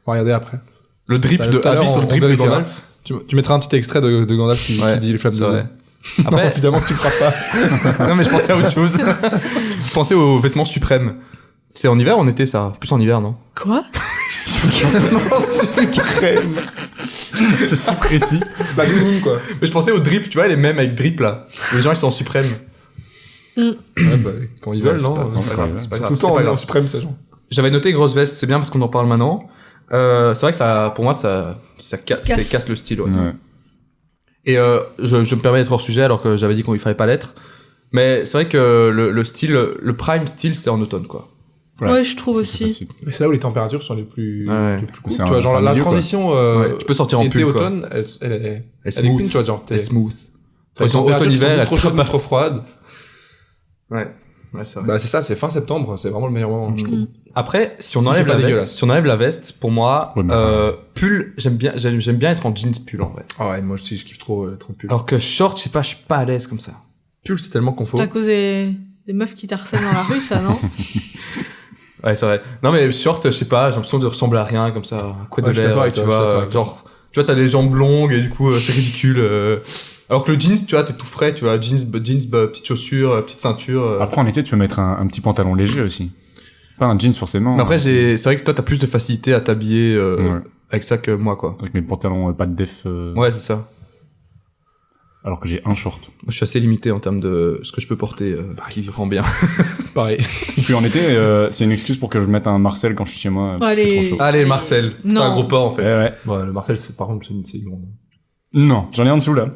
On va regarder après. Le drip de Tout à l'heure, avis sur le on drip de vérifiera. Gandalf. Tu mettras un petit extrait de Gandalf qui dit les flammes c'est doudounes. vrai. Après, Après, évidemment, tu le feras pas. non mais je pensais à autre chose. Je pensais aux vêtements suprêmes. C'est en hiver ou en été ça? Plus en hiver, non? Quoi? Suprême. C'est si précis. Bah, doudoune, quoi. Mais je pensais au drip, tu vois, les mêmes avec drip, là. Les gens, ils sont en suprême. Ouais, bah, quand ils veulent, Ouais, non. c'est pas grave, c'est pas C'est grave, tout le c'est temps pas en grave. suprême, ces gens. J'avais noté grosse veste, c'est bien parce qu'on en parle maintenant. C'est vrai que ça, pour moi, ça casse le style, ouais. Ouais. Et je me permets d'être hors sujet alors que j'avais dit qu'il fallait pas l'être. Mais c'est vrai que le style, le prime style, c'est en automne, quoi. Ouais, je trouve Ça, aussi. c'est facile. Mais c'est là où les températures sont les plus cool. C'est Tu vois, un genre la milieu, quoi. transition Ouais, tu peux sortir en pull, quoi. été-automne, elle est smooth. clean, tu vois, genre, Elle est smooth. t'as des Automne, températures qui sont hiver, ni elle trop chaudes, ni trapasse. trop froides. Ouais, c'est vrai. Bah, c'est ça, c'est fin septembre, c'est vraiment le meilleur moment, je trouve. Après, si on Si enlève c'est pas la veste, dégueulasse. si on enlève la veste, pour moi, Ouais, mais enfin- pull, j'aime bien être en jeans pull, en vrai. Ah ouais, moi aussi, je kiffe trop être en pull. Alors que short, je sais pas, je suis pas à l'aise comme ça. Pull, c'est tellement confort. C'est à cause des meufs qui t'harcèlent dans la rue, ça, non? Ouais, c'est vrai. Non, mais short, je sais pas, j'ai l'impression de ressembler à rien, comme ça. Quoi Ouais, de je suis d'accord l'air, avec tu toi, je suis d'accord vois. avec toi. Genre, tu vois, t'as des jambes longues et du coup, c'est ridicule. Alors que le jeans, tu vois, t'es tout frais, tu vois, jeans, petites chaussures, petite ceinture. Après, en été, tu peux mettre un petit pantalon léger aussi. Pas un jeans forcément. Mais après, c'est vrai que toi, t'as plus de facilité à t'habiller Ouais. avec ça que moi, quoi. Avec mes pantalons pas de def. Ouais, c'est ça. Alors que j'ai un short. Moi, je suis assez limité en termes de ce que je peux porter qui rend bien. Pareil. Et puis en été, c'est une excuse pour que je mette un Marcel quand je suis chez moi. Parce qu'il fait Allez. trop chaud. Allez, Marcel. C'est Non. un gros porc, en fait. Ouais. Ouais, le Martel, par contre, c'est immonde. Non, j'en ai en dessous là.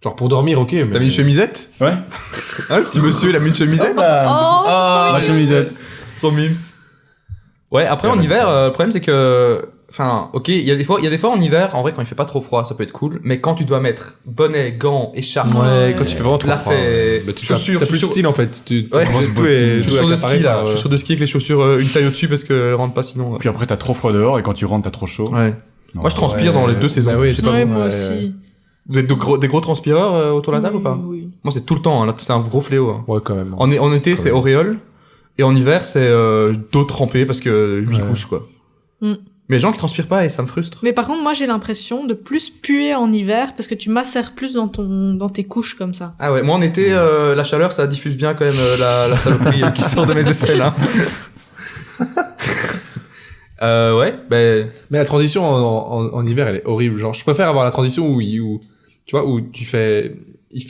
Genre pour dormir, ok, mais... T'as mis une chemisette? Ouais. Hein, le petit monsieur, il a mis une chemisette? Oh, Ma chemisette. Trop mimes. Ouais, après, en hiver, le problème, c'est que, enfin, ok, il y a des fois en hiver, en vrai, quand il fait pas trop froid, ça peut être cool, mais quand tu dois mettre bonnet, gants, écharpe, Ouais, quand il fait vraiment trop Là, froid. c'est- Bah, tu chaussures, t'as plus de chaussures. style, en fait. Ouais, tout est chaussures de ski, accaparé là. par, Chaussures de ski avec les chaussures, une taille au-dessus parce qu'elles rentrent pas sinon. Puis après, t'as trop froid dehors et quand tu rentres, t'as trop chaud. Ouais. Non, Moi, je transpire ouais. dans les deux saisons. Bah oui, Je sais pas ouais, vous. moi ouais. aussi. Vous êtes des gros transpireurs autour de la table ou pas? Oui. Moi, c'est tout le temps, hein. Là, c'est un gros fléau, hein. Ouais, quand même. En été, c'est même. auréole. Et en hiver, c'est dos trempé parce que 8 Ouais. couches, quoi. Mm. Mais les gens qui transpirent pas et ça me frustre. Mais par contre, moi, j'ai l'impression de plus puer en hiver parce que tu macères plus dans tes couches comme ça. Ah ouais, moi en été, la chaleur, ça diffuse bien quand même la saloperie qui sort de mes aisselles. Hein. Ouais, ben... Mais la transition en hiver, elle est horrible. Genre, je préfère avoir la transition où tu vois, où il fait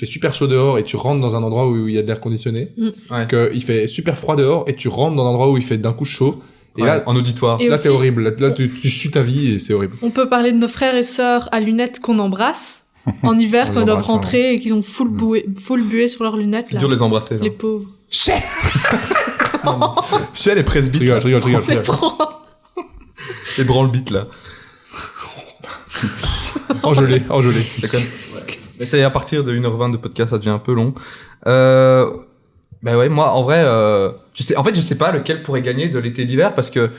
super chaud dehors et tu rentres dans un endroit où il y a de l'air conditionné. Ouais. Que il fait super froid dehors et tu rentres dans un endroit où il fait d'un coup chaud. Et Ouais, là, en auditoire. Et là, aussi- c'est horrible. Là, tu sues ta vie et c'est horrible. On peut parler de nos frères et sœurs à lunettes qu'on embrasse en hiver On quand ils les doivent embrasse, rentrer et qu'ils ont full buée sur leurs lunettes. C'est Là. dur de les embrasser. Les pauvres. Chez les Je presbytes, rigole, je rigole, je rigole. Les pauvres. les branle-bites, là. Engelé. C'est quand même... Mais c'est à partir de 1h20 de podcast, ça devient un peu long. Ben ouais, moi, en vrai, je sais pas lequel pourrait gagner de l'été et l'hiver parce que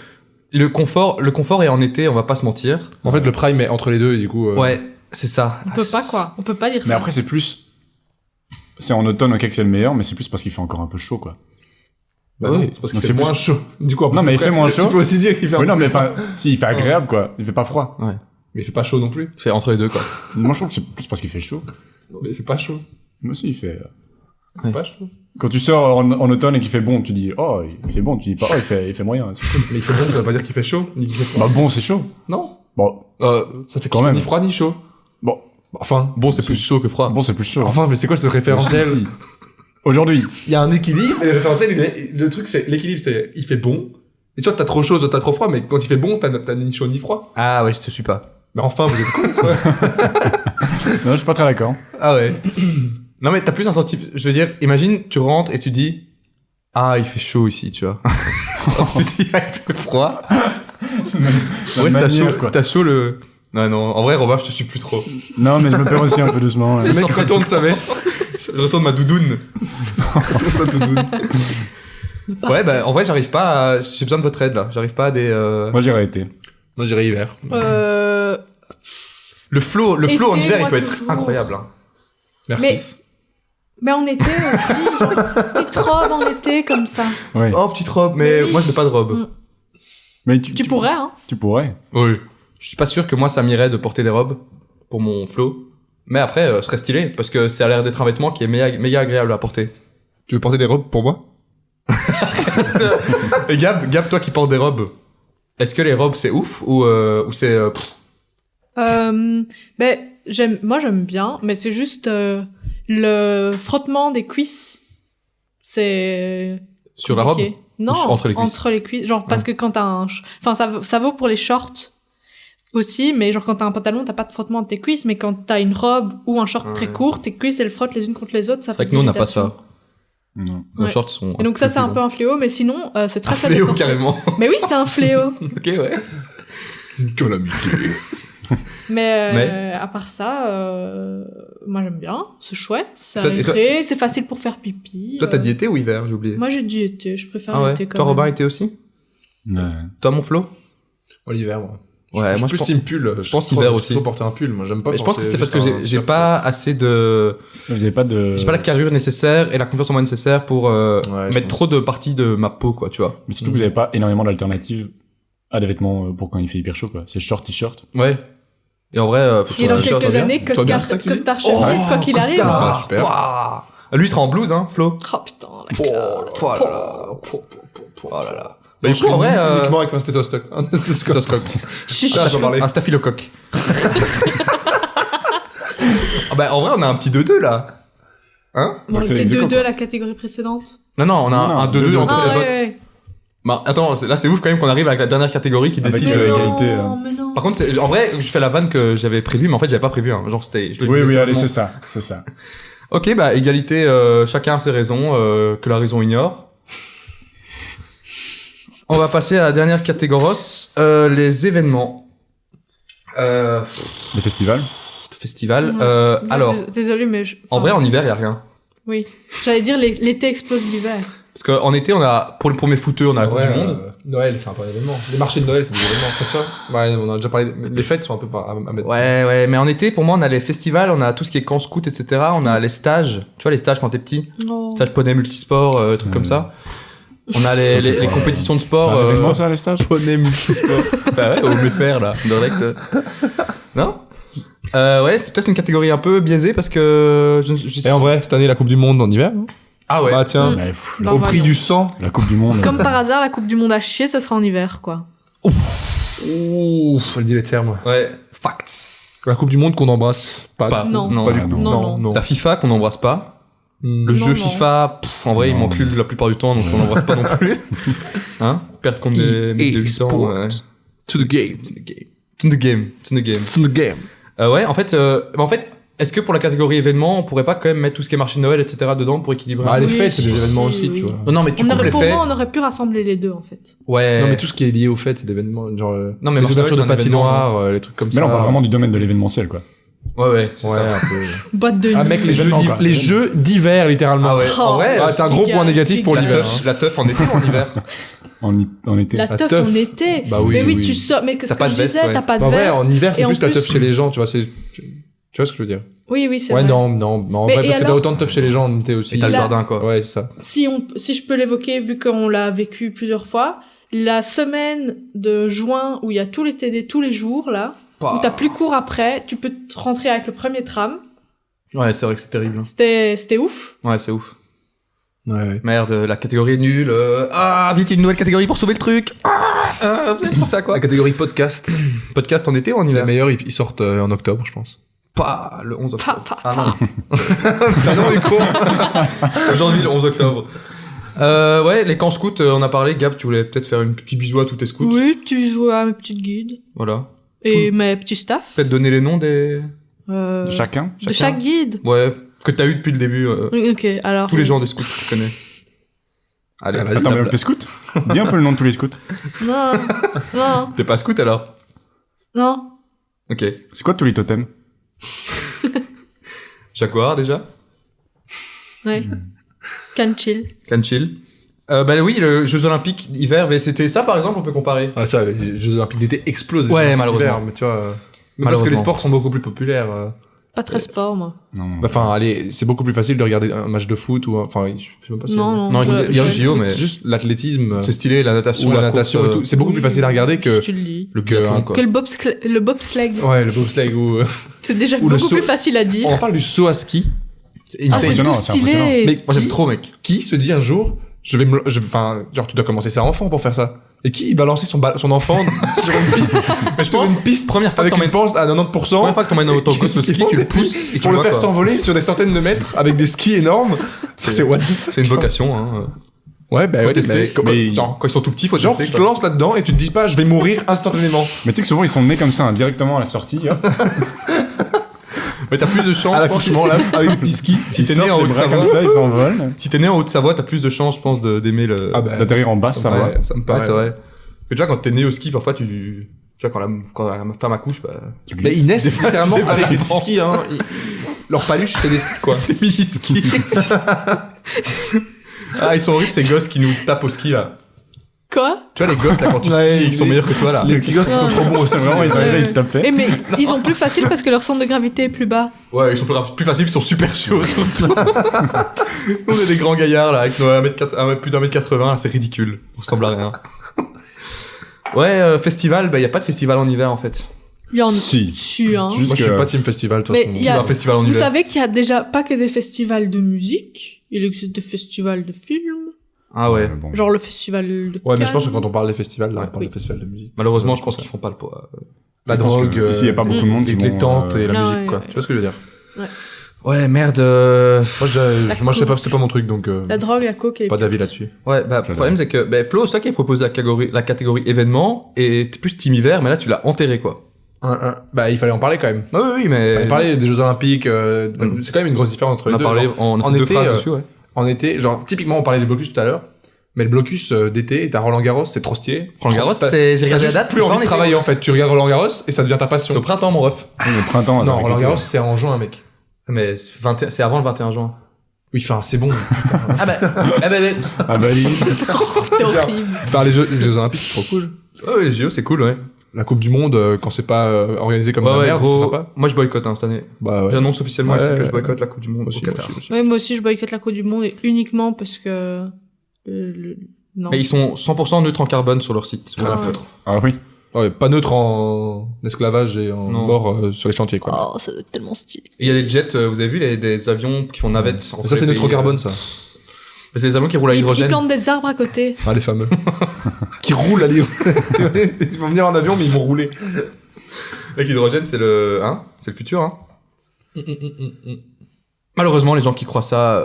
le confort est en été, on va pas se mentir. En fait, le prime est entre les deux et du coup. Ouais, c'est ça. On peut pas, quoi. On peut pas dire Mais ça. après, c'est plus. C'est en automne, ok, que c'est le meilleur, mais c'est plus parce qu'il fait encore un peu chaud, quoi. Bah Oui. non, c'est parce qu'il Donc fait c'est moins plus- chaud. Du coup, Non, mais il fait moins chaud. Tu peux aussi dire qu'il fait un Oui, peu non, mais plus froid. enfin, si, il fait agréable, quoi. Il fait pas froid. Mais il fait pas chaud non plus. C'est entre les deux, quoi. Moi, je trouve que c'est plus parce qu'il fait chaud. Non, mais il fait pas chaud. Moi aussi, il fait. Il fait pas chaud. Quand tu sors en automne et qu'il fait bon, tu dis, oh, il fait bon, tu dis pas, oh, il fait moyen. C'est cool. Mais il fait bon, ça veut pas dire qu'il fait chaud, ni qu'il fait froid. Bah bon, c'est chaud. Non. Bon, Ça fait Quand quand même. ni froid ni chaud. bon, Enfin. Bon, c'est plus chaud que froid. bon, c'est plus chaud. Enfin, mais c'est quoi ce référentiel? Si. Aujourd'hui, Il y a un équilibre, et le référentiel, le truc, c'est, l'équilibre, c'est, il fait bon. Et soit t'as trop chaud, soit t'as trop froid, mais quand il fait bon, t'as ni chaud ni froid. Ah ouais, je te suis pas. Mais enfin, vous êtes cons, quoi. non, je suis pas très d'accord. Ah ouais. Non mais t'as plus un sentiment. Je veux dire, imagine, tu rentres et tu dis, ah, il fait chaud ici, tu vois. Tu dis, ah, il fait froid. Ouais, si t'as chaud, quoi. si t'as chaud le... Non, en vrai, Robin, je te suis plus trop. Non, mais je me perds aussi un peu doucement. Le Ouais. mec retourne sa veste. Je retourne ma doudoune. Retourne sa doudoune. Ouais, bah, en vrai, j'arrive pas à... J'ai besoin de votre aide, là. J'arrive pas à des... Moi, j'ai arrêté. Moi, j'irais hiver. Le flow en Été, hiver, il moi, peut être toujours. incroyable. Hein. Merci. Mais en été aussi. Petite robe en été comme ça. Ouais. Oh, petite robe, mais Oui. moi, je mets pas de robe. Mm. Mais Tu pourrais, hein. Tu pourrais. Oui. Je suis pas sûr que moi, ça m'irait de porter des robes pour mon flow. Mais après, ce serait stylé, parce que ça a l'air d'être un vêtement qui est méga agréable à porter. Tu veux porter des robes pour moi? Et Gab, toi qui portes des robes, est-ce que les robes c'est ouf ou c'est Moi j'aime bien, mais c'est juste le frottement des cuisses. C'est Sur la robe? compliqué. Non, Entre les cuisses. Entre les cuisses. Genre, parce que quand t'as ça vaut pour les shorts aussi, mais genre quand t'as un pantalon, t'as pas de frottement de tes cuisses, mais quand t'as une robe ou un short très court, tes cuisses elles frottent les unes contre les autres, ça C'est fait vrai que nous, on n'a pas l'irritation. ça. Non. Nos Ouais. shorts sont. Et donc ça c'est un peu un fléau, mais sinon c'est très Un fléau, carrément. Mais oui, c'est un fléau. Ok, ouais. Une calamité. Mais à part ça, moi j'aime bien, c'est chouette, c'est Toi- et toi- aéré, c'est facile pour faire pipi. Toi, t'as dit été ou hiver? J'ai oublié. Moi j'ai dit été, je préfère Ah ouais. l'été quand Toi, même. Robin, été aussi? Ouais. Toi, mon Flo? L'hiver, moi. Ouais, je moi, suis je pense- plus team pull. je pense hiver aussi. Je peux porter un pull, moi j'aime pas. Mais je pense que porter c'est parce que juste un j'ai shirt. pas assez de. Vous avez pas de... J'ai pas la carrure nécessaire et la confiance en moi nécessaire pour je mettre pense. trop de parties de ma peau, quoi, tu vois. Mais surtout que vous avez pas énormément d'alternatives à des vêtements pour quand il fait hyper chaud, quoi. C'est short, t-shirt. Ouais. Et en vrai, Et dans t-shirt, quelques toi, années, bien. Toi, bien, c'est ça Costard que tu dis chemise, quoi qu'il arrive. Costard. Ah, super. Pouah. Lui, il sera en blouse, hein, Flo. Oh putain, la classe. Oh là là. Oh là là. Bah, du coup, en vrai, Uniquement avec un stéthoscope. Un stéthoscope. Ah, j'en parlais. un staphylocoque. Ah bah, en vrai, on a un petit 2-2 là. Hein? Bon, Donc, c'est c'était les échos, 2-2 quoi. la catégorie précédente. Non, on a Non, un 2-2 2-2 entre Ah les votes. ouais. Bah, attends, là, c'est ouf quand même qu'on arrive avec la dernière catégorie qui Avec, décide. euh, Mais égalité, non, mais non. Par contre, en vrai, je fais la vanne que j'avais prévue, mais en fait, j'avais pas prévu. Hein. Genre, c'était. Je le Oui, disais oui, allez, sérieusement. c'est ça. Ok, bah, égalité, chacun a ses raisons, que la raison ignore. On va passer à la dernière catégorie, les événements. Les festivals. Festival. Ouais. Alors, Désolé, mais. en vrai, en hiver, y a rien. Oui. J'allais dire l'été explose l'hiver. Parce qu'en été, on a, pour mes footeux, on a la Coupe du Monde. Noël, c'est un peu un événement. Les marchés de Noël, c'est des événements. C'est ça. Ouais, on a déjà parlé. Les fêtes sont un peu à mettre. Ouais, mais en été, pour moi, on a les festivals, on a tout ce qui est camp scout, etc. On a les stages, tu vois, les stages quand t'es petit. Oh. Stage poney multisport, trucs comme ça. On a les, Ça, c'est les pas- compétitions de C'est sport. un événement, ça, les stages? Poney multisport. Bah ouais, au MFR, là, direct. Non? Ouais, c'est peut-être une catégorie un peu biaisée parce que Et en vrai, cette année, la Coupe du Monde en hiver. Ah ouais. Bah tiens, Mais, Bah, au voyons. prix du sang. la Coupe du Monde. Comme par hasard, la Coupe du Monde à chier, ça sera en hiver, quoi. Ouf, elle dit les termes. Ouais. Facts. La Coupe du Monde qu'on embrasse pas. Pas. Non. Non. Pas du Ah, coup. non. Non. La FIFA qu'on n'embrasse pas. Le Le jeu non. FIFA, en vrai, il Non. m'encule la plupart du temps, donc on n'embrasse pas non plus. Hein? Perdre contre des mecs de 8 ans. Sport. Ouais. To the game. It's in the game. It's in the game. It's in the game. To the game. Ouais, en fait, est-ce que pour la catégorie événements, on pourrait pas quand même mettre tout ce qui est marché de Noël, etc. dedans pour équilibrer? Bah, les Oui, fêtes, c'est des si, événements si, aussi, oui. tu vois. Non, mais tu coupes les Pour fêtes. moi, on aurait pu rassembler les deux, en fait. Ouais. Non, mais tout ce qui est lié aux fêtes, c'est des événements. Genre, Non, mais les marché de Noël, ouvertures de c'est un patinoires, les trucs comme Mais ça. là, on parle vraiment du domaine de l'événementiel, quoi. Ouais, c'est Ouais, ça. un peu. Boîte de nuit. Ah, mec, les jeux Événements, quoi. les jeux d'hiver, littéralement. Ah ouais. Oh. En vrai, Ah, c'est un gros point négatif pour la l'hiver. teuf, la teuf en été ou en hiver? En été. La La teuf teuf. en été. Bah oui, Mais oui, oui. tu sors. Mais que T'as ce pas que de je veste, disais, ouais. t'as pas de En vrai, veste. en hiver, Et c'est en plus la plus- teuf chez les gens, tu vois. Tu vois ce que je veux dire? Oui, oui, c'est Ouais, vrai. non, en Mais vrai, et parce que t'as alors autant de teuf chez les gens en été aussi. Et t'as le Là- jardin, quoi. Ouais, c'est ça. Si je peux l'évoquer, vu qu'on l'a vécu plusieurs fois, la semaine de juin où il y a tous les TD tous les jours, là, où t'as plus cours après, tu peux te rentrer avec le premier tram. Ouais, c'est vrai que c'est terrible. hein. C'était ouf. Ouais, c'est ouf. Ouais. Merde, la catégorie est nulle. Vite, une nouvelle catégorie pour sauver le truc. Vous avez pensé à quoi? La catégorie podcast. Podcast en été ou en Les hiver? meilleurs, ils sortent en octobre, je pense. Pas le 11 octobre. Pa, pa, Ah non. Ah non, il est con. Aujourd'hui, le 11 octobre. Ouais, les camps scouts, on a parlé. Gab, tu voulais peut-être faire une petite bisou à tous tes scouts. Oui, tu joues à mes petites guides. Voilà. Et mes petits staffs. Peut-être donner les noms des... Euh, De chacun. de chaque guide. Ouais, que t'as eu depuis le début. Oui, ok, alors. Tous les gens des scouts que tu connais. Allez, Ah, vas-y. Attends, mais blabla. t'es scout? Dis un peu le nom de tous les scouts. Non, non, T'es pas scout alors? non. Ok. C'est quoi tous les totems? Jaguar déjà? Ouais. Can chill. Can chill. Bah oui, les Jeux Olympiques hiver, VST, ça par exemple, on peut comparer. Ah, ça, les Jeux Olympiques d'été explosent. Ouais, les malheureusement. hiver, mais tu vois. Mais parce que les Malheureusement. sports sont beaucoup plus populaires. Pas très sport, moi. Non. Enfin, allez, c'est beaucoup plus facile de regarder un match de foot ou enfin, je sais même pas si. Non, non. Non, il y a je- le JO, mais Juste l'athlétisme c'est stylé, la natation, ou la course, natation et tout. C'est beaucoup plus Oui, facile à regarder que Je le dis. le biathlon, quoi. Que le bobsleigh. ouais le bobsleigh ou C'est déjà Ou le beaucoup saut. plus facile à dire. on parle du saut à ski. C'est Ah, c'est insane. tout impressionnant, c'est stylé. Mais moi j'aime trop, mec. Qui se dit un jour Enfin, genre, tu dois commencer ça enfant pour faire ça. Et qui va lancer son enfant sur une piste? Mais je pense, une piste première fois avec que une pente à 90%. Première fois que t'emmènes ton gosse au ski, tu le pousses et tu pour le vois, faire quoi. s'envoler sur des centaines de mètres avec des skis énormes. C'est what the fuck. C'est une vocation, hein. Ouais, bah Faut ouais, tester. genre, Quand ils sont tout petits, faut genre, tester. tu te lances là-dedans et tu te dis pas, je vais mourir instantanément. Mais tu sais que souvent ils sont nés comme ça, hein, directement à la sortie. Hop. Mais t'as plus de chance, À je pense. l'accouchement, là, avec des petits skis. Si t'es Ils né en sortent les bras Haute-Savoie, comme ça, ils s'envolent. si t'es né en Haute-Savoie, t'as plus de chance, je pense, d'aimer le. Ah bah, D'atterrir en basse, ça va. ça me Ouais, paraît. c'est vrai. Mais tu vois, quand t'es né au ski, parfois tu vois, quand la femme accouche, bah. Tu Mais glisses. ils naissent littéralement tu fais avec pas des la petits skis, hein. Leur paluche, c'est des skis, quoi. C'est mini-ski. Ah, ils sont horribles, ces gosses qui nous tapent au ski, là. Quoi? Tu vois, les gosses, là, quand tu Ouais, skis, ils sont les- meilleurs que toi, là. Les petits gosses, ils sont trop bons aussi. C'est vraiment, ils arrivaient, ils tapaient. Eh, mais ils ont plus facile parce que leur centre de gravité est plus bas. Ouais, ils sont plus faciles, ils sont super chauds, surtout. On est des grands gaillards, là, avec nos plus d'1m80, là, c'est ridicule. On ressemble à rien. Ouais, festival, bah, y a pas de festival en hiver, en fait. Il y en a. Si. Hein. Juste Moi, je suis que- pas team festival, de toute Mais façon. il Tu y a- vas à un festival en Vous hiver. savez qu'il y a déjà pas que des festivals de musique, il existe des festivals de films, Ah ouais. Bon. genre le festival de Ouais, mais je pense que Cannes. quand on parle des festivals, là, Ouais, on parle oui. des festivals de musique. Malheureusement, je pense qu'ils font pas le poids. La Je pense drogue, que ici, y a pas beaucoup de monde qui les vont, tentes et la Ah musique, ouais, quoi. ouais. Tu vois ce que je veux dire? Ouais, merde. Moi, moi, je sais pas, coke. c'est pas mon truc, donc La drogue, la coke et pas d'avis là-dessus. Ouais, bah, le problème, c'est que, bah, Flo, c'est toi qui as proposé la catégorie événement, et t'es plus team hiver, mais là, tu l'as enterré, quoi. Bah, il fallait en parler quand même. Ah oui, Il mais. fallait parler des Jeux Olympiques. Mm. C'est quand même une grosse différence entre On les a deux. parlé, genre. on a en fait deux été, phrases dessus, ouais. En été, genre, typiquement, on parlait des blocus tout à l'heure. Mais le blocus d'été, t'as Roland Garros, c'est trop stylé. Roland Garros, T'as- j'ai T'as regardé la juste date, plus c'est pas envie en de été, travailler en en fait. Tu regardes Roland Garros et ça devient ta C'est passion. au printemps, mon ref. Oui, le printemps, ça Non, va Roland arrêter. Garros, c'est en juin, mec. Mais c'est avant le 21 juin. Oui, enfin, c'est bon. Putain. Ah bah, Ah bah, limite. C'était horrible. Faire les Jeux Olympiques, c'est trop cool. ouais, les JO, c'est cool, ouais. La Coupe du Monde, quand c'est pas organisé comme Ouais, la ouais, merde, gros. c'est sympa. Moi, je boycotte, hein, cette année. Bah ouais. J'annonce officiellement Ouais, ici que ouais, je boycotte la Coupe du Monde Aussi, au Qatar. aussi. Ouais, moi aussi, je boycotte la Coupe du Monde et uniquement parce que. Non. Mais ils sont 100% neutres en carbone sur leur site. Sur Rien la à feutre. foutre. Ah oui. Ouais, pas neutre en esclavage et en Non. mort sur les chantiers, quoi. Oh, ça doit être tellement stylé. Et il y a des jets, vous avez vu, des avions qui font navette. entre Ça, c'est les neutre pays, carbone, ça. C'est des avions qui roulent à Ils l'hydrogène. plantent des arbres à côté. Ah, les fameux. Qui roulent à l'hydrogène. Ils vont venir en avion, mais ils vont rouler. Avec l'hydrogène, c'est le futur, hein. Malheureusement, les gens qui croient ça,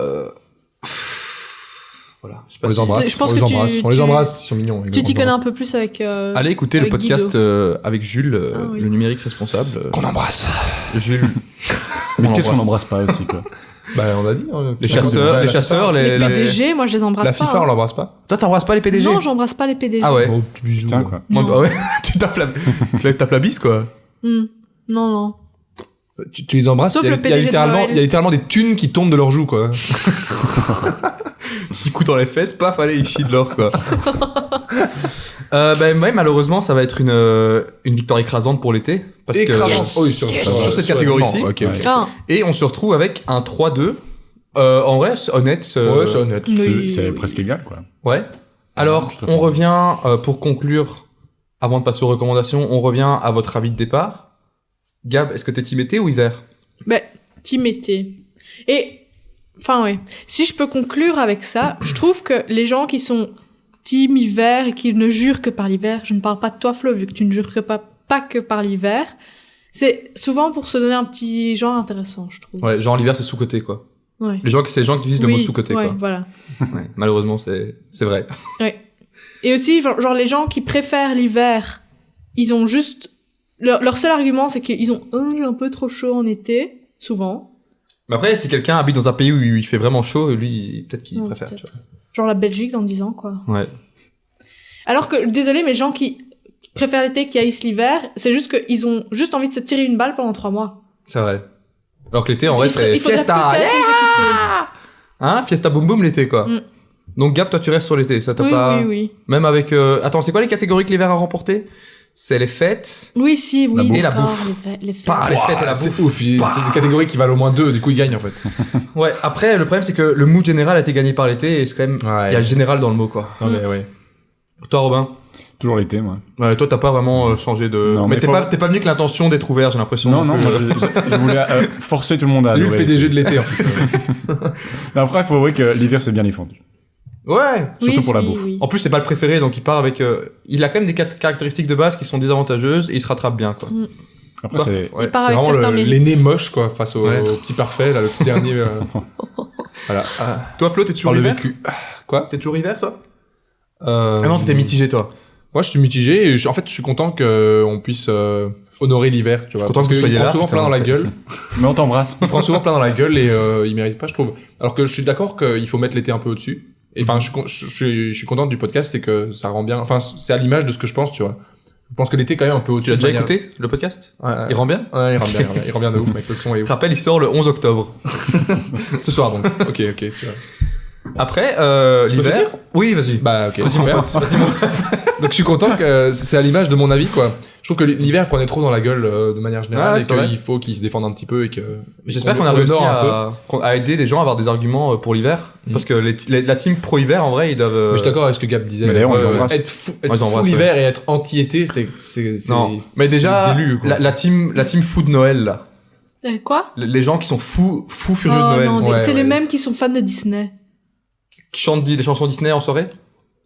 voilà. Je sais pas On les si- embrasse. Je pense on les que embrasse. tu- On les tu- embrasse, ils sont mignons. Tu t'y connais un peu plus avec. Allez écouter le avec podcast Guido. avec Jules, Ah oui. le numérique responsable. Qu'on embrasse. Jules. Mais On qu'est-ce qu'on l'embrasse. n'embrasse pas aussi, quoi. Bah, on a dit. Hein, Les chasseurs, Les PDG, moi je les embrasse La pas. FIFA, on hein. l'embrasse pas. Toi, t'embrasses pas les PDG? Non, j'embrasse pas les PDG. Ah ouais. Oh, petit bisou. Putain, quoi. Moi, Non. ah ouais. Tu tapes la bise, quoi. Hmm. Non, non. Tu les embrasses, Sauf il y a- le il y a PDG de littéralement- Noël. il y a littéralement des thunes qui tombent de leurs joues, quoi. Petit coup dans les fesses, paf, allez, il chie de l'or, quoi. Ben, ouais, malheureusement, ça va être une victoire écrasante pour l'été. Parce que, Écrasante. Oh, oui, sur cette catégorie-ci. Ok, ok. Ouais. Ah, et on se retrouve avec un 3-2. En vrai, c'est honnête. Ouais, c'est honnête. oui. C'est presque égal, quoi. Ouais. Alors, Je te on comprends. revient, pour conclure, avant de passer aux recommandations, on revient à votre avis de départ. Gab, est-ce que t'es team été ou hiver? Ben, team été. Et, enfin, ouais. Si je peux conclure avec ça, je trouve que les gens qui sont team hiver et qui ne jurent que par l'hiver, je ne parle pas de toi, Flo, vu que tu ne jures que pas que par l'hiver, c'est souvent pour se donner un petit genre intéressant, je trouve. Ouais, genre l'hiver, c'est sous-côté, quoi. Ouais. C'est les gens qui utilisent le mot sous-côté, ouais, quoi. voilà. Ouais, malheureusement, c'est vrai. Ouais. Et aussi, genre les gens qui préfèrent l'hiver, ils ont juste... Leur seul argument, c'est qu'ils ont un peu trop chaud en été, souvent. Mais après, si quelqu'un habite dans un pays où il fait vraiment chaud, lui, peut-être qu'il Ouais, préfère, peut-être. tu Genre la Belgique dans 10 ans, quoi. vois. Ouais. Alors que, désolé, mais les gens qui préfèrent l'été, qui haïssent l'hiver, c'est juste qu'ils ont juste envie de se tirer une balle pendant 3 mois. C'est vrai. Alors que l'été, en vrai, Il faudrait c'est fiesta. peut-être Yeah, les écouter. hein, fiesta boum boum l'été, quoi. Mm. Donc, Gab, toi, tu restes sur l'été. Ça t'a Oui, pas. oui, oui. Même avec. Attends, c'est quoi les catégories que l'hiver a remporté? C'est les fêtes. Oui, si, oui. bouffe. Et la d'accord, bouffe. les fêtes. Pas les fêtes et la bouffe. C'est ouf. C'est des catégories qui valent au moins 2, du coup, ils gagnent, en fait. Ouais, après, le problème, c'est que le mood général a été gagné par l'été et c'est quand même. Ouais. Il y a général dans le mot, quoi. Non, mais ouais. Toi, Robin? Toujours l'été, moi. Ouais, toi, t'as pas vraiment changé de. Non, mais mais t'es faut- pas venu avec l'intention d'être ouvert, j'ai l'impression. Non, non, plus. moi, je voulais forcer tout le monde à C'est lui le adorer PDG de l'été. l'été, en fait. Mais après, il faut avouer que l'hiver, c'est bien défendu. Ouais. Surtout pour la bouffe. Oui. En plus, c'est pas le préféré, donc il part avec. Il a quand même des caractéristiques de base qui sont désavantageuses et il se rattrape bien, quoi. Après, Toi, c'est... Ouais, Il part c'est avec vraiment certains mérites. l'aîné moche, quoi, face au, Ouais. au petit parfait, là, le petit dernier. Voilà. Toi, Flo, t'es toujours Par le hiver vécu. Quoi T'es toujours hiver, toi Ah Ah non, t'étais mitigé, toi. Moi, je suis mitigé et en fait, je suis content qu'on puisse honorer l'hiver, tu vois. content Parce que vous qu'il soyez prend là, souvent putain, plein dans en la fait. gueule. Mais on t'embrasse. Il prend souvent plein dans la gueule et il mérite pas, je trouve. Alors que je suis d'accord qu'il faut mettre l'été un peu au-dessus. Et enfin, je suis content du podcast et que ça rend bien. Enfin, c'est à l'image de ce que je pense, tu vois. Je pense que l'été est quand même un peu Tu au-dessus. l'as de déjà manière- écouté, le podcast Ouais, Il rend bien Ouais, il rend bien, il rend bien de ouf, mec. Le son est Je ouf. te rappelle, il sort le 11 octobre. Ce soir, donc. Ok, tu vois. Après, peux l'hiver... finir Oui, vas-y. Bah, ok. Vas-y, mon super. pote. Vas-y, mon Donc je suis content que c'est à l'image de mon avis, quoi. Je trouve que l'hiver prenait trop dans la gueule de manière générale Ouais, et c'est vrai. qu'il faut qu'ils se défendent un petit peu et que. J'espère qu'on on a réussi honore un peu. à aider des gens à avoir des arguments pour l'hiver. Mhm. Parce que la team pro-hiver, en vrai, ils doivent... Mais je suis d'accord avec ce que Gab disait. Mais d'ailleurs, on les embrasse. Être fou, On les embrasse, l'hiver et être anti-été, c'est Non, mais déjà, c'est délu, quoi. la team fou de Noël, là. Quoi Les gens qui sont fous furieux de Oh Noël. non, Ouais, c'est les ouais. mêmes qui sont fans de Disney. Qui chantent des chansons Disney en soirée.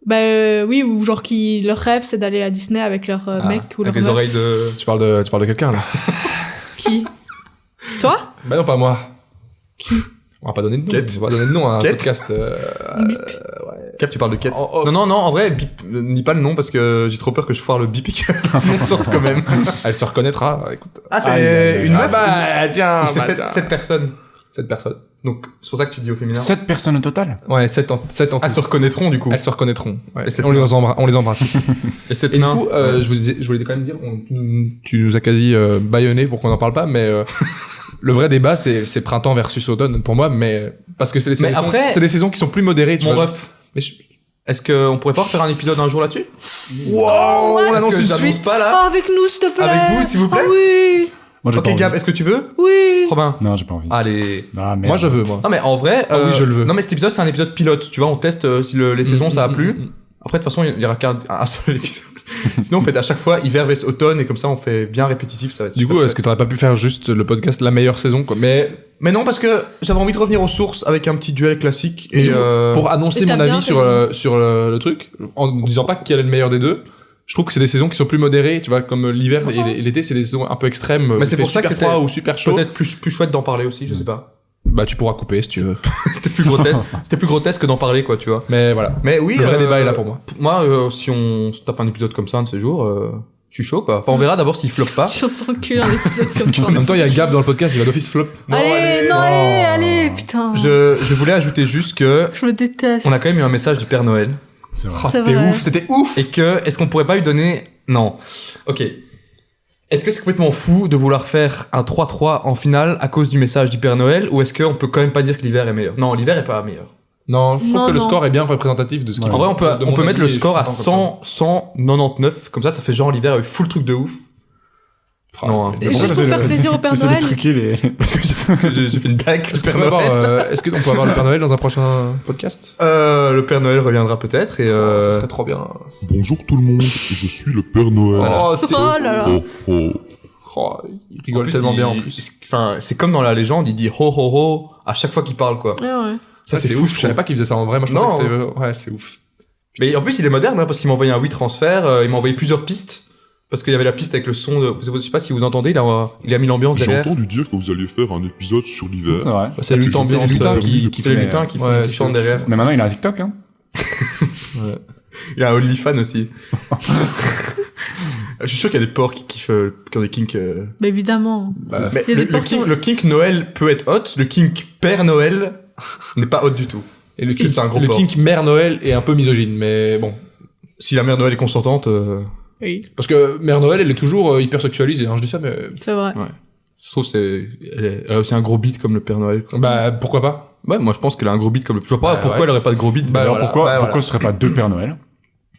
Bah oui, ou genre qui leur rêve c'est d'aller à Disney avec leur mec ou leur Avec les meuf. oreilles de... Tu parles de quelqu'un, là. Qui Toi Bah non, pas moi. Qui On va pas donner de nom. Kate. On va donner de nom à un Kate. podcast. Cap, tu parles de Kate. Oh, oh. Non, en vrai, bip, dis pas le nom parce que j'ai trop peur que je foire le bip et que le nom sorte quand même. Elle se reconnaîtra, écoute. Ah, c'est Aïe, aïe, aïe. une Ah meuf bah, tiens, ou c'est bah, sept tiens. 7 personnes. Cette personne. Donc, c'est pour ça que tu dis au féminin. 7 personnes au total. Ouais, 7 en Elles tout. se reconnaîtront, du coup. Elles se reconnaîtront. Ouais. Et sept On les embrasse aussi. Et 7 Et du nains. coup, je voulais quand même dire, tu nous as quasi bâillonné pour qu'on en parle pas, mais le vrai débat, c'est printemps versus automne pour moi, mais parce que c'est des Mais saisons, après- c'est des saisons qui sont plus modérées. Tu Mon vois. ref, Mais est-ce qu'on pourrait pas refaire un épisode un jour là-dessus? Wow, on annonce annonce une une suite. suite pas Oh, là. avec nous, s'il te plaît. Avec vous, s'il vous plaît. Oh oui, Moi, j'ai pas Ok, envie. Gab, est-ce que tu veux? oui. Robin. Non, j'ai pas envie. Allez. Ah, merde. moi je veux, moi. Non mais en vrai, Ah oui, je le veux. Non mais cet épisode c'est un épisode pilote, tu vois, on teste si les saisons ça a plu. Après de toute façon il y aura un seul épisode. Sinon on fait à chaque fois hiver vs automne et comme ça on fait bien répétitif, ça va être Du super coup, est-ce chouette. que t'aurais pas pu faire juste le podcast la meilleure saison, quoi. Mais Mais non parce que j'avais envie de revenir aux sources avec un petit duel classique Mais et du coup, pour annoncer Et t'as mon bien avis sur raison. sur le truc, en disant pas quel est le meilleur des deux. Je trouve que c'est des saisons qui sont plus modérées, tu vois, comme l'hiver et l'été, c'est des saisons un peu extrêmes. Mais il c'est fait pour ça que super c'était froid ou super chaud. peut-être plus chouette d'en parler aussi, je sais pas. Bah tu pourras couper si tu veux. C'était plus grotesque que d'en parler quoi, tu vois. Mais voilà. Mais oui, Le vrai débat est là pour moi. Moi si on se tape un épisode comme ça un de ces jours, je suis chaud quoi. Enfin on verra d'abord s'il floppe pas. Si on s'encule un épisode comme ça. En même temps, il y a Gab dans le podcast, il va d'office flop. Non, Allez, non, allez, putain. Je voulais ajouter juste que Je me déteste. on a quand même eu un message du Père Noël. C'est vrai. Oh, C'est c'était vrai. ouf, c'était ouf. Et que, est-ce qu'on pourrait pas lui donner... Non. Ok. Est-ce que c'est complètement fou de vouloir faire un 3-3 en finale à cause du message du Père Noël ou est-ce qu'on peut quand même pas dire que l'hiver est meilleur? Non, l'hiver est pas meilleur. Non, je trouve Non, que le non. score est bien représentatif de ce qu'il Ouais. faut. En vrai, De on mon peut avis, mettre le et je score à suis content 199, comme ça fait genre l'hiver avec full truc de ouf. comme ça. Non, hein. Et juste pour faire plaisir au Père T'essaies de Noël. truquer les... Parce que j'ai fait une blague. Est-ce qu'on peut avoir le Père Noël dans un prochain podcast Le Père Noël reviendra peut-être et Ça serait trop bien. Bonjour tout le monde, je suis le Père Noël. Voilà. Oh, c'est Oh là là. Oh, oh. Oh, il rigole tellement bien en plus. Enfin, c'est comme dans la légende, il dit ho ho ho à chaque fois qu'il parle quoi. Ouais, ouais. Ça c'est ouf, fou, je savais pas qu'il faisait ça en vrai. Moi je pensais Non. que c'était. Ouais, c'est ouf. Mais en plus, il est moderne, hein, parce qu'il m'a envoyé un WeTransfer, il m'a envoyé plusieurs pistes, parce qu'il y avait la piste avec le son de... Je sais pas si vous entendez, il a mis l'ambiance J'ai derrière. entendu dire que vous alliez faire un épisode sur l'hiver. C'est vrai. Bah, c'est le Je lutin, sais, c'est le lutin c'est qui C'est le fait. lutin qui, Ouais, qui c'est chante ouf. derrière. Mais maintenant, il a un TikTok, hein. Il a un OnlyFans aussi. Je suis sûr qu'il y a des porcs qui kiffent, qui ont des kinks... Bah évidemment. Bah, Mais Il y a le, des porcs qui ont- le kink Noël peut être hot, le kink Père Noël n'est pas hot du tout. Et le Parce que kink, c'est un gros le porc. kink Mère Noël est un peu misogyne, mais bon. Si la mère Noël est consentante, Oui, Parce que Mère Noël, elle est toujours hyper sexualisée, hein, je dis ça, mais. c'est vrai. je trouve elle a aussi un gros beat comme le Père Noël. Quoi. Bah, pourquoi pas? Ouais, moi je pense qu'elle a un gros beat comme le... Je vois pas Bah, pourquoi ouais. elle aurait pas de gros beat. Bah, Alors voilà, pourquoi, ouais, pourquoi voilà. ce serait pas deux Pères Noël?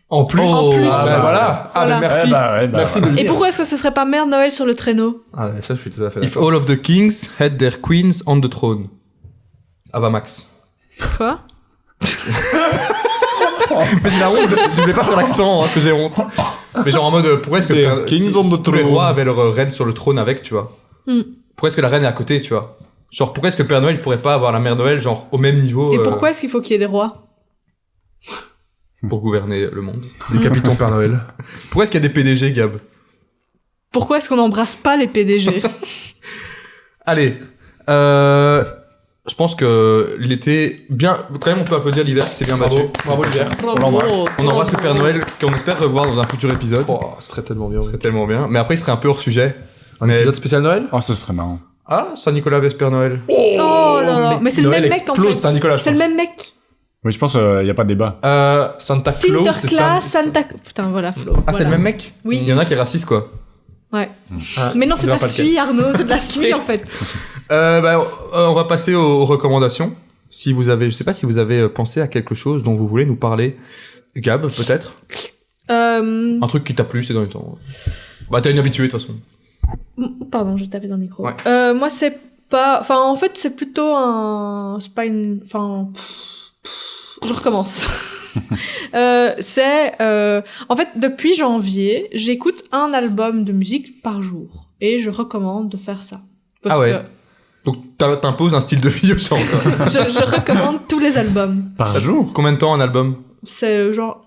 En plus. En plus. Ah, bah, voilà. Ah, Voilà. bah, merci. Eh bah, ouais, bah, Merci de voilà. le Et dire. pourquoi est-ce que ce serait pas Mère Noël sur le traîneau? Ah, ça, je suis tout à fait If d'accord. all of the kings had their queens on the throne. Ava Max. Quoi? Mais j'ai la honte, je voulais pas faire l'accent, hein, parce que j'ai honte. Mais genre en mode, pourquoi est-ce que Their kings on the tous les throne. rois avaient leur reine sur le trône avec, tu vois? Hmm. Pourquoi est-ce que la reine est à côté, tu vois? Genre, pourquoi est-ce que Père Noël il pourrait pas avoir la mère Noël, genre, au même niveau Et pourquoi est-ce qu'il faut qu'il y ait des rois? pour gouverner le monde. Décapitons Père Noël. Pourquoi est-ce qu'il y a des PDG, Gab? Pourquoi est-ce qu'on n'embrasse pas les PDG? Allez, je pense que l'été, bien, quand même on peut applaudir l'hiver qui s'est bien battu. Bravo l'hiver. On embrasse le Père Noël qu'on espère revoir dans un futur épisode. Oh, ce serait tellement bien. Ce serait tellement bien. Mais après il serait un peu hors sujet. Un épisode spécial Noël? Oh, ça serait marrant. Ah, Saint-Nicolas vs Père Noël. Oh là là. Mais c'est le Noël même mec en explose fait. Saint-Nicolas, je C'est le pense. même mec. Oui, je pense qu'il n'y a pas de débat. Santa Claus, c'est Sinterklaas, ça. Santa... Putain, voilà, Flo. Ah, c'est le même mec? Oui. Il y en a qui est raciste quoi. Ouais. Ah, Mais non, c'est je de vois la pas lequel. suie, Arnaud. C'est de la suie, en fait. On va passer aux recommandations. Si vous avez, je sais pas si vous avez pensé à quelque chose dont vous voulez nous parler. Gab, peut-être? Un truc qui t'a plu ces derniers temps. Bah, t'es une habituée de toute façon. Pardon, j'ai tapé dans le micro. Ouais. Moi, c'est pas... Enfin, en fait, c'est plutôt un... C'est pas une... Enfin... Je recommence. En fait, depuis janvier, j'écoute un album de musique par jour. Et je recommande de faire ça. Parce Ah ouais. Donc t'imposes un style de vie aux gens. quoi. je recommande tous les albums. Par jour? Combien de temps un album? C'est genre...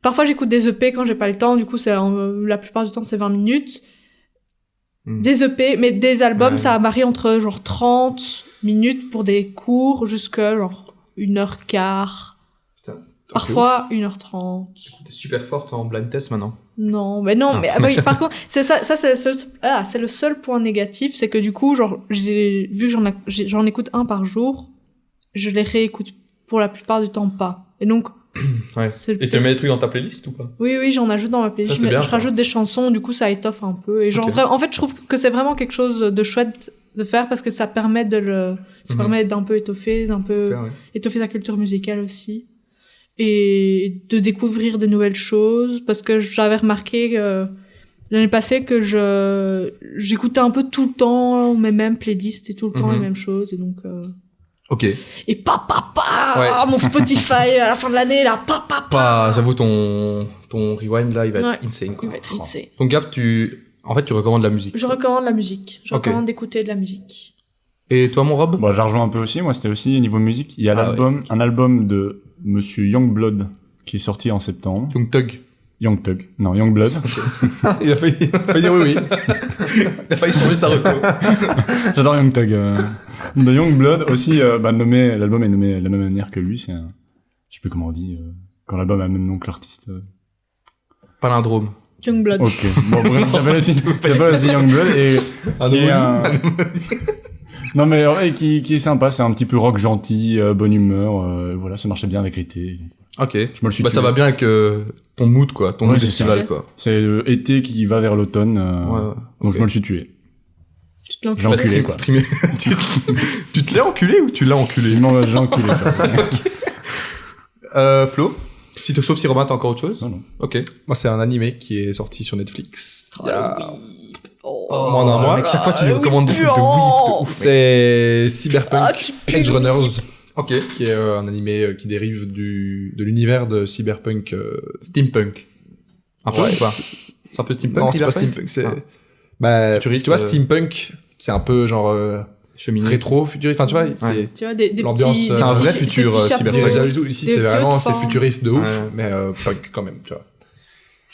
Parfois, j'écoute des EP quand j'ai pas le temps. Du coup, la plupart du temps, c'est 20 minutes. Des EP, mais des albums, Ouais. ça varie entre genre 30 minutes pour des cours jusqu'à genre 1h15. Putain. Parfois 1h30. T'es super forte en blind test maintenant. Non, mais non, Ah. mais oui, par contre, c'est ça c'est le seul point négatif, c'est que du coup, genre, vu que j'en écoute un par jour, je les réécoute pour la plupart du temps pas. Et donc, Ouais. Et tu mets des trucs dans ta playlist ou pas? oui, j'en ajoute dans ma playlist. Ça, c'est bien, je ça. rajoute des chansons, du coup, ça étoffe un peu. Et genre, Ok. en fait, je trouve que c'est vraiment quelque chose de chouette de faire parce que ça permet permet d'un peu étoffer, Ouais. étoffer sa culture musicale aussi. Et de découvrir de nouvelles choses parce que j'avais remarqué l'année passée que j'écoutais un peu tout le temps mes mêmes playlists et tout le temps les mêmes choses et donc Ok. et Ouais. mon Spotify à la fin de l'année là J'avoue ton rewind là, il va être insane il quoi. va être insane. Donc Gab, tu recommandes la musique. Je recommande la musique. Je Ok. recommande d'écouter de la musique. Et toi mon Rob? Bon, je la rejoins un peu aussi. Moi, c'était aussi niveau musique. Il y a un album de Monsieur Youngblood qui est sorti en septembre. Young Thug. Young Thug. Non, Youngblood. Il a failli dire oui. Il a failli changer sa reco. J'adore Young Thug. De Youngblood aussi, l'album est nommé de la même manière que lui. Je sais plus comment on dit, quand l'album a le même nom que l'artiste. Palindrome. Youngblood. Ok. Bon, bref, j'appelle aussi Youngblood et qui est non mais ouais, qui est sympa. C'est un petit peu rock gentil, bonne humeur. Voilà, ça marchait bien avec l'été. Ok. Je me le suis Bah ça tué. va bien avec ton mood quoi, ton Ouais, mood c'est festival ça. quoi. C'est été qui va vers l'automne. Ouais. Donc ok. je me le suis tué. Tu te l'encules. J'ai enculé, quoi. Streamer. Tu te l'as enculé ou tu l'as enculé? J'ai enculé. Flo? Sauf si Robin t'as encore autre chose? Non, non. Ok. Moi, c'est un animé qui est sorti sur Netflix. Il y a Oh, moins d'un mois. Mec, chaque fois tu nous recommandes des trucs de puant. weep de ouf. C'est Cyberpunk Ah, tu pues Edge le Runners, Ok. qui est un animé qui dérive de l'univers de Cyberpunk. Steampunk. Un peu Ouais. ou pas? C'est un peu steampunk? Non, c'est pas Cyberpunk Steampunk, c'est... Ah. Bah, Futuriste, tu vois, Steampunk, c'est un peu genre Cheminée. rétro, futuriste. Enfin, tu vois, c'est... Tu vois, des L'ambiance, petits... c'est un vrai des futur, petits cyberpunk. Je dirais chapeaux. jamais du tout. Ici, Des c'est petits vraiment, hauts de c'est forme. futuriste de ouf, Ouais. mais punk quand même, tu vois.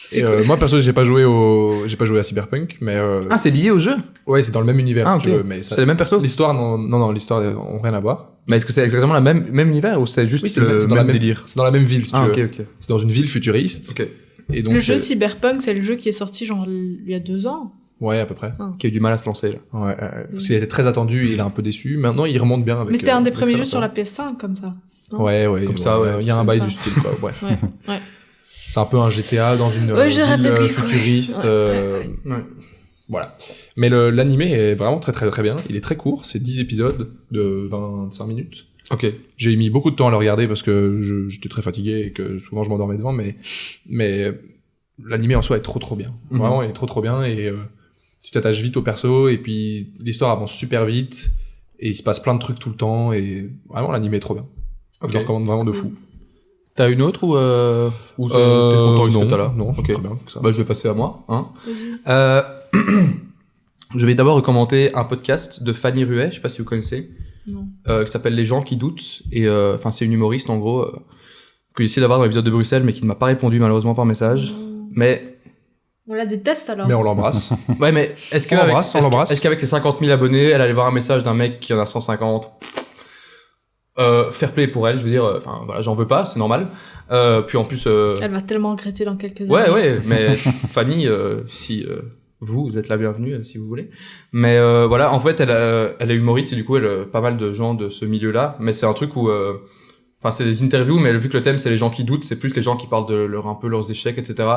C'est Et cool. moi, perso, j'ai pas joué à Cyberpunk, mais Ah, c'est lié au jeu? ouais, c'est dans le même univers, Ah, si tu ok. veux, mais ça... C'est les mêmes persos? L'histoire, non, l'histoire, ont rien à voir. Mais est-ce que c'est exactement la même univers ou c'est juste Oui, c'est le c'est dans la même même délire? C'est dans la même ville, si tu Ah, veux. ok. C'est dans une ville futuriste. Ok. Et donc, Le jeu c'est- Cyberpunk, c'est le jeu qui est sorti genre il y a 2 ans. Ouais, à peu près. Qui a eu du mal à se lancer, là. Ouais, parce qu'il était très attendu et il est un peu déçu. Maintenant, il remonte bien avec... Mais c'était un des avec premiers ça, jeux ça. sur la PS5, comme ça. non Ouais, Comme ça, ouais. Il y a un bail ça. du style, quoi. Bref. Ouais. C'est un peu un GTA dans une Ouais, j'ai ville raté, futuriste. Ouais. Voilà. Mais l'animé est vraiment très très très bien. Il est très court, c'est 10 épisodes de 25 minutes. Ok. J'ai mis beaucoup de temps à le regarder parce que j'étais très fatigué et que souvent je m'endormais devant, mais l'animé en soi est trop bien. Mhm. Vraiment, il est trop bien et tu t'attaches vite au perso et puis l'histoire avance super vite et il se passe plein de trucs tout le temps et vraiment l'animé est trop bien. Ok. Je le recommande vraiment de fou. T'as une autre ou t'es content de ce que t'as là? Non, Ok. c'est très bien. que ça. Bah, je vais passer à moi, hein. Vas-y. Je vais d'abord recommander un podcast de Fanny Ruet, je sais pas si vous connaissez. Non. qui s'appelle Les gens qui doutent. Et enfin, c'est une humoriste en gros que j'ai essayé d'avoir dans l'épisode de Bruxelles, mais qui ne m'a pas répondu malheureusement par message. Mais On la déteste alors. Mais on l'embrasse. ouais, mais est-ce que On l'embrasse, est-ce qu'avec ses 50 000 abonnés, elle allait voir un message d'un mec qui en a 150? Fair play pour elle, je veux dire. Enfin voilà, j'en veux pas, c'est normal. Puis en plus. Elle va tellement regretter dans quelques années. Ouais, mais Fanny, si vous êtes la bienvenue, si vous voulez. Mais voilà, en fait, elle est humoriste et du coup, elle pas mal de gens de ce milieu-là. Mais c'est un truc où, enfin, c'est des interviews, mais vu que le thème c'est les gens qui doutent, c'est plus les gens qui parlent de un peu leurs échecs, etc.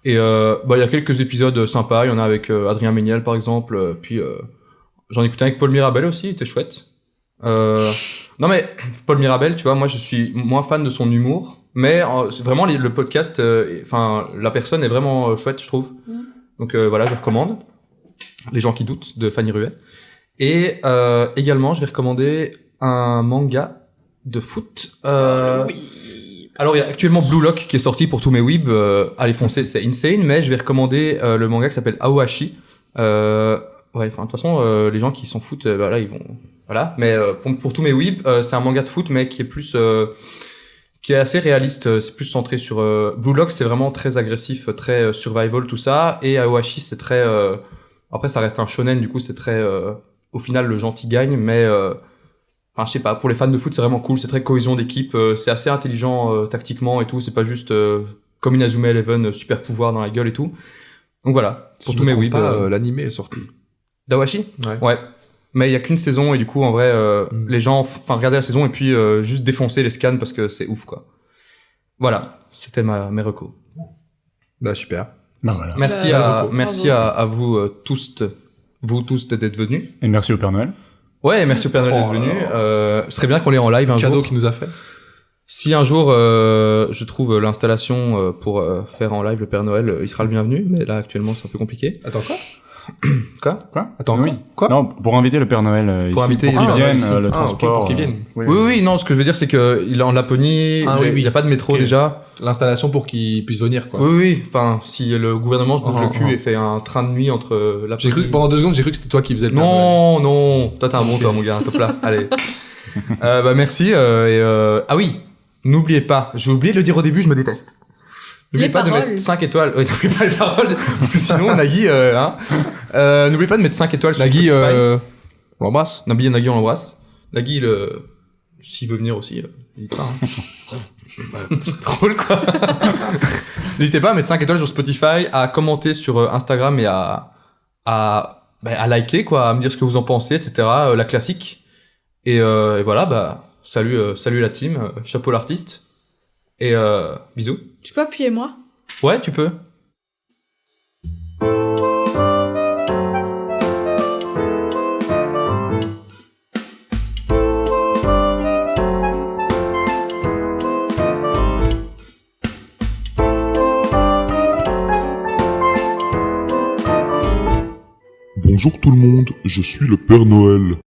Et bah, il y a quelques épisodes sympas. Il y en a avec Adrien Méniel, par exemple. Puis j'en ai écouté avec Paul Mirabel aussi, il était chouette. Non mais Paul Mirabel, tu vois, moi je suis moins fan de son humour. Mais vraiment, le podcast, enfin, la personne est vraiment chouette, je trouve. Donc voilà, je recommande. Les gens qui doutent, de Fanny Ruet. Et également, je vais recommander un manga de foot. Oui. Alors, il y a actuellement Blue Lock qui est sorti pour tous mes weebs. Allez foncer, c'est insane. Mais je vais recommander le manga qui s'appelle Aohashi. Ouais, enfin, de toute façon, les gens qui s'en foutent, là, ils vont... Voilà. Mais pour tous mes weebs, c'est un manga de foot, mais qui est plus... qui est assez réaliste, c'est plus centré sur Blue Lock, c'est vraiment très agressif, très survival, tout ça, et Aohashi c'est très après ça reste un shonen, du coup c'est très au final le gentil gagne, mais enfin je sais pas, pour les fans de foot c'est vraiment cool, c'est très cohésion d'équipe, c'est assez intelligent tactiquement et tout, c'est pas juste comme Inazuma Eleven super pouvoir dans la gueule et tout. Donc voilà, pour tous mes weebs. L'anime est sorti. D'Aohashi Ouais. Mais il y a qu'une saison et du coup en vrai les gens enfin regarder la saison et puis juste défoncer les scans parce que c'est ouf quoi. Voilà, c'était mes recos. Bah super. Ben voilà. Merci bravo. à vous tous d'être venus. Et merci au Père Noël. Ouais, merci au Père Noël d'être venu. Ce serait bien qu'on l'ait en live un Cadeau jour. qu'il nous a fait. Si un jour je trouve l'installation pour faire en live le Père Noël, il sera le bienvenu, mais là actuellement c'est un peu compliqué. Attends quoi? Quoi? Attends Oui. quoi? Non, pour inviter le Père Noël Pour ici, inviter pour qu'il le Père Noël vienne, ici. le Ok, transport. pour qu'il vienne. Oui, non, ce que je veux dire c'est que il est en Laponie, Ah, oui, il oui. y a pas de métro Ok. déjà. L'installation pour qu'il puisse venir quoi. Oui, enfin si le gouvernement se bouge le cul Ah. et fait un train de nuit entre Laponie. J'ai cru pendant 2 secondes, j'ai cru que c'était toi qui faisais le Père Noël. Non, toi t'es un bon toi mon gars, top là, allez. Bah merci ah oui, n'oubliez pas, j'ai oublié de le dire au début, je me déteste. N'oubliez Les pas de paroles. mettre 5 étoiles. Oui, n'oubliez pas les paroles, parce que sinon Nagui, hein. N'oubliez pas de mettre 5 étoiles sur Nagui, Spotify. on l'embrasse. Nagui on l'embrasse. Nagui, s'il veut venir aussi, n'hésite pas. Hein. C'est drôle quoi. N'hésitez pas à mettre 5 étoiles sur Spotify, à commenter sur Instagram et à liker quoi, à me dire ce que vous en pensez, etc. La classique. Et voilà, bah salut la team, chapeau l'artiste. Et bisous. Tu peux appuyer moi? Ouais, tu peux. Bonjour tout le monde, je suis le Père Noël.